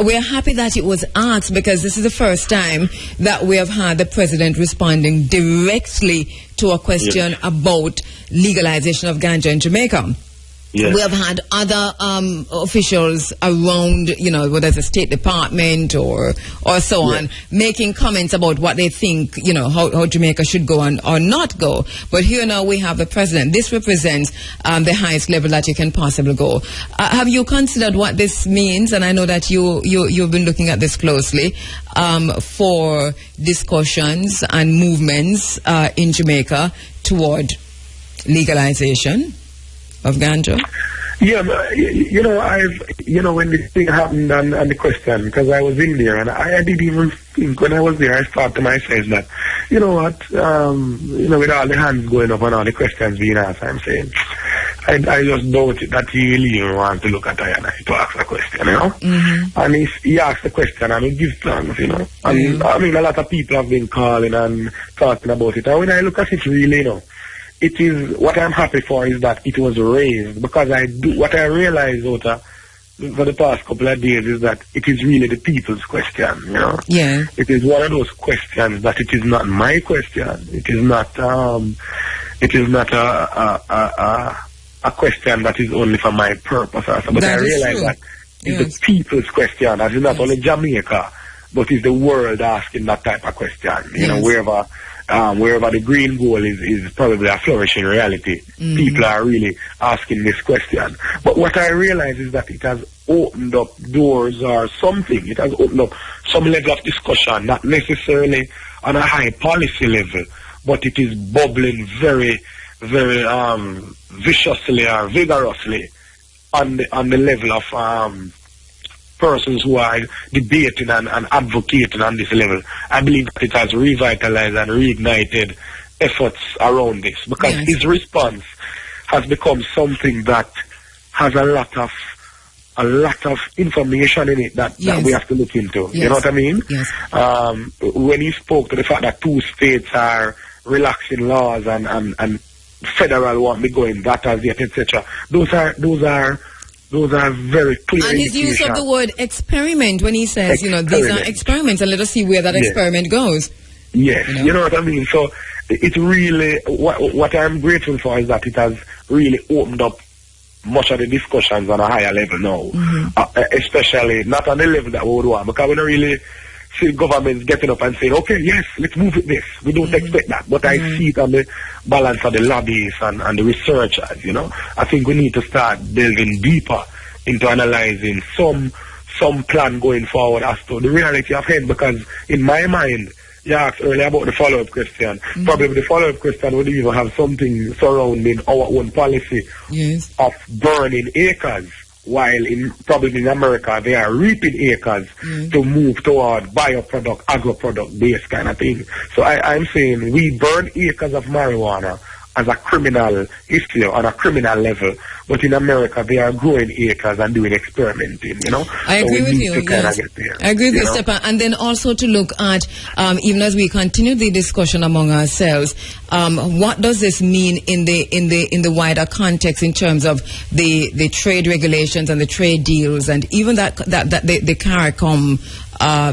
we're happy that it was asked because this is the first time that we have had the president responding directly to a question about legalization of ganja in Jamaica. Yes. We have had other officials around, you know, whether it's the State Department or so on, making comments about what they think, you know, how Jamaica should go or not go. But here now we have the president. This represents the highest level that you can possibly go. Have you considered what this means? And I know that you've been looking at this closely for discussions and movements in Jamaica toward legalization of ganja? Yeah, you know, when this thing happened and the question, because I was in there and I didn't even think when I was there, I thought to myself that, you know what, you know, with all the hands going up and all the questions being asked, I'm saying, I just doubt that he really even wants to look at I to ask a question, you know? Mm-hmm. And he asked the question and he gives plans, you know? And mm-hmm. I mean, a lot of people have been calling and talking about it. And when I look at it really, you know, it is, what I'm happy for is that it was raised, because what I realized for the past couple of days is that it is really the people's question, you know. Yeah. It is one of those questions that it is not my question. It is not a question that is only for my purpose. But I realize that it's the people's question. That is not only Jamaica, but it's the world asking that type of question. You know, wherever the green goal is probably a flourishing reality. Mm-hmm. People are really asking this question. But what I realize is that it has opened up doors or something. It has opened up some level of discussion, not necessarily on a high policy level, but it is bubbling very, very viciously or vigorously on the level of persons who are debating and advocating on this level. I believe that it has revitalized and reignited efforts around this, because his response has become something that has a lot of information in it that we have to look into. You know what I mean? Yes. When he spoke to the fact that 2 states are relaxing laws and federal won't be going that as yet, etc. Those are very clear. And his use of the word experiment when he says, you know, these are experiments, and let us see where that experiment goes. Yes, you know what I mean? So it really, what I'm grateful for is that it has really opened up much of the discussions on a higher level now, especially not on the level that we would want, because we don't really see governments getting up and saying, okay, yes, let's move with this. We don't expect that. But I see it on the balance of the lobbyists and the researchers, you know. I think we need to start delving deeper into analyzing some plan going forward as to the reality of him, because in my mind, you asked earlier about the follow-up question. Probably the follow-up question would even have something surrounding our own policy of burning acres, while probably in America they are reaping acres to move toward bioproduct, agro-product-based kind of thing. So I'm saying we burn acres of marijuana as a criminal issue on a criminal level, but in America they are growing acres and doing experimenting, you know. I agree with you. Yes. I agree with you, Steppa. And then also to look at, even as we continue the discussion among ourselves, what does this mean in the wider context in terms of the trade regulations and the trade deals, and even that the Caricom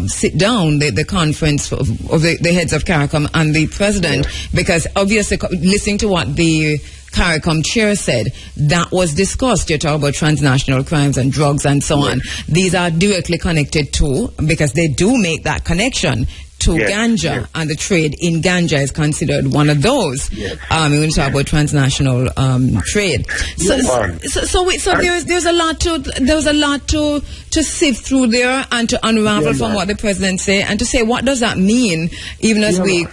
sit down, the conference of the heads of Caricom and the president, because obviously listening to what the Caricom chair said, that was discussed. You're talking about transnational crimes and drugs and so on. These are directly connected to, because they do make that connection to ganja, and the trade in ganja is considered one of those. When we talk about transnational trade, so there's a lot to sift through there and to unravel from what the president say, and to say what does that mean, even as we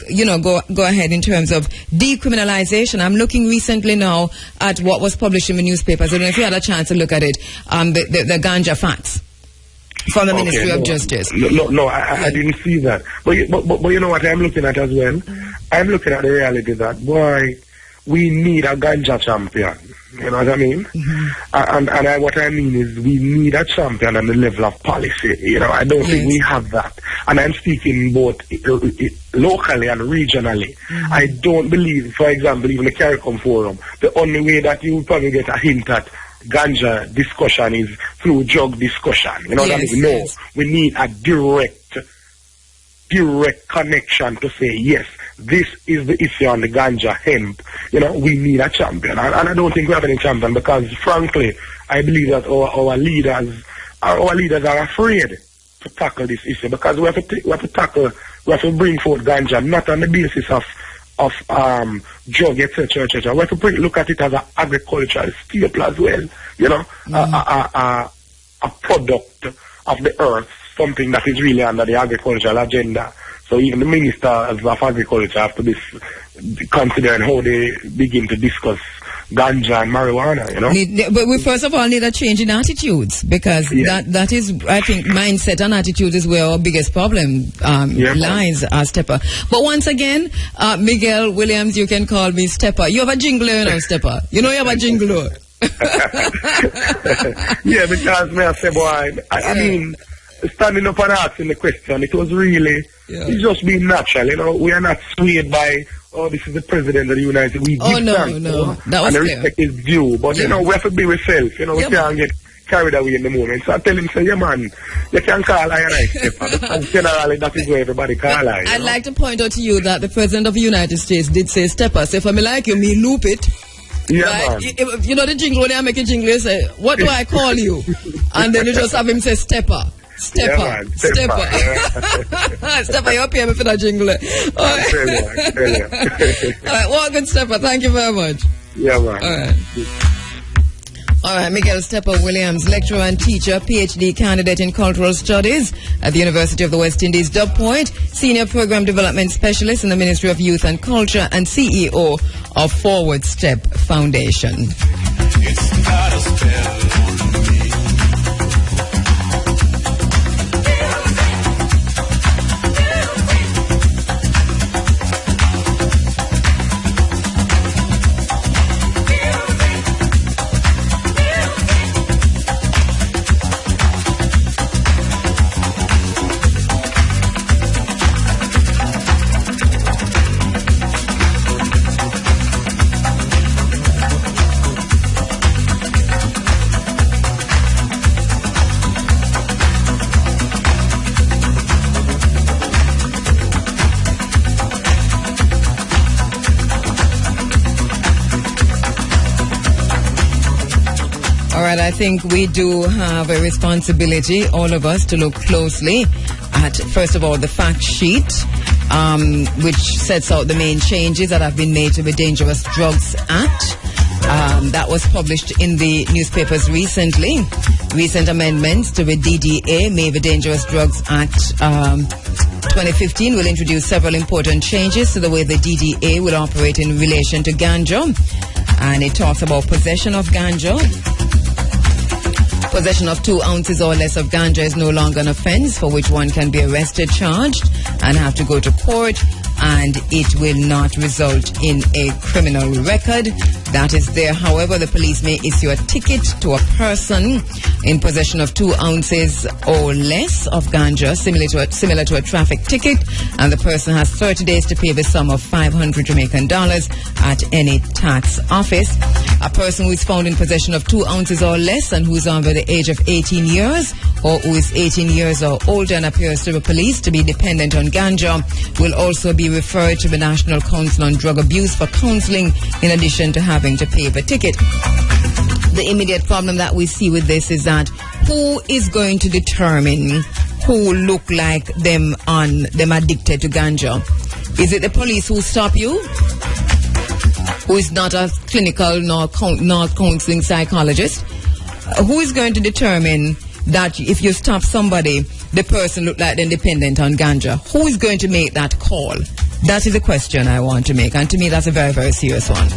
go ahead in terms of decriminalization. I'm looking recently now at what was published in the newspapers. I don't know if you had a chance to look at it. The ganja facts from the Ministry of Justice. No, I didn't see that. But you know what I'm looking at as well? I'm looking at the reality that, boy, we need a ganja champion. You know what I mean? And what I mean is we need a champion on the level of policy. You know, I don't think we have that. And I'm speaking both locally and regionally. I don't believe, for example, even the Caricom Forum, the only way that you will probably get a hint at ganja discussion is through drug discussion. You know what I mean? No, we need a direct connection to say, yes, this is the issue on the ganja hemp. You know, we need a champion. And I don't think we have any champion, because frankly, I believe that our leaders are afraid to tackle this issue, because we have to bring forth ganja not on the basis of drug, etc., etc. We have to look at it as an agricultural staple as well, you know, a product of the earth, something that is really under the agricultural agenda. So even the ministers of agriculture have to be considering how they begin to discuss ganja and marijuana, you know. But we first of all need a change in attitudes, because that is, I think, mindset and attitude is where our biggest problem lies, Steppa. But once again, Miguel Williams, you can call me Steppa. You have a jingle, you know, Steppa. You know you have a jingle. Yeah, because may I say, boy, I mean, standing up and asking the question, it was really, it's just being natural, you know. We are not swayed by, oh, this is the president of the United States. We give thanks, no. That was and the respect is due. But, you know, we have to be ourselves, you know. We can't get carried away in the moment. So I tell him, say, yeah, man, you can call I and I Steppa. And generally, that is where everybody call I. I'd like to point out to you that the president of the United States did say Steppa. So if I like you, me loop it. Yeah, right? You know the jingle, when I make a jingle, you say, what do I call you? And then you just have him say Steppa. Steppa. Steppa, you're paying me for that jingle. All right, well, good, Steppa. Thank you very much. Yeah, man. All right, Miguel Steppa Williams, lecturer and teacher, PhD candidate in cultural studies at the University of the West Indies, Dub Point, senior program development specialist in the Ministry of Youth and Culture, and CEO of Forward Step Foundation. It's not a spell. right, I think we do have a responsibility, all of us, to look closely at, first of all, the fact sheet, which sets out the main changes that have been made to the Dangerous Drugs Act. That was published in the newspapers recently. Recent amendments to the DDA, made the Dangerous Drugs Act 2015, will introduce several important changes to the way the DDA will operate in relation to ganja. And it talks about possession of ganja. Possession of 2 ounces or less of ganja is no longer an offense for which one can be arrested, charged, and have to go to court, and it will not result in a criminal record. That is there. However, the police may issue a ticket to a person in possession of 2 ounces or less of ganja, similar to a traffic ticket, and the person has 30 days to pay the sum of 500 Jamaican dollars at any tax office. A person who is found in possession of 2 ounces or less and who is under the age of 18 years or who is 18 years or older and appears to the police to be dependent on ganja will also be referred to the National Council on Drug Abuse for counseling, in addition to having to pay the ticket. The immediate problem that we see with this is that who is going to determine who look like them addicted to ganja? Is it the police who stop you, who is not a clinical nor counseling psychologist? Who is going to determine that if you stop somebody, the person look like they're dependent on ganja? Who is going to make that call? That is a question I want to make, and to me that's a very, very serious one.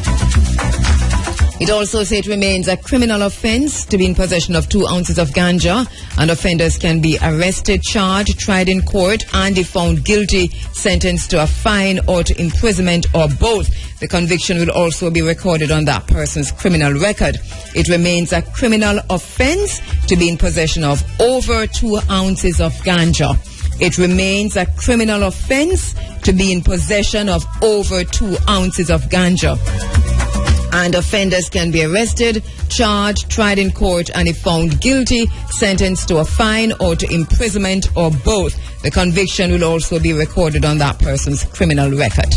It also says it remains a criminal offense to be in possession of 2 ounces of ganja, and offenders can be arrested, charged, tried in court, and if found guilty, sentenced to a fine or to imprisonment or both. The conviction will also be recorded on that person's criminal record. It remains a criminal offense to be in possession of over 2 ounces of ganja. It remains a criminal offense to be in possession of over 2 ounces of ganja. And offenders can be arrested, charged, tried in court, and if found guilty, sentenced to a fine or to imprisonment or both. The conviction will also be recorded on that person's criminal record.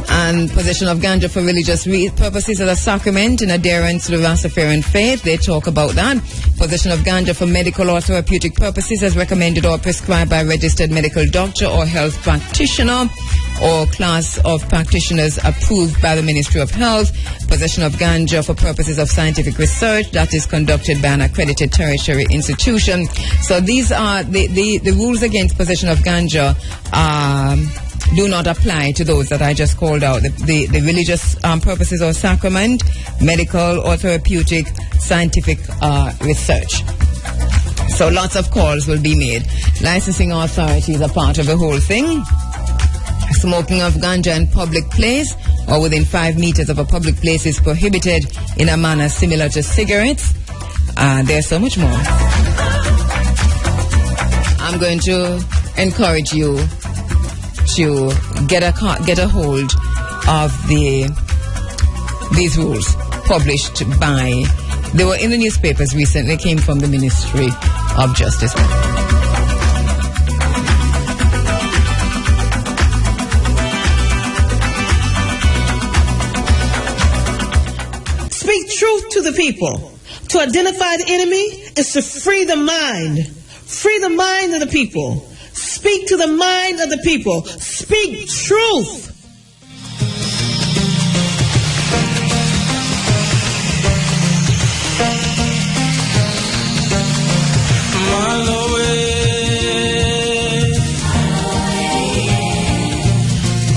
And possession of ganja for religious purposes as a sacrament in adherence to the Rastafarian faith. They talk about that. Possession of ganja for medical or therapeutic purposes as recommended or prescribed by a registered medical doctor or health practitioner or class of practitioners approved by the Ministry of Health. Possession of ganja for purposes of scientific research that is conducted by an accredited tertiary institution. So these are the rules against possession of ganja do not apply to those that I just called out. The religious purposes or sacrament, medical or therapeutic, scientific research. So lots of calls will be made. Licensing authorities are part of the whole thing. Smoking of ganja in public place or within 5 meters of a public place is prohibited in a manner similar to cigarettes. There's so much more. I'm going to encourage you to get a hold of these rules published by, they were in the newspapers recently, came from the Ministry of Justice. Speak truth to the people. To identify the enemy is to free the mind. Free the mind of the people. Speak to the mind of the people. Speak truth.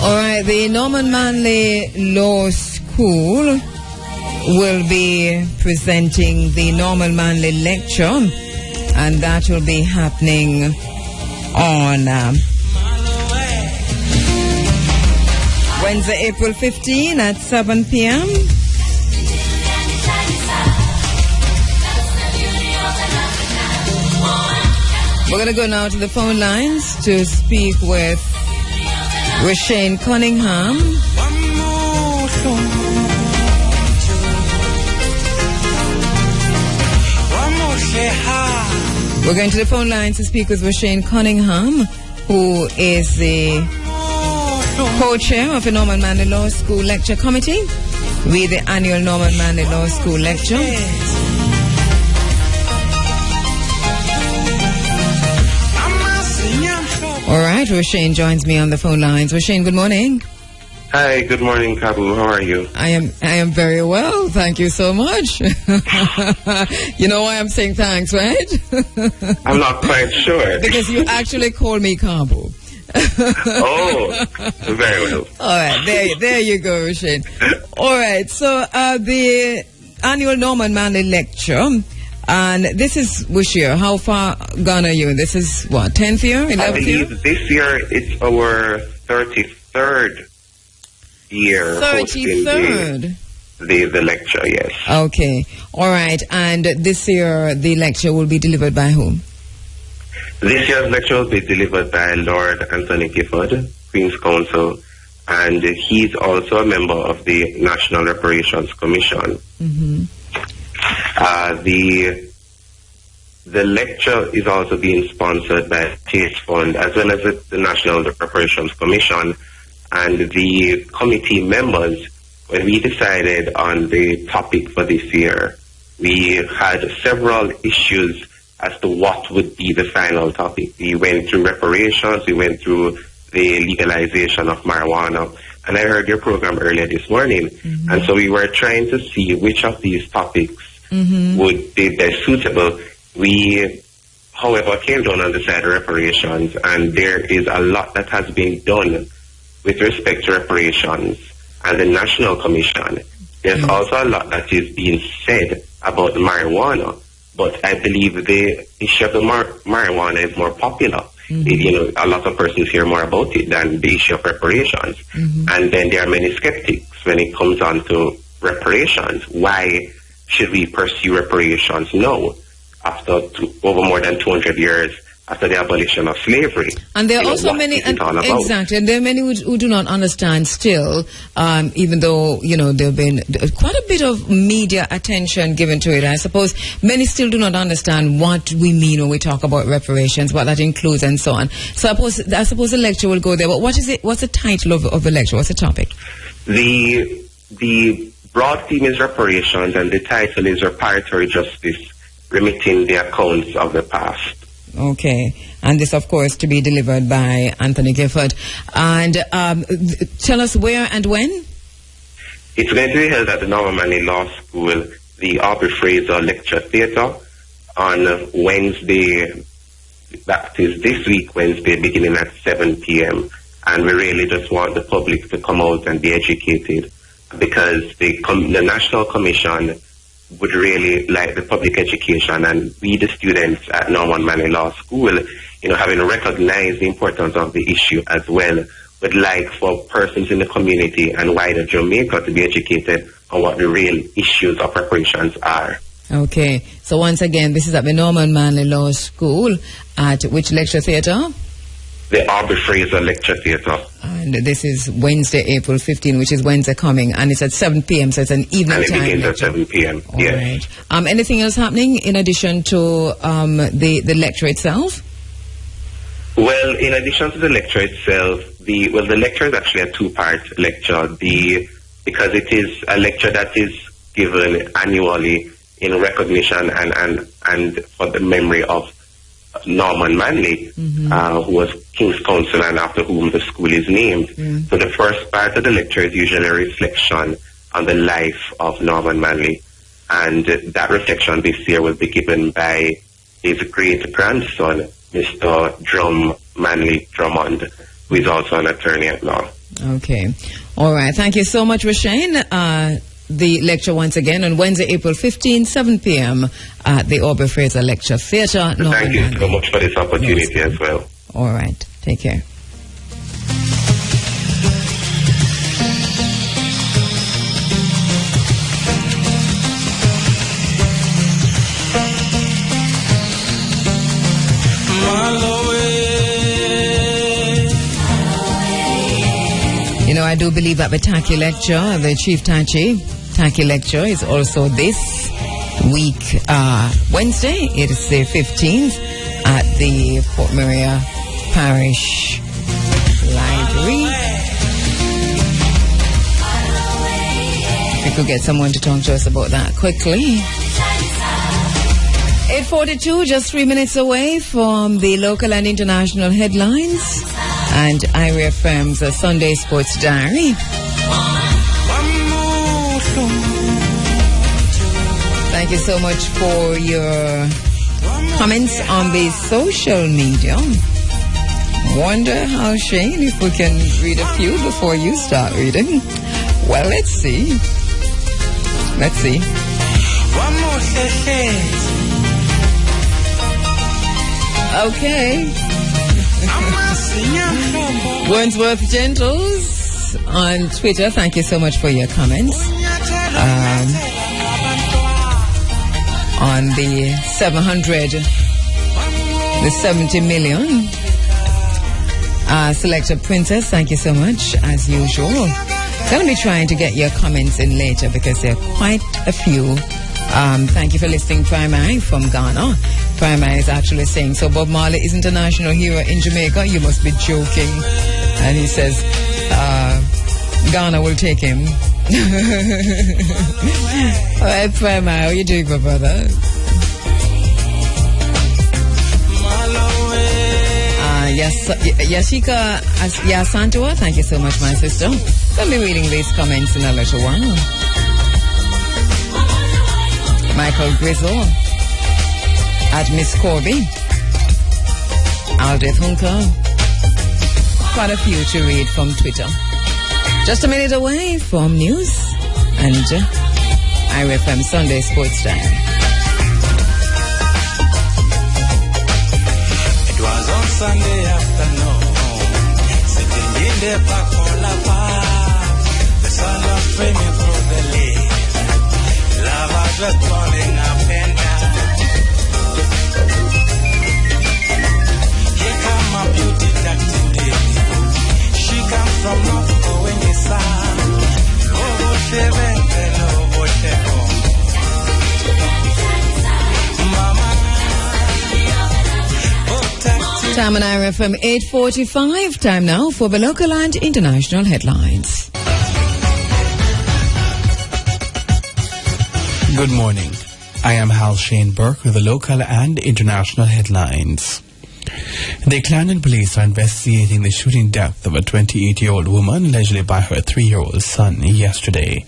All right, the Norman Manley Law School will be presenting the Norman Manley Lecture, and that will be happening on Wednesday, April 15 at 7 p.m. We're going to go now to the phone lines to speak with Rashane Cunningham. We're going to the phone lines to speak with Rashane Cunningham, who is the co-chair of the Norman Manley Law School Lecture Committee. with the annual Norman Manley Law School lecture. All right, Roshane joins me on the phone lines. Roshane, good morning. Hi, good morning, Kabu. How are you? I am very well. Thank you so much. You know why I'm saying thanks, right? I'm not quite sure. Because you actually call me Kabu. Oh, very well. All right, there you go, Roshane. All right, so the annual Norman Manley lecture, and this is which year? How far gone are you? This is what, 10th year, 11th year? I believe this year it's our 33rd year. 33rd? The lecture, yes. Okay, all right, and this year the lecture will be delivered by whom? This year's lecture will be delivered by Lord Anthony Gifford, Queen's Counsel, and he's also a member of the National Reparations Commission. Mm-hmm. The lecture is also being sponsored by Taste Fund as well as the National Reparations Commission, and the committee members, when we decided on the topic for this year, we had several issues as to what would be the final topic. We went through reparations, we went through the legalization of marijuana, and I heard your program earlier this morning, and so we were trying to see which of these topics would be best suitable. We, however, came down on the side of reparations, and there is a lot that has been done with respect to reparations and the National Commission. There's also a lot that is being said about marijuana, but I believe the issue of the marijuana is more popular. You know, a lot of persons hear more about it than the issue of reparations. And then there are many skeptics when it comes on to reparations. Why should we pursue reparations now, after over more than 200 years after the abolition of slavery? And there are also many, exactly, and there are many who do not understand still, even though, you know, there have been quite a bit of media attention given to it. I suppose many still do not understand what we mean when we talk about reparations, what that includes and so on. So I suppose the lecture will go there, but what is it? What's the title of the lecture? What's the topic? The broad theme is reparations, and the title is Reparatory Justice, Remitting the Accounts of the Past. Okay, and this, of course, to be delivered by Anthony Gifford. And tell us where and when? It's going to be held at the Norman Manley Law School, the Aubrey Fraser Lecture Theatre, on Wednesday, that is this week, Wednesday, beginning at 7 p.m. And we really just want the public to come out and be educated, because the National Commission would really like the public education, and we, the students at Norman Manley Law School, you know, having recognized the importance of the issue as well, would like for persons in the community and wider Jamaica to be educated on what the real issues of reparations are. Okay, so once again, this is at the Norman Manley Law School at which lecture theatre? The Aubrey Fraser Lecture Theatre. And this is Wednesday, April 15, which is Wednesday coming, and it's at 7 p.m., so it's an evening time. And it begins at 7 p.m., yes. Right. Anything else happening in addition to the lecture itself? Well, in addition to the lecture itself, the lecture is actually a two-part lecture, because it is a lecture that is given annually in recognition and for the memory of Norman Manley, who was King's Counsel and after whom the school is named. So the first part of the lecture is usually a reflection on the life of Norman Manley, and that reflection this year will be given by his great-grandson, Mr. Drum Manley Drummond, who is also an attorney at law. Okay. All right. Thank you so much, Roshane. The lecture once again on Wednesday, April 15, 7 p.m. at the Aubrey Fraser Lecture Theatre. Thank you so much for this opportunity as well. All right. Take care. You know, I do believe that the Taki lecture, the Chief Taki lecture is also this week, Wednesday. It is the 15th at the Port Maria Parish Library. We could get someone to talk to us about that quickly. 8:42, just 3 minutes away from the local and international headlines and Ira FM's Sunday Sports Diary. Thank you so much for your comments on the social media. Wonder how, Shane, if we can read a few before you start reading. Well, let's see. Let's see. Okay. Wordsworth Gentles on Twitter, thank you so much for your comments. On the 70 million. Selector Princess, thank you so much, as usual. Going to be trying to get your comments in later because there are quite a few. Thank you for listening, Primary from Ghana. Primary is actually saying, so Bob Marley isn't a national hero in Jamaica? You must be joking. And he says, Ghana will take him. All right, Primary, how are you doing, my brother? Yashika Yasantua, thank you so much, my sister. I'll be reading these comments in a little while. Michael Grizzle at Miss Corby. Aldith Hunker. Quite a few to read from Twitter. Just a minute away from news and IRFM Sunday Sports Diary. On Sunday afternoon, sitting in the Pacola Park, the sun was streaming through the leaves, lava just falling up and down. Here come my beauty taxi lady. She comes from North Cowenny Sound. Lobo Sheven, Lobo Sheven. Time on IRFM 8:45. Time now for the local and international headlines. Good morning. I am Hal Shane Burke with the local and international headlines. The Clarendon police are investigating the shooting death of a 28-year-old woman allegedly by her 3-year-old son yesterday.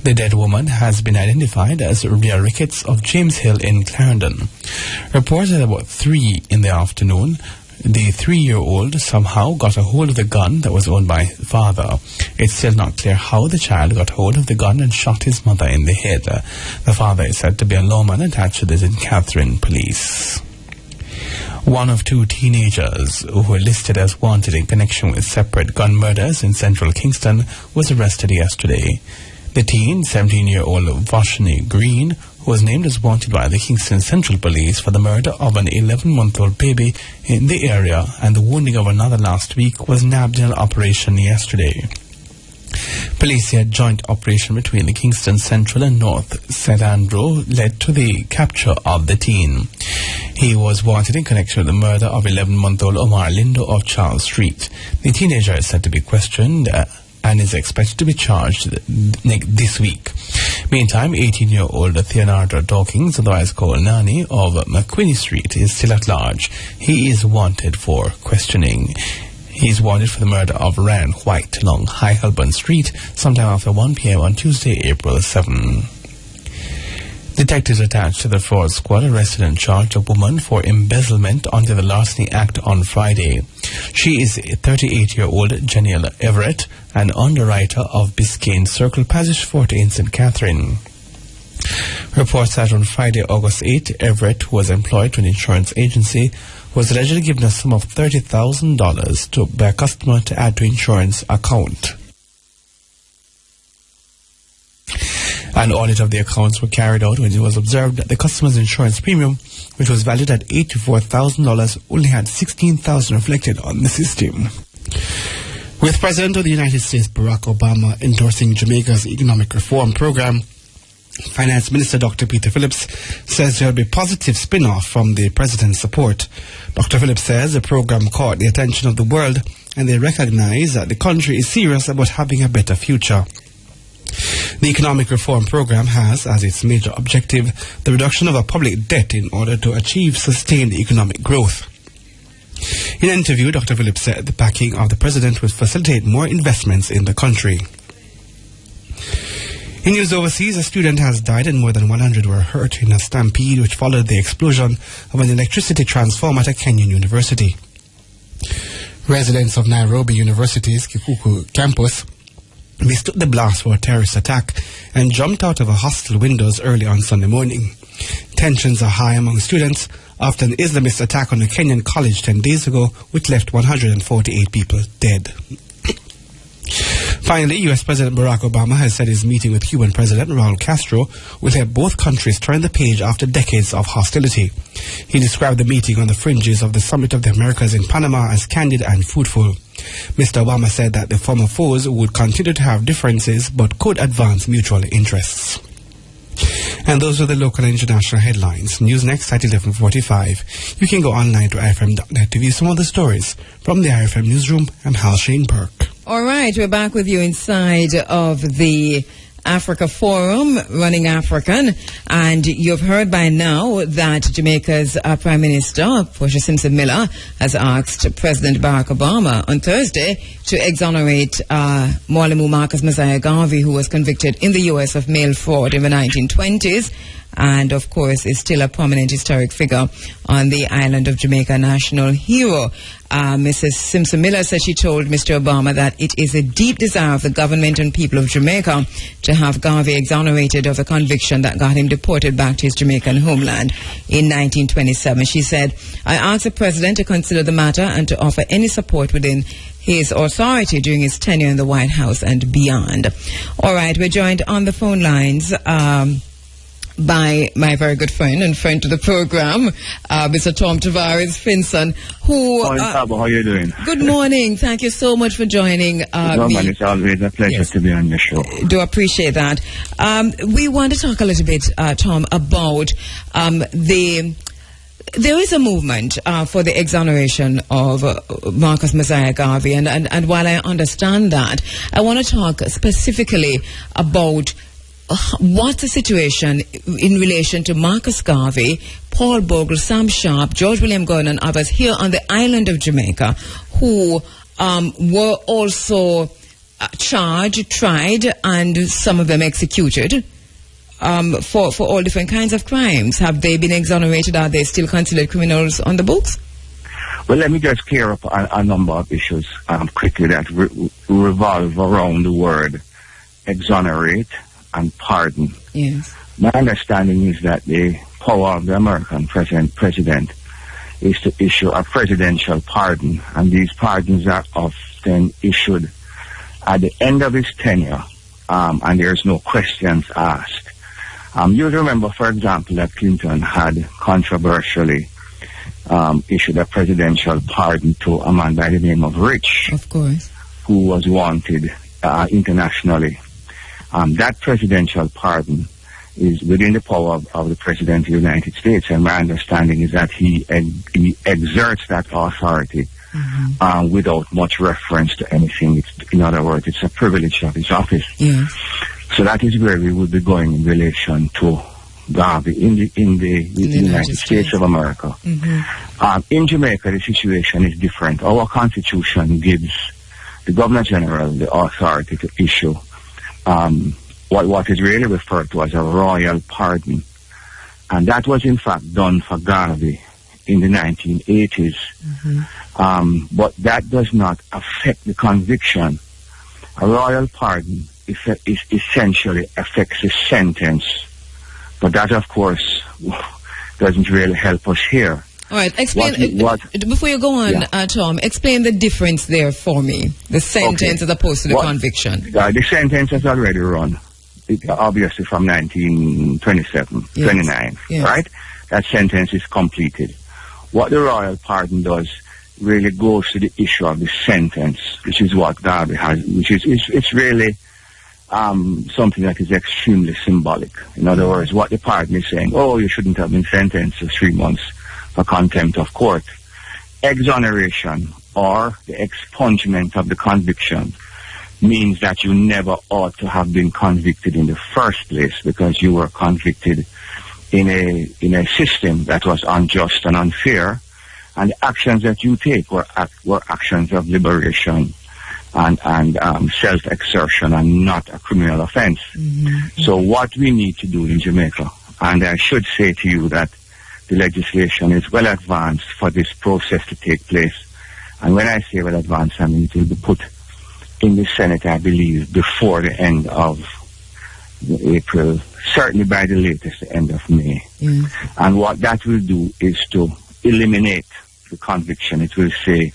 The dead woman has been identified as Ria Ricketts of James Hill in Clarendon. Reports at about 3 in the afternoon, the 3-year-old somehow got a hold of the gun that was owned by his father. It's still not clear how the child got hold of the gun and shot his mother in the head. The father is said to be a lawman attached to the St. Catherine police. One of 2 teenagers who were listed as wanted in connection with separate gun murders in central Kingston was arrested yesterday. The teen, 17-year-old Vashni Green, who was named as wanted by the Kingston Central Police for the murder of an 11-month-old baby in the area and the wounding of another last week, was nabbed in an operation yesterday. Police said joint operation between the Kingston Central and North St. Andrew led to the capture of the teen. He was wanted in connection with the murder of 11-month-old Omar Lindo of Charles Street. The teenager is said to be questioned and is expected to be charged this week. Meantime, 18-year-old Theonardo Dawkins, otherwise called Nani, of McQuinney Street, is still at large. He is wanted for questioning. He is wanted for the murder of Ryan White along High Holborn Street sometime after 1 p.m. on Tuesday, April 7. Detectives attached to the fraud squad arrested and charged a woman for embezzlement under the Larceny Act on Friday. She is 38-year-old Janiel Everett, an underwriter of Biscayne Circle Passage 40 in St. Catherine. Reports that on Friday, August 8, Everett, who was employed to an insurance agency, was allegedly given a sum of $30,000 by a customer to add to insurance account. An audit of the accounts were carried out when it was observed that the customer's insurance premium, which was valued at $84,000, only had $16,000 reflected on the system. With President of the United States Barack Obama endorsing Jamaica's economic reform program, Finance Minister Dr. Peter Phillips says there will be positive spin-off from the President's support. Dr. Phillips says the program caught the attention of the world and they recognize that the country is serious about having a better future. The economic reform program has as its major objective the reduction of our public debt in order to achieve sustained economic growth. In an interview, Dr. Phillips said the backing of the president would facilitate more investments in the country. In news overseas, a student has died and more than 100 were hurt in a stampede which followed the explosion of an electricity transformer at a Kenyan university. Residents of Nairobi University's Kheru campus mistook the blast for a terrorist attack and jumped out of a hostel windows early on Sunday morning. Tensions are high among students after an Islamist attack on a Kenyan college 10 days ago, which left 148 people dead. Finally, U.S. President Barack Obama has said his meeting with Cuban President Raul Castro will help both countries turn the page after decades of hostility. He described the meeting on the fringes of the Summit of the Americas in Panama as candid and fruitful. Mr. Obama said that the former foes would continue to have differences but could advance mutual interests. And those are the local and international headlines. News next at 11:45. You can go online to ifm.net to view some of the stories. From the IFM Newsroom, I'm Hal Shane Burke. All right, we're back with you inside of the Africa Forum, Running African, and you've heard by now that Jamaica's Prime Minister, Portia Simpson-Miller, has asked President Barack Obama on Thursday to exonerate Mwalimu Marcus Messiah Garvey, who was convicted in the U.S. of mail fraud in the 1920s, and of course is still a prominent historic figure on the island of Jamaica, national hero. Mrs. Simpson-Miller said she told Mr. Obama that it is a deep desire of the government and people of Jamaica to have Garvey exonerated of a conviction that got him deported back to his Jamaican homeland in 1927. She said, I asked the president to consider the matter and to offer any support within his authority during his tenure in the White House and beyond. All right, we're joined on the phone lines by my very good friend and friend to the program, Mr. Tom Tavares Finson, who... Morning, Tabo, how are you doing? Good morning. Thank you so much for joining me. It's always a pleasure to be on the show. Do appreciate that. We want to talk a little bit, Tom, about there is a movement for the exoneration of Marcus Messiah Garvey, and while I understand that, I want to talk specifically about what's the situation in relation to Marcus Garvey, Paul Bogle, Sam Sharp, George William Gordon, and others here on the island of Jamaica who were also charged, tried, and some of them executed for all different kinds of crimes. Have they been exonerated? Are they still considered criminals on the books? Well, let me just clear up a number of issues quickly that revolve around the word exonerate and pardon. Yes. My understanding is that the power of the American president is to issue a presidential pardon, and these pardons are often issued at the end of his tenure, and there's no questions asked. You remember, for example, that Clinton had controversially issued a presidential pardon to a man by the name of Rich, of course, who was wanted internationally. That presidential pardon is within the power of the President of the United States, and my understanding is that he exerts that authority without much reference to anything. In other words, it's a privilege of his office. Yeah. So that is where we would be going in relation to Garvey in the United States of America. In Jamaica, the situation is different. Our Constitution gives the Governor General the authority to issue what is really referred to as a royal pardon. And that was in fact done for Garvey in the 1980s. But that does not affect the conviction. A royal pardon essentially affects the sentence. But that, of course, doesn't really help us here. All right, explain, before you go on, Tom, explain the difference there for me, the sentence as opposed to the conviction. The sentence has already run, obviously from 1927, 29, right? That sentence is completed. What the royal pardon does really goes to the issue of the sentence, which is what Garvey has, which is it's really something that is extremely symbolic. In other words, what the pardon is saying, oh, you shouldn't have been sentenced to 3 months for contempt of court. Exoneration, or the expungement of the conviction, means that you never ought to have been convicted in the first place, because you were convicted in a system that was unjust and unfair, and the actions that you take were actions of liberation and self-exertion, and not a criminal offense. So what we need to do in Jamaica, and I should say to you that the legislation is well advanced for this process to take place. And when I say well advanced, I mean it will be put in the Senate, I believe, before the end of April, certainly by the latest, the end of May. And what that will do is to eliminate the conviction. It will say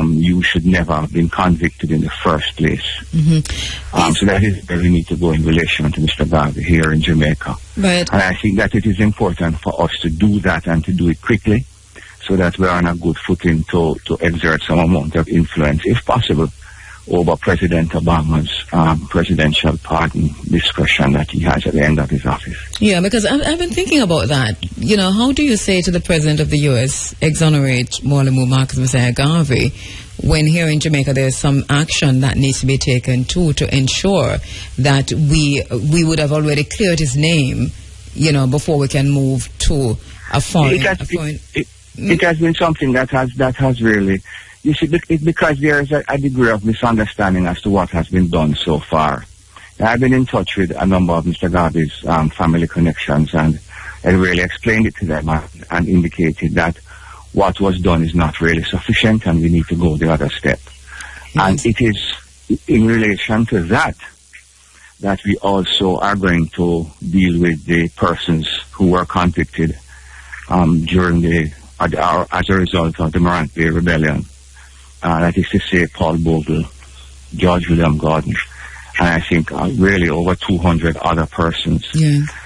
you should never have been convicted in the first place. So that is where we need to go in relation to Mr. Garvey here in Jamaica. And I think that it is important for us to do that, and to do it quickly, so that we are on a good footing to exert some amount of influence, if possible, over President Obama's presidential pardon discretion that he has at the end of his office. Yeah, because I've been thinking about that. You know, how do you say to the President of the U.S., exonerate Mwalimu Marcus Messiah Garvey, when here in Jamaica there's some action that needs to be taken to ensure that we would have already cleared his name, you know, before we can move to a foreign... It has been something that has really... You see, because there is a degree of misunderstanding as to what has been done so far. I've been in touch with a number of Mr. Garvey's family connections, and I really explained it to them and indicated that what was done is not really sufficient, and we need to go the other step. And it is in relation to that we also are going to deal with the persons who were convicted as a result of the Morant Bay Rebellion. That is to say, Paul Bogle, George William Gordon, and I think really over 200 other persons.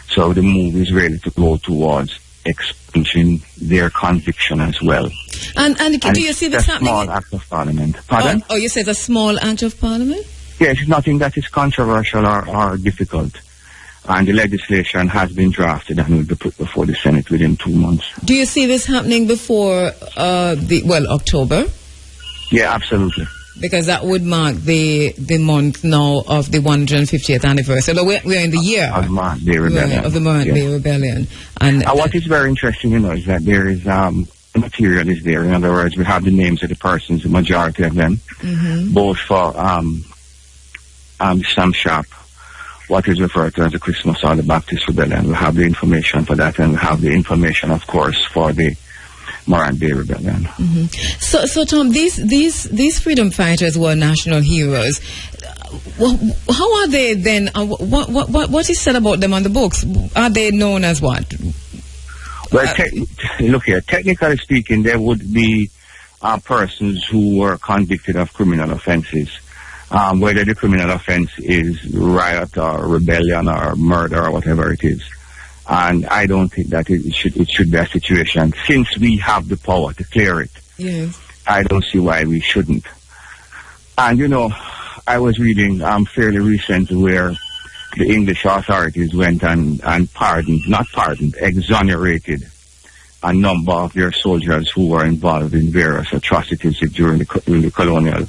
So the move is really to go towards expunging their conviction as well. And do you see this happening? A small act of parliament. Pardon? Oh, you said a small act of parliament? Yes, it's nothing that is controversial or difficult. And the legislation has been drafted and will be put before the Senate within 2 months. Do you see this happening before October? Yeah, absolutely. Because that would mark the month now of the 150th anniversary. So we're in the year of the Morant Bay Rebellion. Of the Morant Bay Rebellion. And what is very interesting, you know, is that there is material is there. In other words, we have the names of the persons, the majority of them, both for Sam Sharp, what is referred to as the Christmas or the Baptist Rebellion. We have the information for that, and we have the information, of course, for the Morant Bay Rebellion. So Tom, these freedom fighters were national heroes. How are they then? What is said about them on the books? Are they known as what? Well, look here. Technically speaking, there would be persons who were convicted of criminal offences. Whether the criminal offence is riot or rebellion or murder or whatever it is. And I don't think that it should be a situation. Since we have the power to clear it, I don't see why we shouldn't. And, you know, I was reading fairly recent where the English authorities went and exonerated a number of their soldiers who were involved in various atrocities during the colonial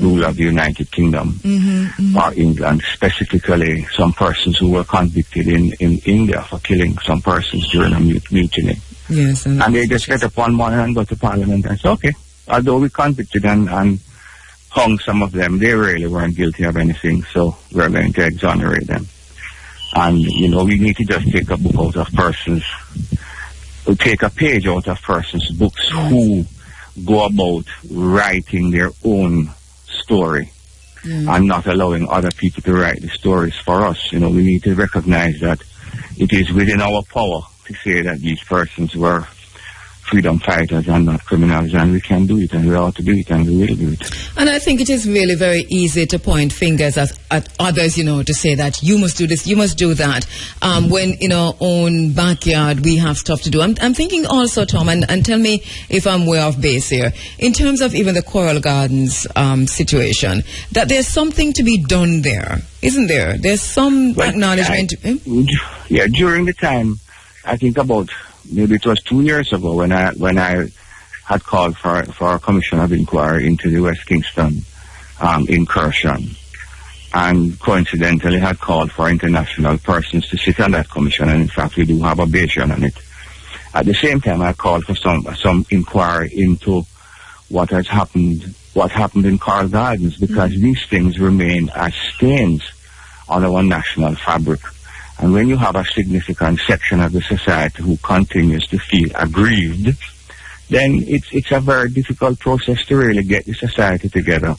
rule of the United Kingdom or England, specifically some persons who were convicted in India for killing some persons during a mutiny. And they just get up one morning and go to Parliament and say, okay, although we convicted and hung some of them, they really weren't guilty of anything, so we're going to exonerate them. And, you know, we need to just take a book out of persons, take a page out of persons' books who go about writing their own story and not allowing other people to write the stories for us. You know, we need to recognize that it is within our power to say that these persons were freedom fighters and not criminals, and we can do it, and we ought to do it, and we will do it. And I think it is really very easy to point fingers at others, you know, to say that you must do this, you must do that, when in our own backyard we have stuff to do. I'm thinking also, Tom, and tell me if I'm way off base here, in terms of even the Coral Gardens situation, that there's something to be done there, isn't there? There's some acknowledgement. Yeah, during the time, I think about maybe it was 2 years ago when I had called for a commission of inquiry into the West Kingston incursion. and coincidentally had called for international persons to sit on that commission, and in fact we do have a Bayesian on it. At the same time, I called for some inquiry into what happened in Coral Gardens, because these things remain as stains on our national fabric. And when you have a significant section of the society who continues to feel aggrieved, then it's a very difficult process to really get the society together,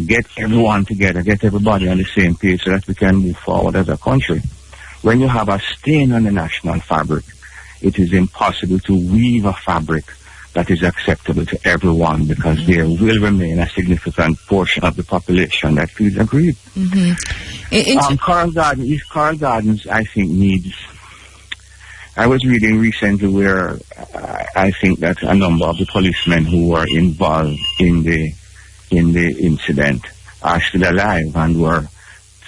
get everyone together, get everybody on the same page so that we can move forward as a country. When you have a stain on the national fabric, it is impossible to weave a fabric that is acceptable to everyone, because there will remain a significant portion of the population that feels aggrieved. Coral Gardens, I think, needs... I was reading recently where I think that a number of the policemen who were involved in the incident are still alive and were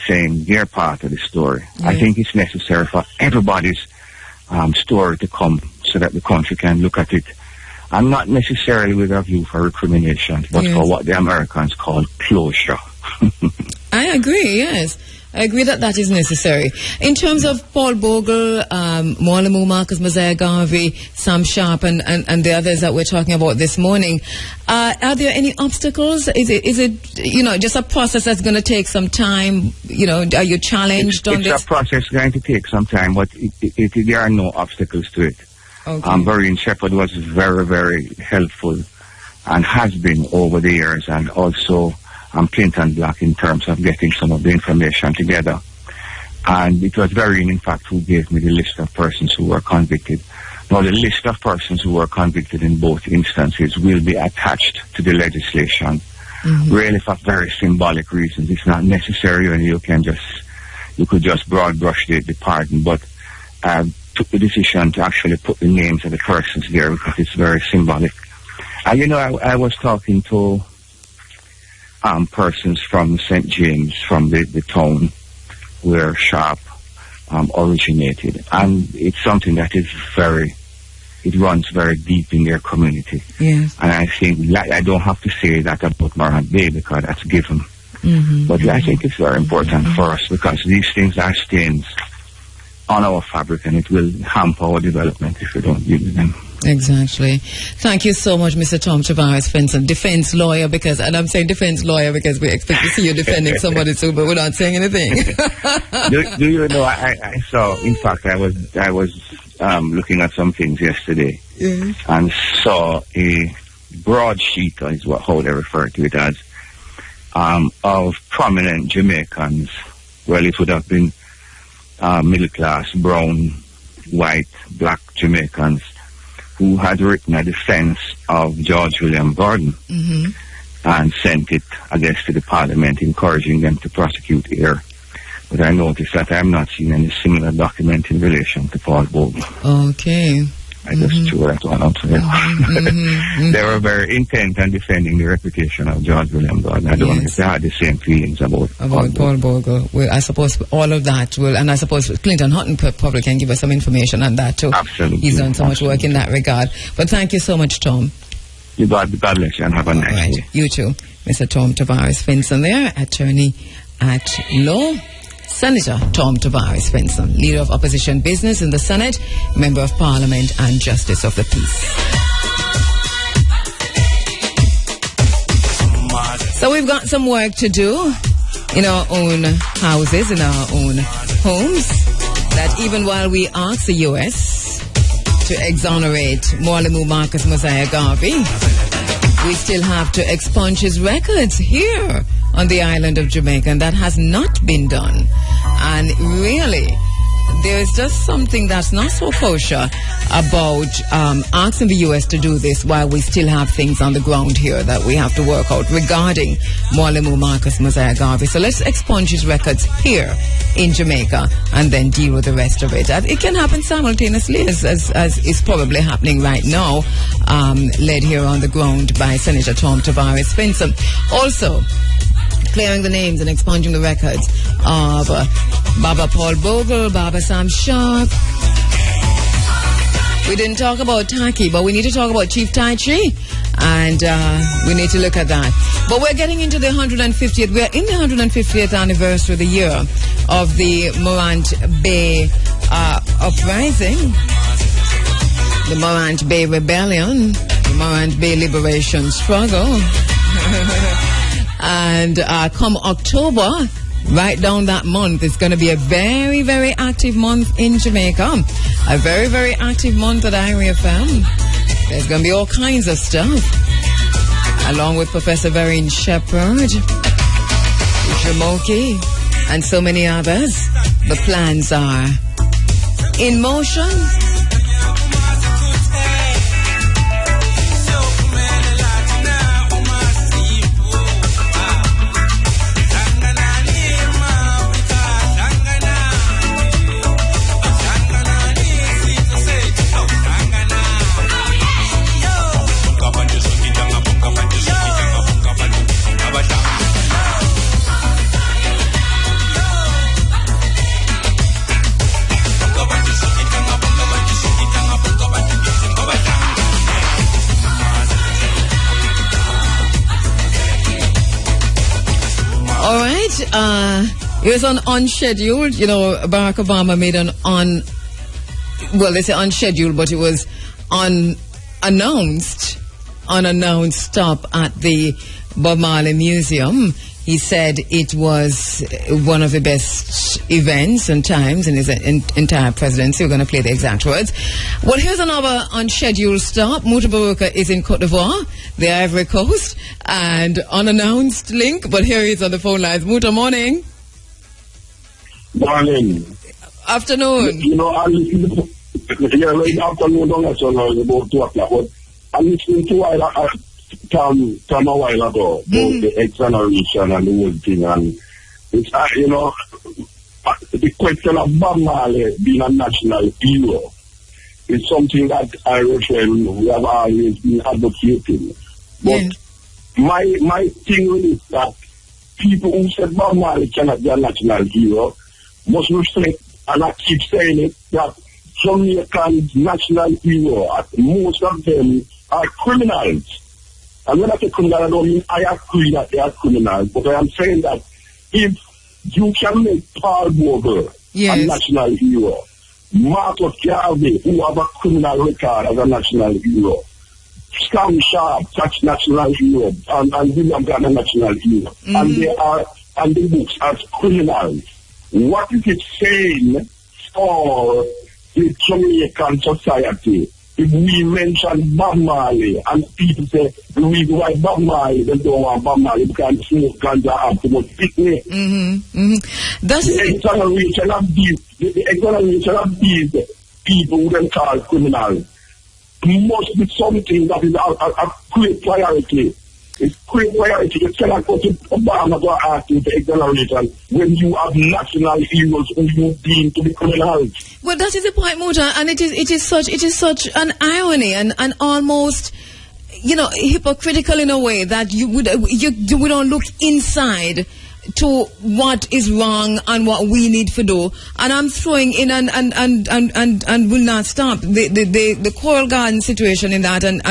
saying their part of the story. Yeah. I think it's necessary for everybody's story to come so that the country can look at it, and not necessarily with a view for recrimination, but for what the Americans call closure. I agree, yes. I agree that is necessary. In terms of Paul Bogle, Mwalimu Marcus Mosiah Garvey, Sam Sharp, and the others that we're talking about this morning, are there any obstacles? Is it just a process that's going to take some time? Are you challenged on this? It's a process going to take some time, but there are no obstacles to it. Okay. Varian Shepherd was very, very helpful and has been over the years, and also Clinton Black in terms of getting some of the information together. And it was Varian, in fact, who gave me the list of persons who were convicted. Now, the list of persons who were convicted in both instances will be attached to the legislation, really for very symbolic reasons. It's not necessary, and you could just broad brush the pardon, but took the decision to actually put the names of the persons there because it's very symbolic. And I was talking to persons from St. James, from the town where Sharp originated, and it's something that is it runs very deep in their community. Yes. And I think I don't have to say that about Morant Bay because that's given. But I think it's very important for us because these things are stains on our fabric, and it will hamper our development if we don't use them. Exactly. Thank you so much, Mr. Tom Tavares Fenson, defense lawyer, and I'm saying defense lawyer because we expect to see you defending somebody too, but we're not saying anything. do you know, I saw, in fact, I was looking at some things yesterday and saw a broadsheet, is how they refer to it as, of prominent Jamaicans. Well, it would have been middle class, brown, white, black Jamaicans who had written a defense of George William Gordon and sent it, I guess, to the Parliament, encouraging them to prosecute here. But I noticed that I have not seen any similar document in relation to Paul Bogle. Okay. I just threw that one out there. They were very intent on defending the reputation of George William Gordon. I don't know if they had the same feelings about Paul Bogle. Well, I suppose all of that will, and I suppose Clinton Hutton probably can give us some information on that too. Absolutely. He's done so much work in that regard. But thank you so much, Tom. God bless you and have a nice day. You too. Mr. Tom Tavares Fenson there, attorney at law. Senator Tom Tavares Fenson, leader of opposition business in the Senate, member of Parliament and Justice of the Peace. So we've got some work to do in our own houses, in our own homes, that even while we ask the U.S. to exonerate Mwalimu Marcus Mosiah Garvey, we still have to expunge his records here on the island of Jamaica, and that has not been done. And really, there is just something that's not so kosher about asking the U.S. to do this while we still have things on the ground here that we have to work out regarding Mwalimu Marcus Mosiah Garvey. So let's expunge his records here in Jamaica and then deal with the rest of it. It can happen simultaneously as is probably happening right now, led here on the ground by Senator Tom Tavares Fenson. Also, clearing the names and expunging the records of Baba Paul Bogle, Baba Sam Sharp, We didn't talk about Taki, but we need to talk about Chief Tai Chi, and we need to look at that. But we're getting into the 150th. We're in the 150th anniversary of the year of the Morant Bay uprising, the Morant Bay Rebellion, the Morant Bay Liberation Struggle. And come October, right down that month, it's going to be a very, very active month in Jamaica. A very, very active month at Irie FM. There's going to be all kinds of stuff. Along with Professor Vereen Shepherd, Jamoki, and so many others. The plans are in motion. It was unscheduled. You know, Barack Obama made they say unscheduled, but it was unannounced stop at the Bob Marley Museum. He said it was one of the best events and times in his entire presidency. We're going to play the exact words. Well, here's another unscheduled stop. Mutabaruka is in Cote d'Ivoire, the Ivory Coast, and unannounced link, but here he is on the phone lines. Muta, morning. Morning. Afternoon. You know, I listen to afternoon, about 2 o'clock, but I listened to a while ago about the exoneration and the whole thing, and it's, you know, the question of Bob Marley being a national hero is something that Irish we have always been advocating. But my thing is that people who said Bob Marley cannot be a national hero must reflect, and I keep saying it, that Jamaican national hero, most of them are criminals. And when I say criminal, I don't mean I agree that they are criminals, but I am saying that if you can make Paul Bogle a national hero, Marcus Garvey, who have a criminal record as a national hero, Sam Sharp, such national hero, and Williams.Rhode, a national hero, and they are on the books as criminals, what is it saying for the Jamaican society if we mention Bob Marley and people say the reason why Bob Marley, they don't want Bob Marley because smoke ganja have too much picnic? That's the exoneration of these people who then call criminals must be something that is a great priority. It's great priority. You cannot go to Obama to ask you for exoneration when you have national heroes who you deem to be criminals. Well, that is the point, Muta, and it is such an irony and almost, you know, hypocritical in a way that you don't look inside to what is wrong and what we need to do. And I'm throwing in and will not stop the Coral Garden situation in that, and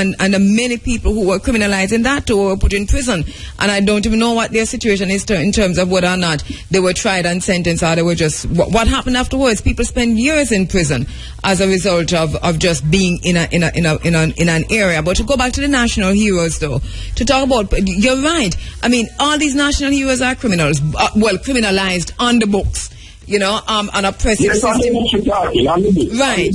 many people who were criminalized in that too were put in prison. And I don't even know what their situation is in terms of whether or not they were tried and sentenced, or they were just what happened afterwards. People spend years in prison as a result of just being in an area. But to go back to the national heroes though, to talk about, you're right. I mean, all these national heroes are criminals. Criminalized on the books, you know, on oppressive system. Right.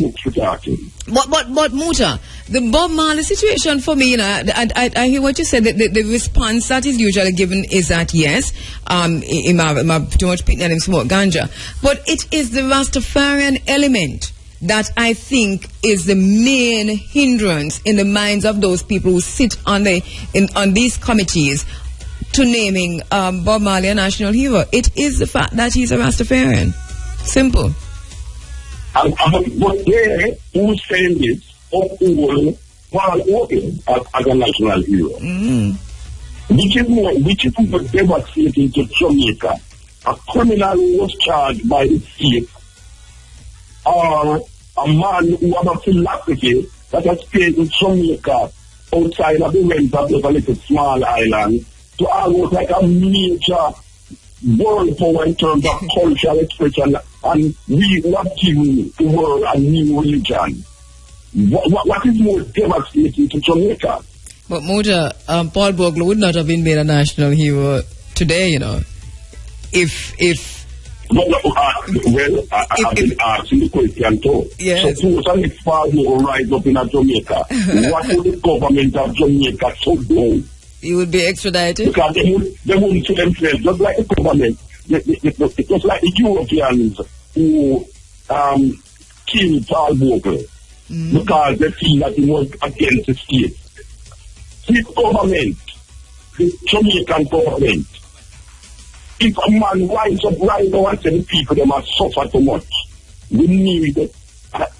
But Muta, the Bob Marley situation for me, you know, I hear what you said. The response that is usually given is that yes, him have too much picnic and him smoke ganja, but it is the Rastafarian element that I think is the main hindrance in the minds of those people who sit on these committees to naming Bob Marley a national hero. It is the fact that he's a Rastafarian. Simple. But they who saying this uphold Paul Bogle as a national hero. Which is more devastating to Jamaica. A criminal who was charged by the state, or a man who have a philosophy that has stayed in Jamaica outside of the rent of a little small island to almost like a major world power in terms of cultural expression, and we not giving the world a new religion. What is more devastating to Jamaica? But Moja, Paul Bogle would not have been made a national hero today, you know, if I've been asking the question too. Yes. So suppose if Paul Bogle rise up in Jamaica, what would the government of Jamaica so do? He would be extradited? Because they wouldn't see themselves, just like the government, just like the Europeans who killed Paul Bogle because they feel that he was against the state. This government, the Jamaican government, if a man rises up right now and says the people them have suffered too much, we need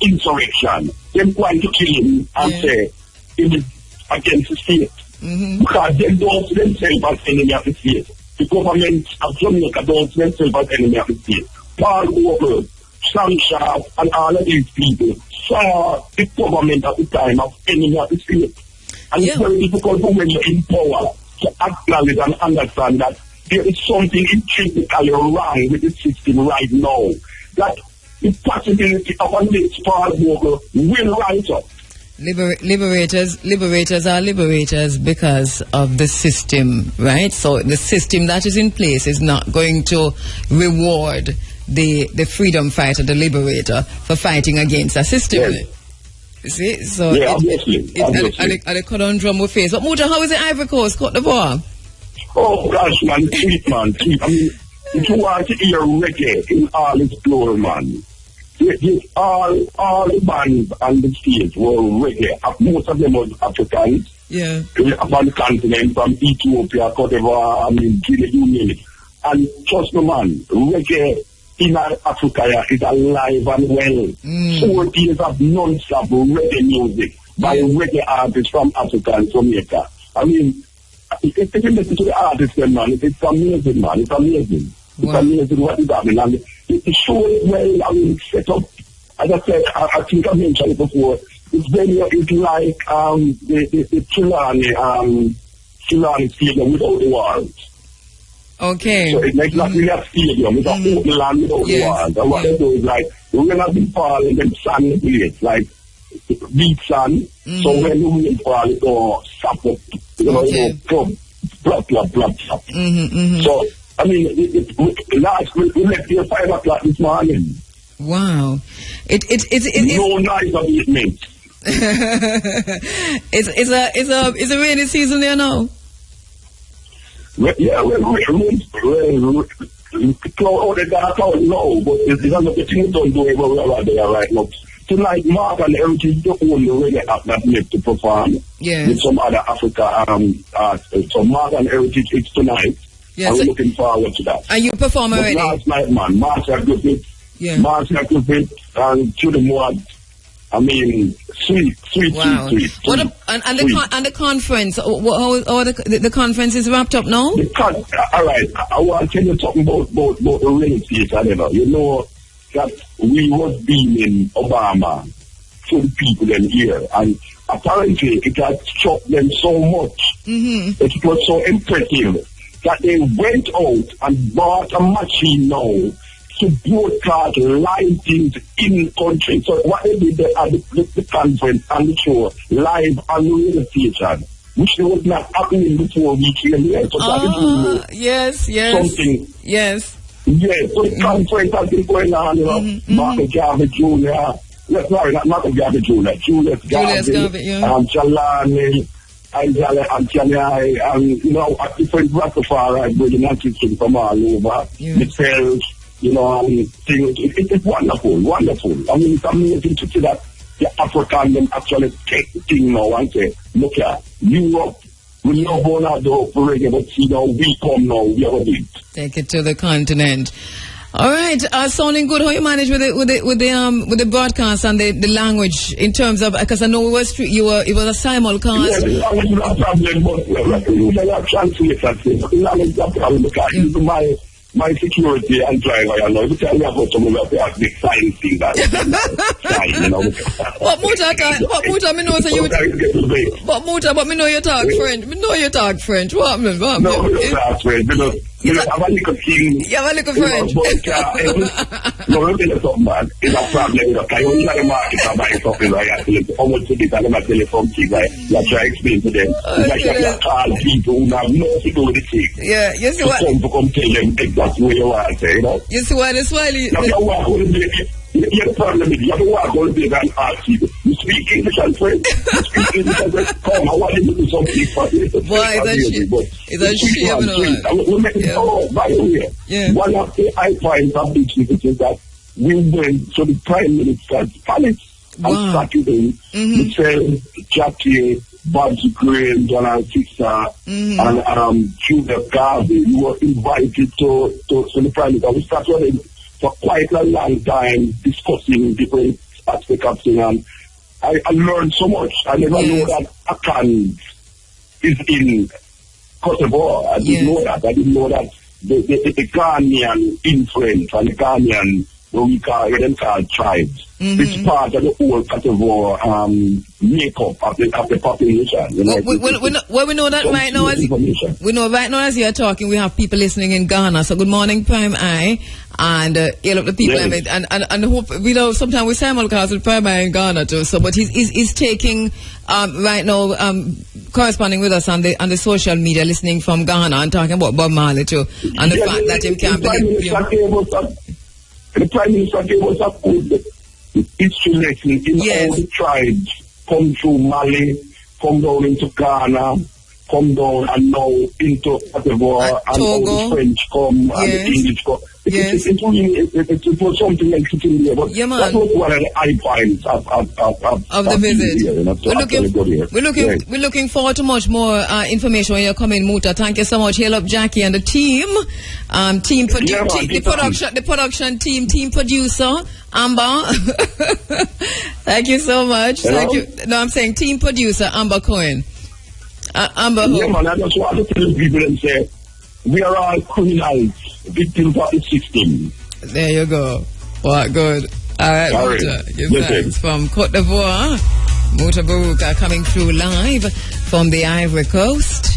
insurrection. They're going to kill him and say it is against the state. Because they don't see themselves as enemy of the state. The government of Jamaica don't see themselves as enemy of the state. Paul Bogle, Sam Sharp, and all of these people saw the government at the time as enemy of the state. And it's very difficult for when you're in power to acknowledge and understand that there is something intrinsically wrong with the system right now. That the possibility of a next Paul Bogle will rise up. Liberators are liberators because of the system, right? So the system that is in place is not going to reward the freedom fighter, the liberator, for fighting against a system. Yes. You see? So obviously. And a conundrum we face. But Moja, how is the Ivory Coast, Côte d'Ivoire? Oh gosh, man, sweet, man, sweet. I mean, if you want to hear reggae in all its glory, man, all the bands on the stage were reggae. Most of them were Africans. Yeah. Upon the continent, from Ethiopia, Côte d'Ivoire, Guinea, you name it. And trust me, man, reggae in Africa is alive and well. 4 days of non-stop reggae music by reggae artists from Africa and Jamaica. I mean, if you listen to the artists, man, it's amazing, man. It's amazing. It's amazing what is happening. And it shows well, I mean, set up. As I said, I think I mentioned it before. It's like the Chilani Stadium without the walls. Okay. So it's not really a stadium. It's a open land without the walls. And what they do is like, we're going to be falling in sand place, like beach sand. So when the wind falls, it will sap up, plop. So, I mean, last week we left here 5 o'clock this morning. Wow. No nice abatement. It's a rainy season there now. Yeah, we're cloud the dark out now, but it's another thing don't do everywhere there right now. Tonight, Mark and Heritage, the only reggae act that made to perform with some other Africa so Mark and Heritage, it's tonight. Yes, I'm looking forward to that. Are you perform already? Last night, man, Marcia Griffith, and to the mod. I mean, sweet. Wow. What the conference? How the conference is wrapped up now? All right. I want to tell you something about the rain station. You know that we was beaming Obama to the people in here, and apparently it had struck them so much. It was so impressive that they went out and bought a machine now to broadcast live things in the country. So what they did at the conference and the show live on the radio station, which was not happening before we came here. So that is something. Yes. Yes, so the conference has been going on, Marcus Garvey Jr. Sorry, not Marcus Garvey Jr. Julius Garvey, Jalani, and different Rastafari bringing attention from all over. Themselves, it's wonderful. I mean, it's amazing to see that the African them actually take the thing now and say, look here, Europe, we love all our dope for reggae, but see now, we come now, we have a bit. Take it to the continent. All right, sounding good. How you manage with the broadcast and the language in terms of, because I know it was a simulcast. Yeah, the language is not a problem, but the language is a problem because even my security and driver, you know, every time we have got someone who has big sign thing that sign, you know. What Muta, me know, so you... But me know you talk French. Me know you talk French. What happened? No, I don't talk French, because you have a little thing. You have a little French. No, let me tell you something, man. It's a problem, you know. Because when you are in the market and buy something, like, I tell you how much it is, and I tell you something, like, you try to explain to them. It's like you call people who have nothing to do with the thing. Yeah, you see what? To come tell them exactly what you want to say, you know. You see what the Swahili... You have to walk on the place. You have to problem is, you have to walk on the place and ask people, you speak English and French? You speak English and French? Come, I want you to do something for you. Boy, it's a shame, you know. We make it all, by the way. Yeah. One of the I find a big difference is that we went to the Prime Minister's palace on Saturday. We sell Jackie, Bob's Green, John and Sister, and Julia Garvey. We were invited to the Prime Minister. We started for quite a long time discussing different aspects of things, and I learned so much. I never know that Akan is in Cote d'Ivoire. I didn't know that. I didn't know that the Ghanaian influence and the Ghanaian, what we call tribes, it's part of the whole Cote d'Ivoire makeup of the population. You know, we know that right now, we know right now as you're talking, we have people listening in Ghana. So good morning, Prime Eye, and all of the people. Yes. And hope we know sometimes we simulcast with Prime Eye in Ghana too. So, but he's taking right now corresponding with us on the social media, listening from Ghana and talking about Bob Marley too, and the fact that he can't believe. The Prime Minister gave us a good history lesson in all the tribes come through Mali, come down into Ghana, come down and now into Cote d'Ivoire, and all the French come and the English come. It was something like sitting there, but that was one of the high points of the visit. Here, we're looking forward to much more information when you're coming, Muta. Thank you so much. Hail up Jackie and the team, the production team producer, Amber. Thank you so much. Hello? Thank you. No, I'm saying team producer, Amber Cohen. Amber. Yeah, man, I just want to tell people and say, we are all criminals, victims of the system. There you go. What good. All right, Muta. Thanks from Cote d'Ivoire. Muta Baruka coming through live from the Ivory Coast.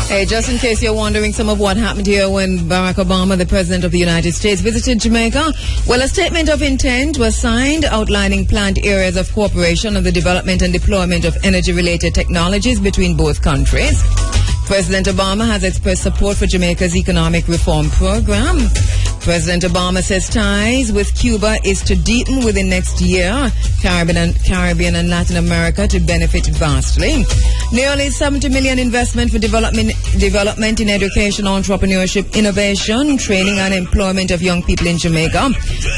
Hey, just in case you're wondering some of what happened here when Barack Obama, the President of the United States, visited Jamaica, well, a statement of intent was signed outlining planned areas of cooperation on the development and deployment of energy-related technologies between both countries. President Obama has expressed support for Jamaica's economic reform program. President Obama says ties with Cuba is to deepen within next year, Caribbean and Latin America to benefit vastly. Nearly 70 million investment for development in education, entrepreneurship, innovation, training and employment of young people in Jamaica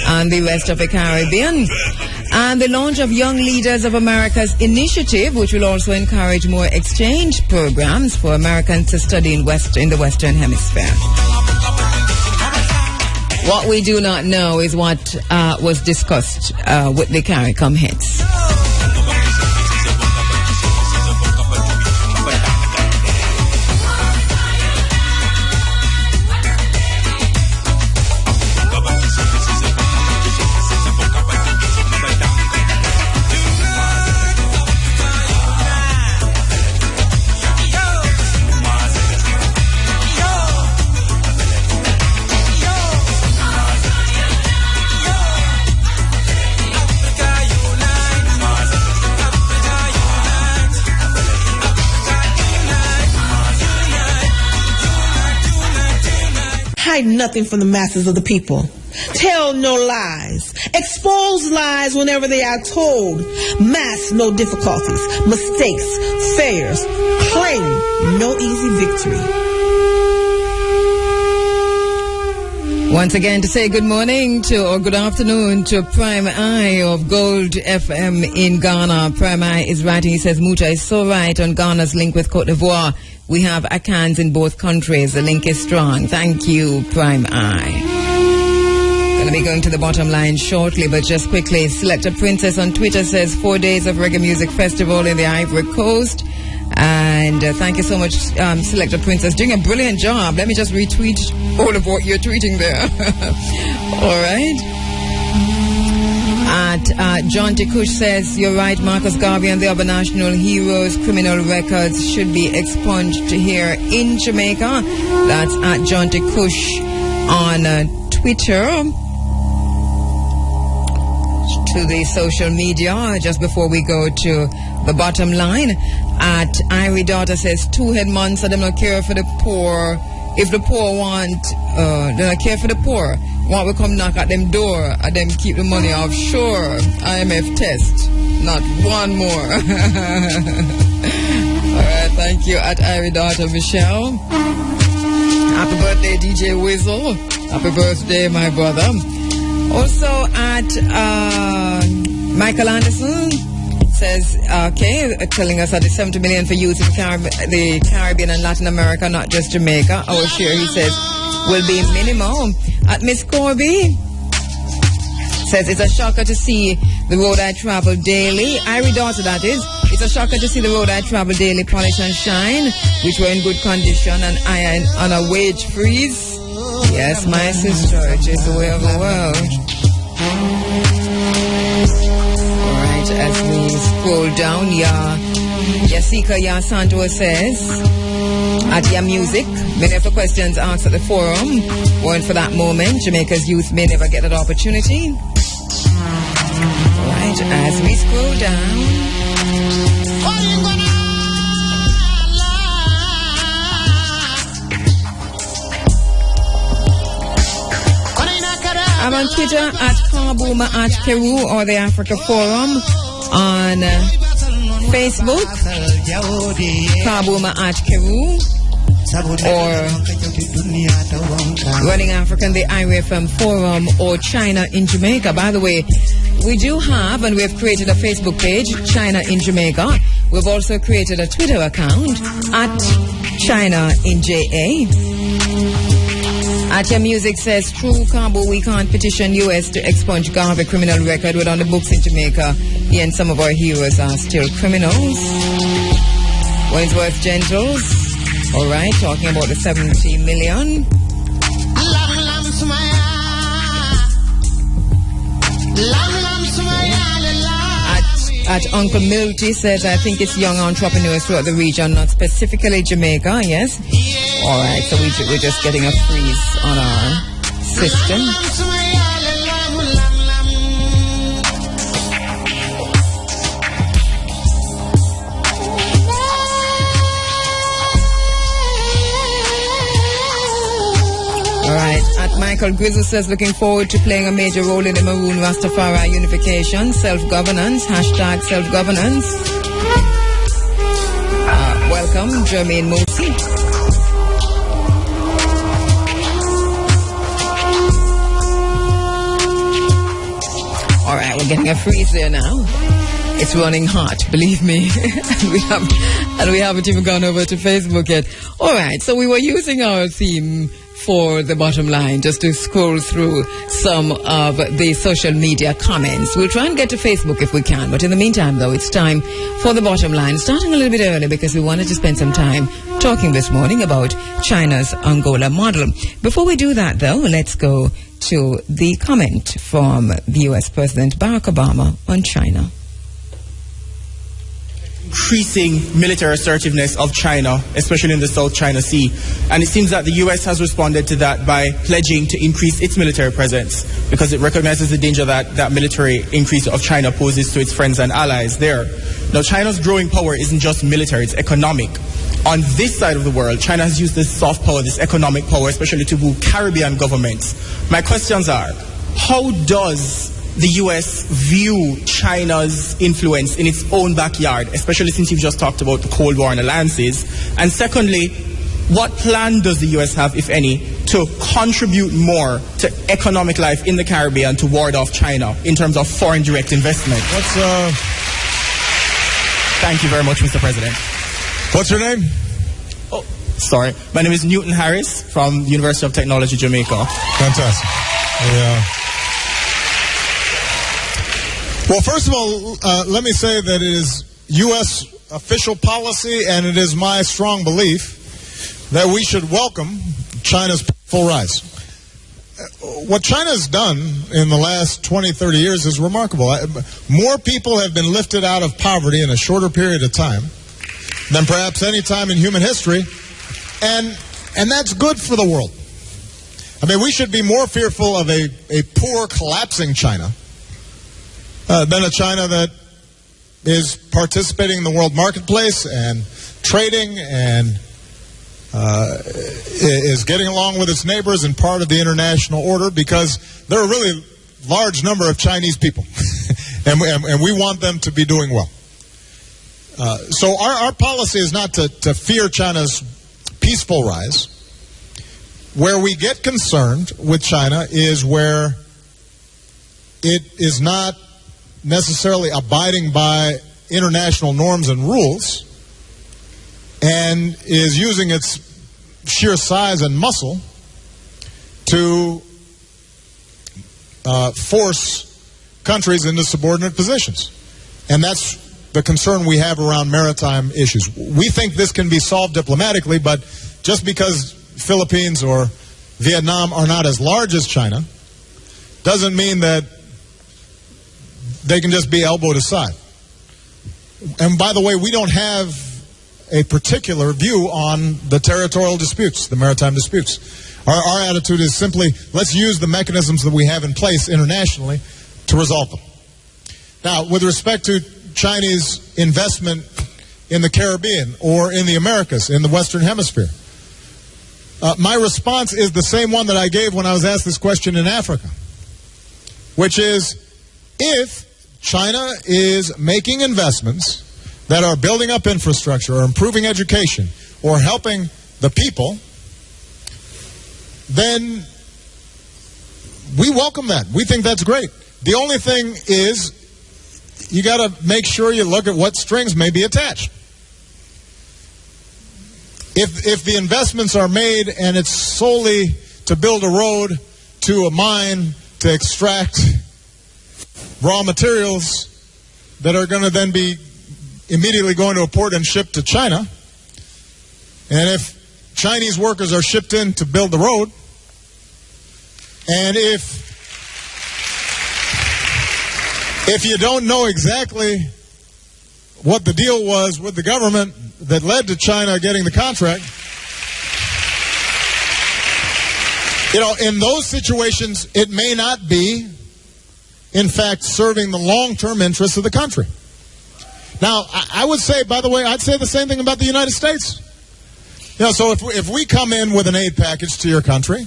and the rest of the Caribbean. And the launch of Young Leaders of America's initiative, which will also encourage more exchange programs for Americans to study in the Western Hemisphere. What we do not know is what was discussed with the Caricom heads. Nothing from the masses of the people. Tell no lies. Expose lies whenever they are told. Mask no difficulties, mistakes, failures. Claim no easy victory. Once again, to say good morning or good afternoon to Prime Eye of Gold FM in Ghana. Prime Eye is writing, he says, Muta is so right on Ghana's link with Cote d'Ivoire. We have Akans in both countries. The link is strong. Thank you, Prime Eye. Going to be going to the bottom line shortly, but just quickly, Selector Princess on Twitter says 4 days of Reggae Music Festival in the Ivory Coast. And thank you so much, Selector Princess. Doing a brilliant job. Let me just retweet all of what you're tweeting there. All right. John Tekush says, you're right, Marcus Garvey and the other national heroes' criminal records should be expunged here in Jamaica. That's at John Tekush on Twitter. To the social media, just before we go to the bottom line, at Irie Daughter says 2 head months and them not care for the poor. If the poor want, they not care for the poor. Want we come knock at them door and them keep the money offshore. IMF test, not one more. Alright, thank you at Irie Daughter Michelle. Happy birthday, DJ Whistle. Happy birthday, my brother. Also at Michael Anderson says, telling us that the 70 million for youth in the Caribbean and Latin America, not just Jamaica. Our share, he says, will be minimal. At Miss Corby says, it's a shocker to see the road I travel daily. Irie Daughter, that is. It's a shocker to see the road I travel daily polish and shine, which were in good condition and iron on a wage freeze. Yes, my sister, it is the way of the world. Alright, as we scroll down, Yasika Yasanto says, at Ya Music, many of the questions asked at the forum weren't for that moment. Jamaica's youth may never get that opportunity. Alright, as we scroll down, I'm on Twitter at Kabuma at Kheru or the Africa Forum. On Facebook, Kabuma at Kheru or Running African, the IRFM Forum, or China in Jamaica. By the way, we do have, and we have created a Facebook page, China in Jamaica. We've also created a Twitter account at China in JA. At Your Music says, true, Cabo, we can't petition U.S. to expunge Garvey criminal record. We're on the books in Jamaica. He and some of our heroes are still criminals. Wainsworth Gentles, all right, talking about the 70 million. At Uncle Milty says, I think it's young entrepreneurs throughout the region, not specifically Jamaica, yes. All right, so we're just getting a freeze on our system. All right, at Michael Grizzle says, looking forward to playing a major role in the Maroon Rastafari unification, self-governance, hashtag self-governance. Welcome, Jermaine Mosi. All right, we're getting a freeze there now. It's running hot, believe me. and we haven't even gone over to Facebook yet. All right, so we were using our theme for the bottom line just to scroll through some of the social media comments. We'll try and get to Facebook if we can, but in the meantime, though, it's time for the bottom line, starting a little bit early because we wanted to spend some time talking this morning about China's Angola model. Before we do that, though, let's go to the comment from the U.S. President Barack Obama on China. Increasing military assertiveness of China, especially in the South China Sea. And it seems that the U.S. has responded to that by pledging to increase its military presence because it recognizes the danger that military increase of China poses to its friends and allies there. Now, China's growing power isn't just military, it's economic. On this side of the world, China has used this soft power, this economic power, especially to woo Caribbean governments. My questions are, how does the U.S. view China's influence in its own backyard, especially since you've just talked about the Cold War and alliances? And secondly, what plan does the U.S. have, if any, to contribute more to economic life in the Caribbean to ward off China in terms of foreign direct investment? Thank you very much, Mr. President. What's your name? Oh, sorry. My name is Newton Harris from the University of Technology, Jamaica. Fantastic. Yeah. Well, first of all, let me say that it is U.S. official policy, and it is my strong belief that we should welcome China's full rise. What China has done in the last 20, 30 years is remarkable. More people have been lifted out of poverty in a shorter period of time than perhaps any time in human history, and that's good for the world. I mean, we should be more fearful of a poor, collapsing China than a China that is participating in the world marketplace and trading and is getting along with its neighbors and part of the international order, because there are a really large number of Chinese people, and we want them to be doing well. So our policy is not to fear China's peaceful rise. Where we get concerned with China is where it is not necessarily abiding by international norms and rules and is using its sheer size and muscle to force countries into subordinate positions. And that's the concern we have around maritime issues. We think this can be solved diplomatically, but just because Philippines or Vietnam are not as large as China doesn't mean that they can just be elbowed aside. And by the way, we don't have a particular view on the territorial disputes, the maritime disputes. Our attitude is simply, let's use the mechanisms that we have in place internationally to resolve them. Now, with respect to Chinese investment in the Caribbean or in the Americas, in the Western Hemisphere, my response is the same one that I gave when I was asked this question in Africa, which is, if China is making investments that are building up infrastructure or improving education or helping the people, then we welcome that. We think that's great. The only thing is, you got to make sure you look at what strings may be attached. If the investments are made and it's solely to build a road to a mine to extract raw materials that are going to then be immediately going to a port and shipped to China, and if Chinese workers are shipped in to build the road, and if you don't know exactly what the deal was with the government that led to China getting the contract, in those situations, it may not be, in fact, serving the long-term interests of the country. Now, I would say, by the way, I'd say the same thing about the United States. So if we come in with an aid package to your country,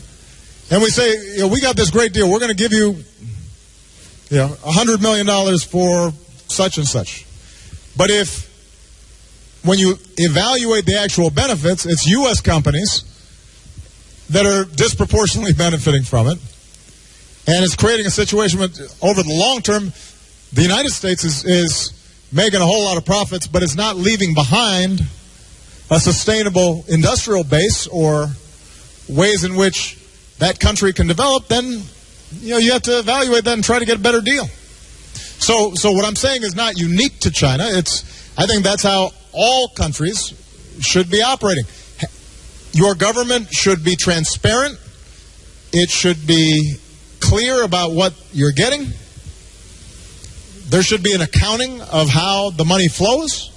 and we say, we got this great deal, we're going to give you, $100 million for such and such. But when you evaluate the actual benefits, it's U.S. companies that are disproportionately benefiting from it. And it's creating a situation where, over the long term, the United States is making a whole lot of profits, but it's not leaving behind a sustainable industrial base or ways in which that country can develop. Then you have to evaluate that and try to get a better deal. So what I'm saying is not unique to China. I think that's how all countries should be operating. Your government should be transparent. It should be clear about what you're getting. There should be an accounting of how the money flows.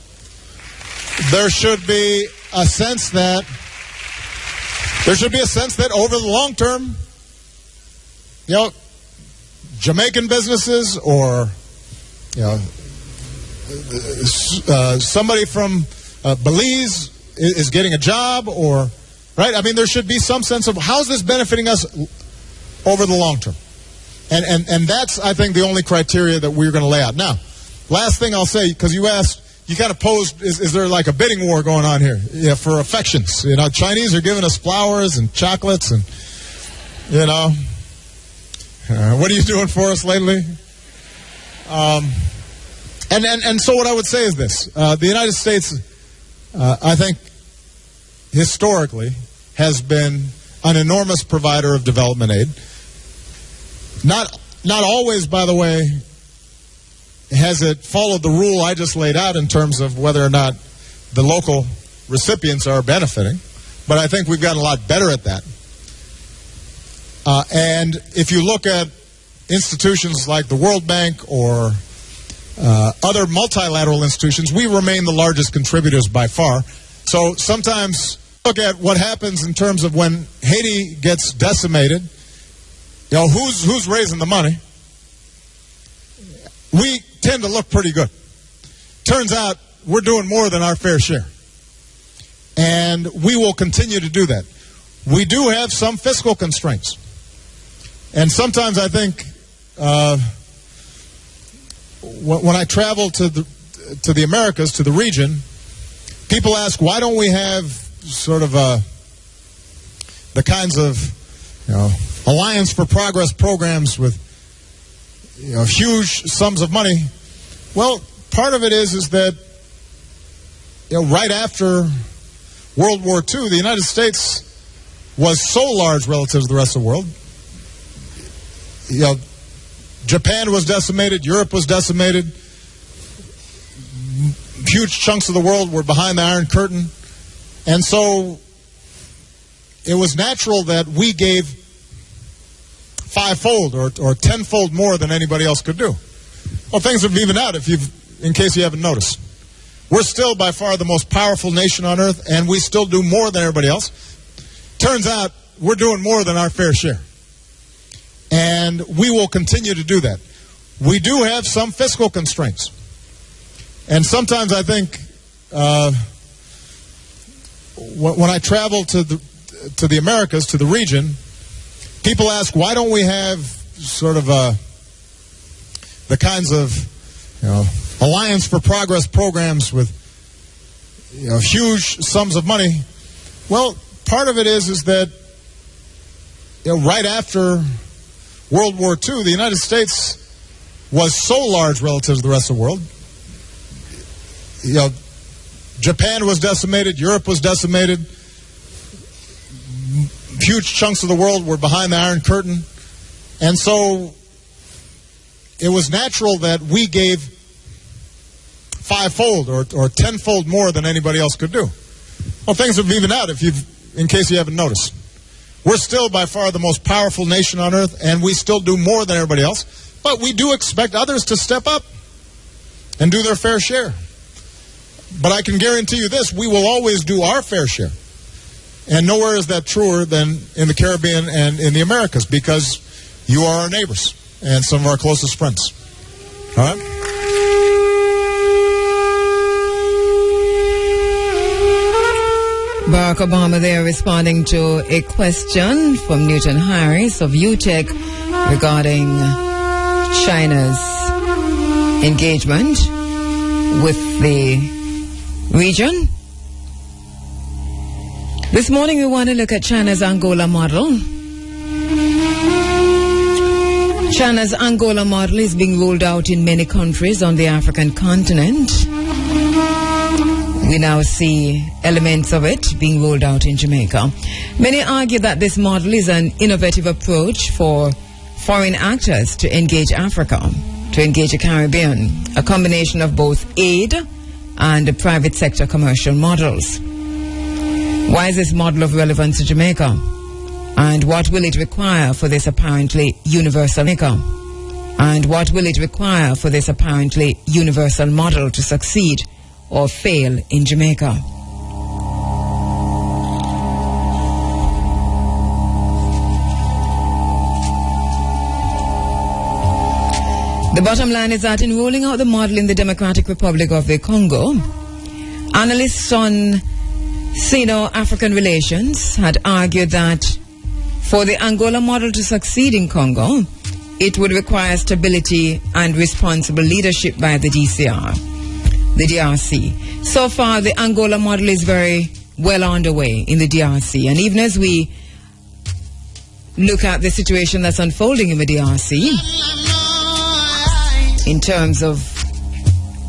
There should be a sense that over the long term, Jamaican businesses or somebody from Belize is getting a job, or right? I mean, there should be some sense of how's this benefiting us over the long term. And that's, I think, the only criteria that we're going to lay out. Now, last thing I'll say, because you asked, you kind of posed, is there like a bidding war going on here for affections? Chinese are giving us flowers and chocolates, and You know, what are you doing for us lately? And so what I would say is this. The United States, I think, historically, has been an enormous provider of development aid. Not always, by the way, has it followed the rule I just laid out in terms of whether or not the local recipients are benefiting. But I think we've gotten a lot better at that. And if you look at institutions like the World Bank or other multilateral institutions, we remain the largest contributors by far. So sometimes look at what happens in terms of when Haiti gets decimated. You know, who's raising the money? We tend to look pretty good. Turns out we're doing more than our fair share. And we will continue to do that. We do have some fiscal constraints. And sometimes I think when I travel to the Americas, to the region, people ask, why don't we have sort of the kinds of, you know, Alliance for Progress programs with, you know, huge sums of money? Well, part of it is that, you know, right after World War II, the United States was so large relative to the rest of the world. You know, Japan was decimated, Europe was decimated, huge chunks of the world were behind the Iron Curtain, and so it was natural that we gave fivefold or tenfold more than anybody else could do. Well, things have evened out, in case you haven't noticed. We're still by far the most powerful nation on earth, and we still do more than everybody else. Turns out we're doing more than our fair share. And we will continue to do that. We do have some fiscal constraints. And sometimes I think when I travel to the Americas, to the region, people ask, why don't we have sort of the kinds of, you know, Alliance for Progress programs with, you know, huge sums of money? Well, part of it is that, you know, right after World War II, the United States was so large relative to the rest of the world. You know, Japan was decimated, Europe was decimated, huge chunks of the world were behind the Iron Curtain, and so it was natural that we gave fivefold or tenfold more than anybody else could do. Well, things have evened out, in case you haven't noticed. We're still by far the most powerful nation on earth, and we still do more than everybody else. But we do expect others to step up and do their fair share. But I can guarantee you this, we will always do our fair share. And nowhere is that truer than in the Caribbean and in the Americas, because you are our neighbors and some of our closest friends. All right? Barack Obama there responding to a question from Newton Harris of UTEC regarding China's engagement with the region. This morning we want to look at China's Angola model. China's Angola model is being rolled out in many countries on the African continent. We now see elements of it being rolled out in Jamaica. Many argue that this model is an innovative approach for foreign actors to engage Africa, to engage the Caribbean, a combination of both aid and private sector commercial models. Why is this model of relevance to Jamaica? And what will it require for this apparently universal model to succeed or fail in Jamaica? The bottom line is that in rolling out the model in the Democratic Republic of the Congo, analysts on Sino-African relations had argued that for the Angola model to succeed in Congo, it would require stability and responsible leadership by the DRC. So far, the Angola model is very well underway in the DRC. And even as we look at the situation that's unfolding in the DRC in terms of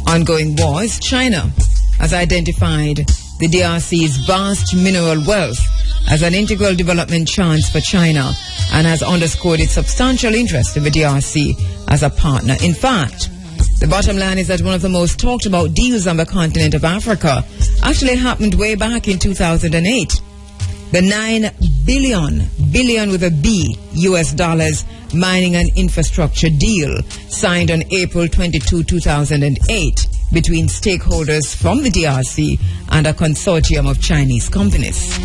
ongoing wars, China has identified the DRC's vast mineral wealth as an integral development chance for China and has underscored its substantial interest in the DRC as a partner. In fact, the bottom line is that one of the most talked about deals on the continent of Africa actually happened way back in 2008. The $9 billion with a B, US dollars, mining and infrastructure deal signed on April 22, 2008 between stakeholders from the DRC and a consortium of Chinese companies.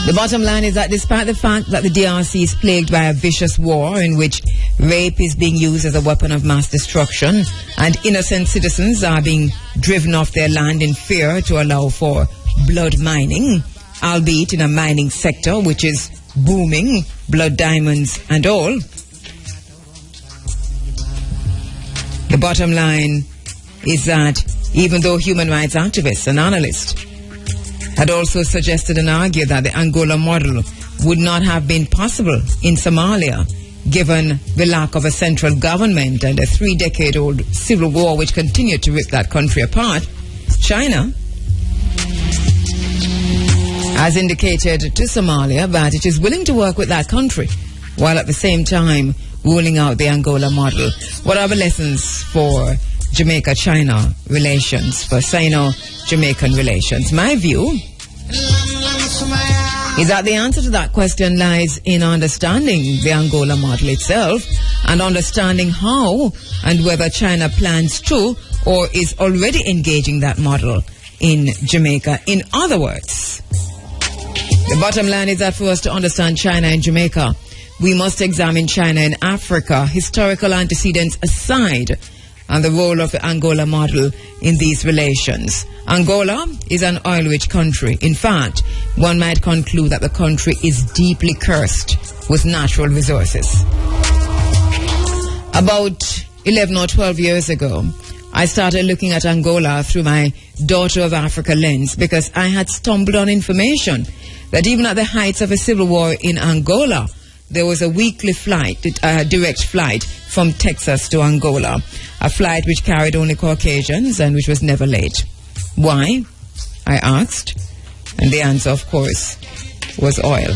The bottom line is that despite the fact that the DRC is plagued by a vicious war in which rape is being used as a weapon of mass destruction and innocent citizens are being driven off their land in fear to allow for blood mining, albeit in a mining sector which is booming, blood diamonds and all, the bottom line is that even though human rights activists and analysts had also suggested and argued that the Angola model would not have been possible in Somalia, given the lack of a central government and a 3-decade-old civil war which continued to rip that country apart, China has indicated to Somalia that it is willing to work with that country, while at the same time ruling out the Angola model. What are the lessons for Jamaica-China relations, for Sino-Jamaican relations? My view is that the answer to that question lies in understanding the Angola model itself and understanding how and whether China plans to or is already engaging that model in Jamaica. In other words, the bottom line is that for us to understand China and Jamaica, we must examine China and Africa, historical antecedents aside, and the role of the Angola model in these relations. Angola is an oil-rich country. In fact, one might conclude that the country is deeply cursed with natural resources. About 11 or 12 years ago, I started looking at Angola through my Daughter of Africa lens because I had stumbled on information that even at the heights of a civil war in Angola, there was a weekly flight, direct flight from Texas to Angola, a flight which carried only Caucasians and which was never late. Why? I asked, and the answer, of course, was oil.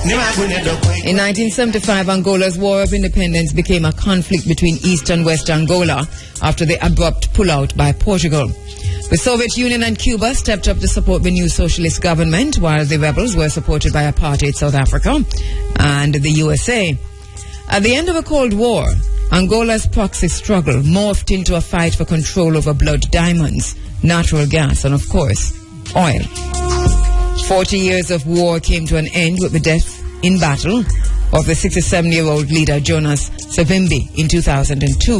In 1975, Angola's War of Independence became a conflict between East and West Angola after the abrupt pullout by Portugal. The Soviet Union and Cuba stepped up to support the new socialist government, while the rebels were supported by apartheid South Africa and the USA. At the end of the Cold War, Angola's proxy struggle morphed into a fight for control over blood diamonds, natural gas, and of course, oil. 40 years of war came to an end with the death in battle of the 67-year-old leader Jonas Savimbi in 2002.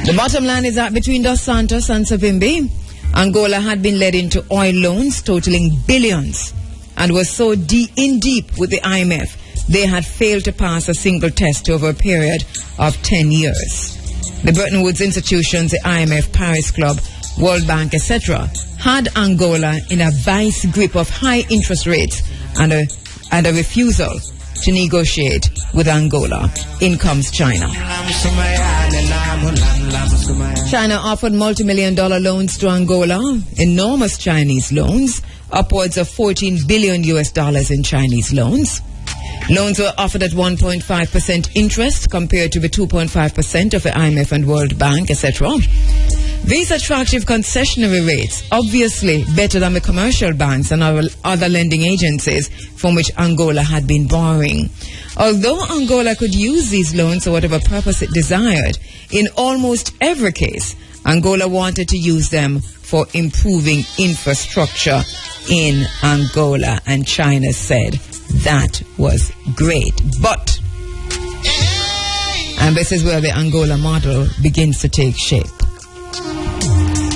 The bottom line is that between Dos Santos and Savimbi, Angola had been led into oil loans totaling billions and was so in deep with the IMF, they had failed to pass a single test over a period of 10 years. The Bretton Woods institutions, the IMF, Paris Club, World Bank, etc., had Angola in a vice grip of high interest rates and a refusal to negotiate with Angola. In comes China. China offered multi-million-dollar loans to Angola, enormous Chinese loans, upwards of $14 billion in Chinese loans. Loans were offered at 1.5% interest compared to the 2.5% of the IMF and World Bank, etc. These attractive concessionary rates, obviously better than the commercial banks and other lending agencies from which Angola had been borrowing. Although Angola could use these loans for whatever purpose it desired, in almost every case, Angola wanted to use them for improving infrastructure in Angola, and China said that was great. But, and this is where the Angola model begins to take shape.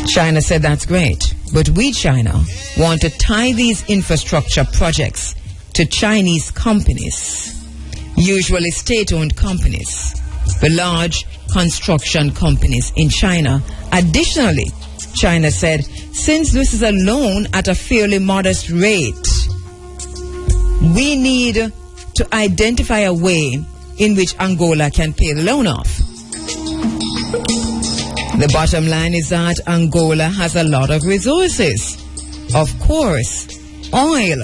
China said that's great, but we, China, want to tie these infrastructure projects to Chinese companies, usually state-owned companies, the large construction companies in China. Additionally, China said, since this is a loan at a fairly modest rate, we need to identify a way in which Angola can pay the loan off. The bottom line is that Angola has a lot of resources. Of course, oil,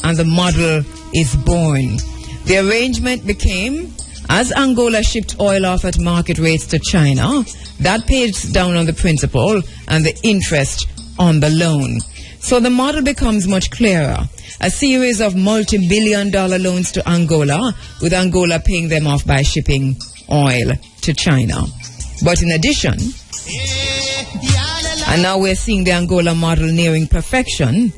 and the model is born. The arrangement became, as Angola shipped oil off at market rates to China, that pays down on the principal and the interest on the loan. So the model becomes much clearer. A series of multi-billion-dollar loans to Angola, with Angola paying them off by shipping oil to China. But in addition, and now we're seeing the Angola model nearing perfection,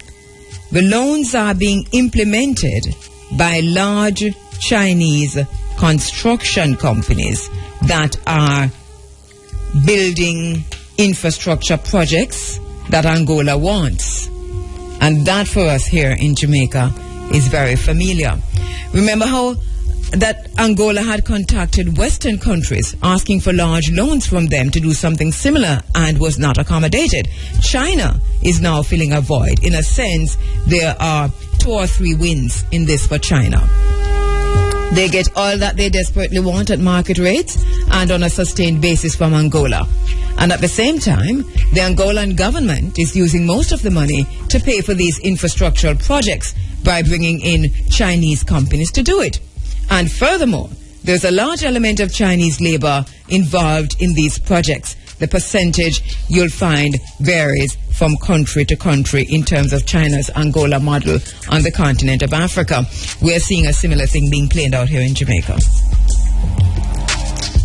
the loans are being implemented by large Chinese construction companies that are building infrastructure projects that Angola wants. And that for us here in Jamaica is very familiar. Remember how that Angola had contacted Western countries asking for large loans from them to do something similar and was not accommodated. China is now filling a void. In a sense, there are 2 or 3 wins in this for China. They get all that they desperately want at market rates and on a sustained basis from Angola. And at the same time, the Angolan government is using most of the money to pay for these infrastructural projects by bringing in Chinese companies to do it. And furthermore, there's a large element of Chinese labor involved in these projects. The percentage you'll find varies from country to country in terms of China's Angola model on the continent of Africa. We're seeing a similar thing being played out here in Jamaica.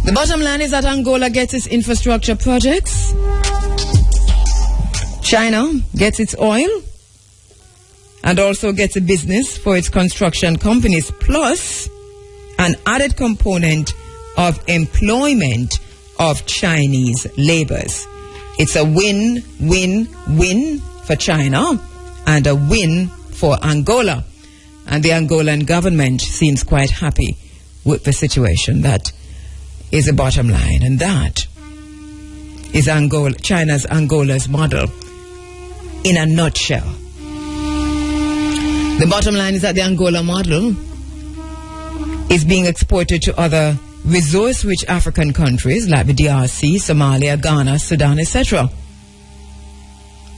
The bottom line is that Angola gets its infrastructure projects, China gets its oil, and also gets a business for its construction companies, plus an added component of employment of Chinese laborers. It's a win-win-win for China and a win for Angola. And the Angolan government seems quite happy with the situation. That is the bottom line. And that is China's Angola's model in a nutshell. The bottom line is that the Angola model is being exported to other resource-rich African countries like the DRC, Somalia, Ghana, Sudan, etc.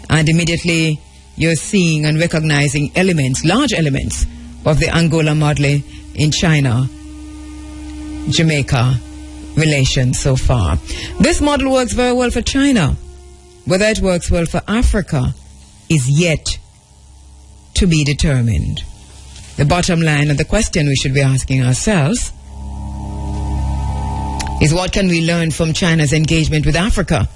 And immediately you're seeing and recognizing elements, large elements, of the Angola model in China-Jamaica relations so far. This model works very well for China. Whether it works well for Africa is yet to be determined. The bottom line and the question we should be asking ourselves is, what can we learn from China's engagement with Africa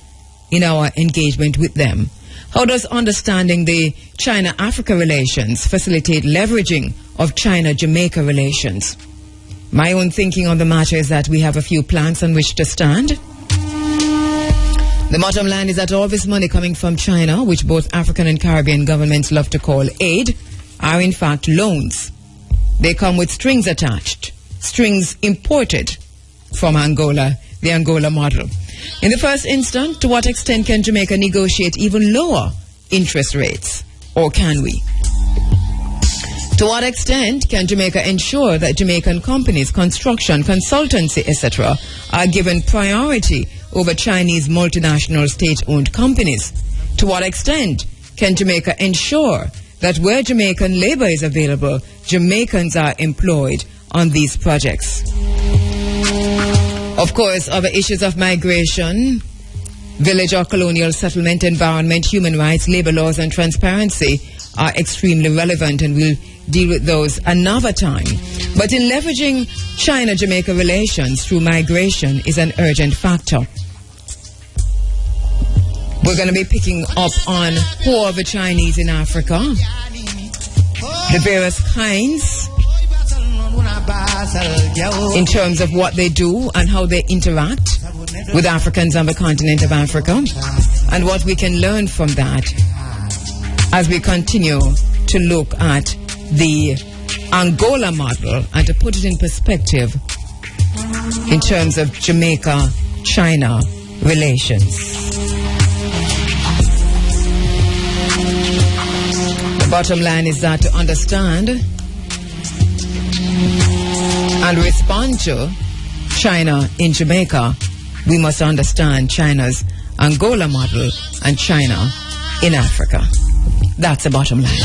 in our engagement with them? How does understanding the China-Africa relations facilitate leveraging of China-Jamaica relations? My own thinking on the matter is that we have a few planks on which to stand. The bottom line is that all this money coming from China, which both African and Caribbean governments love to call aid, are in fact loans. They come with strings attached, strings imported from Angola, the Angola model. In the first instance, to what extent can Jamaica negotiate even lower interest rates? Or can we? To what extent can Jamaica ensure that Jamaican companies, construction, consultancy, etc., are given priority over Chinese multinational state-owned companies? To what extent can Jamaica ensure that where Jamaican labor is available, Jamaicans are employed on these projects? Of course, other issues of migration, village or colonial settlement, environment, human rights, labor laws, and transparency are extremely relevant, and we'll deal with those another time. But in leveraging China-Jamaica relations through migration is an urgent factor. We're going to be picking up on who are the Chinese in Africa, the various kinds, in terms of what they do and how they interact with Africans on the continent of Africa, and what we can learn from that as we continue to look at the Angola model and to put it in perspective in terms of Jamaica-China relations. Bottom line is that to understand and respond to China in Jamaica, we must understand China's Angola model and China in Africa. That's the bottom line.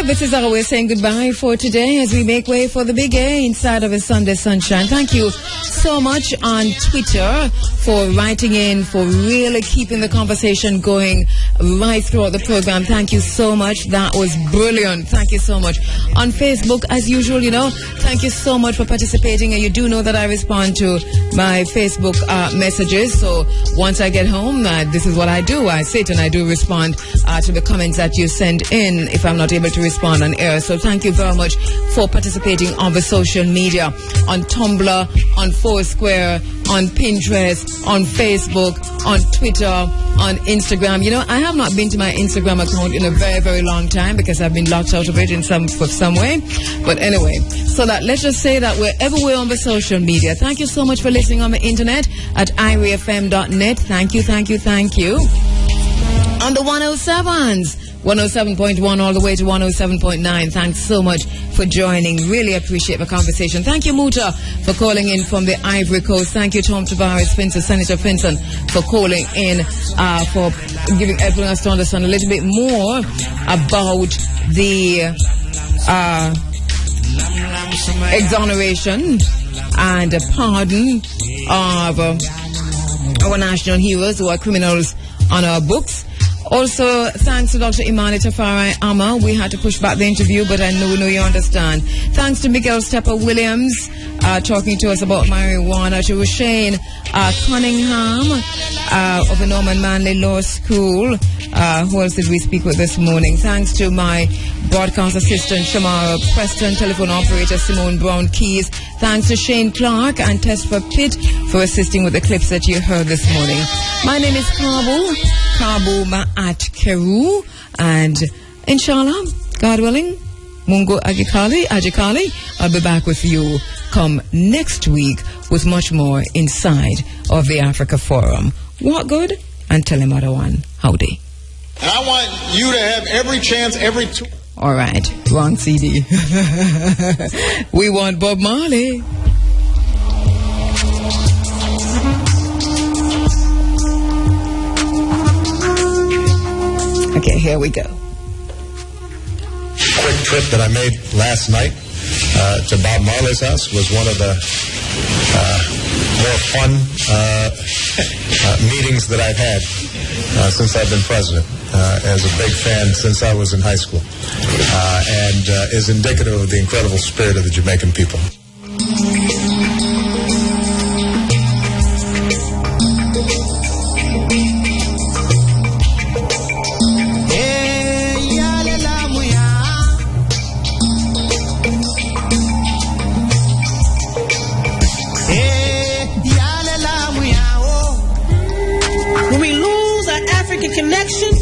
This is our way of saying goodbye for today as we make way for the big A inside of a Sunday Sunshine. Thank you so much on Twitter for writing in, for really keeping the conversation going right throughout the program. Thank you so much. That was brilliant. Thank you so much. On Facebook, as usual, thank you so much for participating. And you do know that I respond to my Facebook messages. So once I get home, this is what I do. I sit and I do respond to the comments that you send in if I'm not able to respond on air. So thank you very much for participating on the social media, on Tumblr, on Foursquare, on Pinterest, on Facebook, on Twitter, on Instagram. I have not been to my Instagram account in a very, very long time because I've been locked out of it in some way. But anyway, so that let's just say that wherever we're on the social media, thank you so much for listening on the internet at ireafm.net. Thank you, thank you, thank you. On the 107s, 107.1 all the way to 107.9. Thanks so much for joining. Really appreciate the conversation. Thank you, Muta, for calling in from the Ivory Coast. Thank you, Tom Tavares Finson, Senator Finson, for calling in, for helping us to understand a little bit more about the exoneration and pardon of our national heroes who are criminals on our books. Also, thanks to Dr. Imani Tafari Amma. We had to push back the interview, but I know you understand. Thanks to Miguel Steppa Williams, talking to us about marijuana. To Shane Cunningham of the Norman Manley Law School. Who else did we speak with this morning? Thanks to my broadcast assistant, Shamara Preston, telephone operator, Simone Brown Keys. Thanks to Shane Clark and Tesfa Pitt for assisting with the clips that you heard this morning. My name is Kabu Ma'at Kheru, and inshallah, God willing, Mungo Ajikali, I'll be back with you come next week with much more inside of the Africa Forum. What good? And tell him what I want. Howdy. And I want you to have every chance, every tool. All right, wrong CD. We want Bob Marley. Okay, here we go. Quick trip that I made last night to Bob Marley's house was one of the more fun meetings that I've had since I've been president. As a big fan since I was in high school, and is indicative of the incredible spirit of the Jamaican people. When we lose our African connection,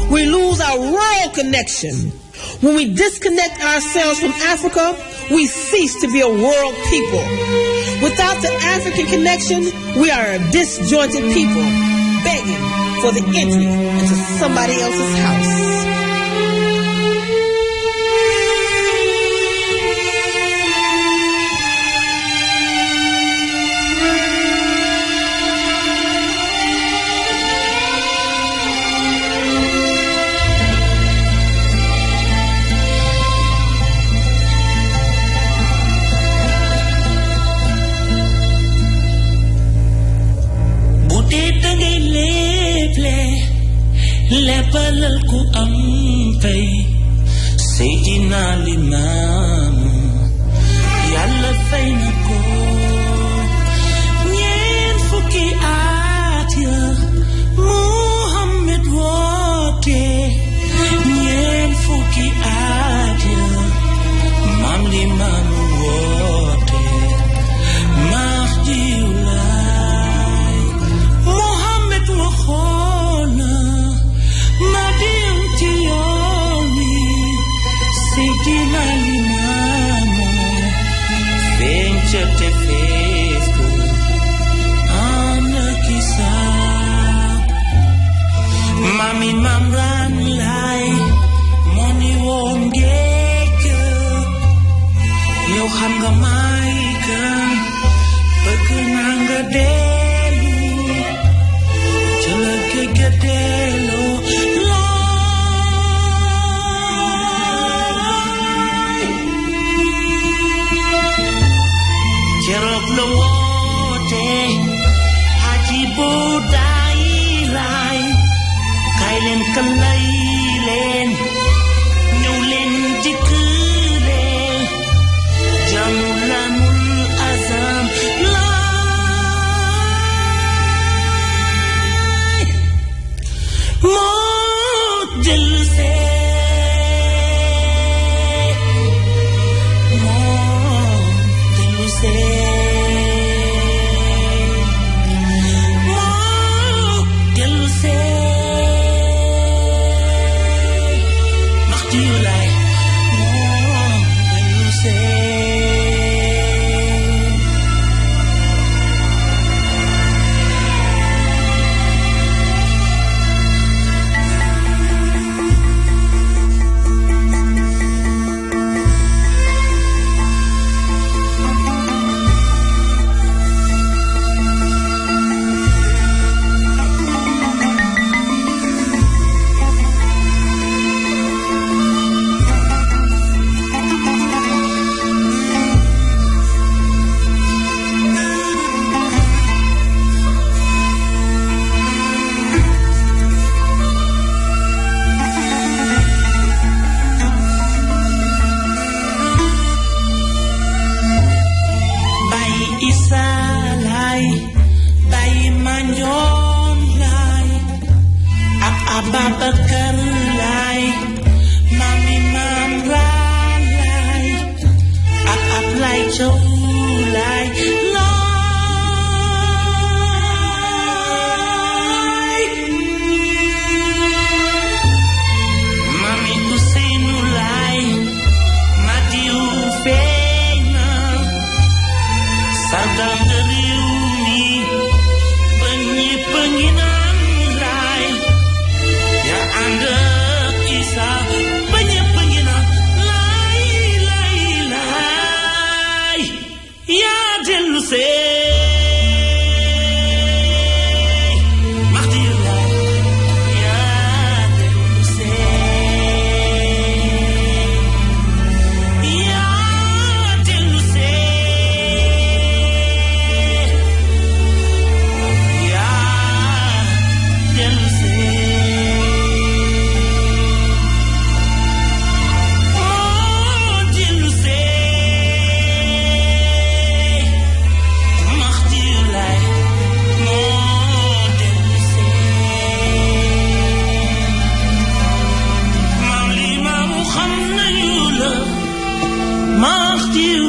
we lose our royal connection. When we disconnect ourselves from Africa, we cease to be a world people. Without the African connection, we are a disjointed people, begging for the entry into somebody else's house. lebalal ku am pay Seydina Limaamu Yàlla fay na ko ñeent fukki at ya Muhammad woote ñeent fukki at ya Maam Limaamu woote Mahdiyu Laay Muhammad waxoona ma dem ci yoon wi Seydina Limaamu feeñ ca te fees ko ana kisaab Mami Maam Raan Laay moo ni woon géej yow xam nga may kan bëgg naa nga dellu ca la géej ga delloo laay keroog la woote Haji Budaay Laay kaay leen ka lay leen ñëw leen dikk leen jamu lamul azam laay moo dellu see moo dellu see moo dellu see Mahdiyu Laay moo dellu see Bayi Isa Laay Bayi Mandione Laay ak Ababakar Laay Mami Maam Raan Laay ak Ablaay Caw Laay laay Mami Useynu Laay Madiyu feeñ na sargal nga réew mi ba ñépp a ngi naan laay yaa ànd ak Isa ba ñépp a ngi naan laay laay laay yaa dellu see Mahdiyu Laay yaa dellu see yaa dellu see Mahdiyu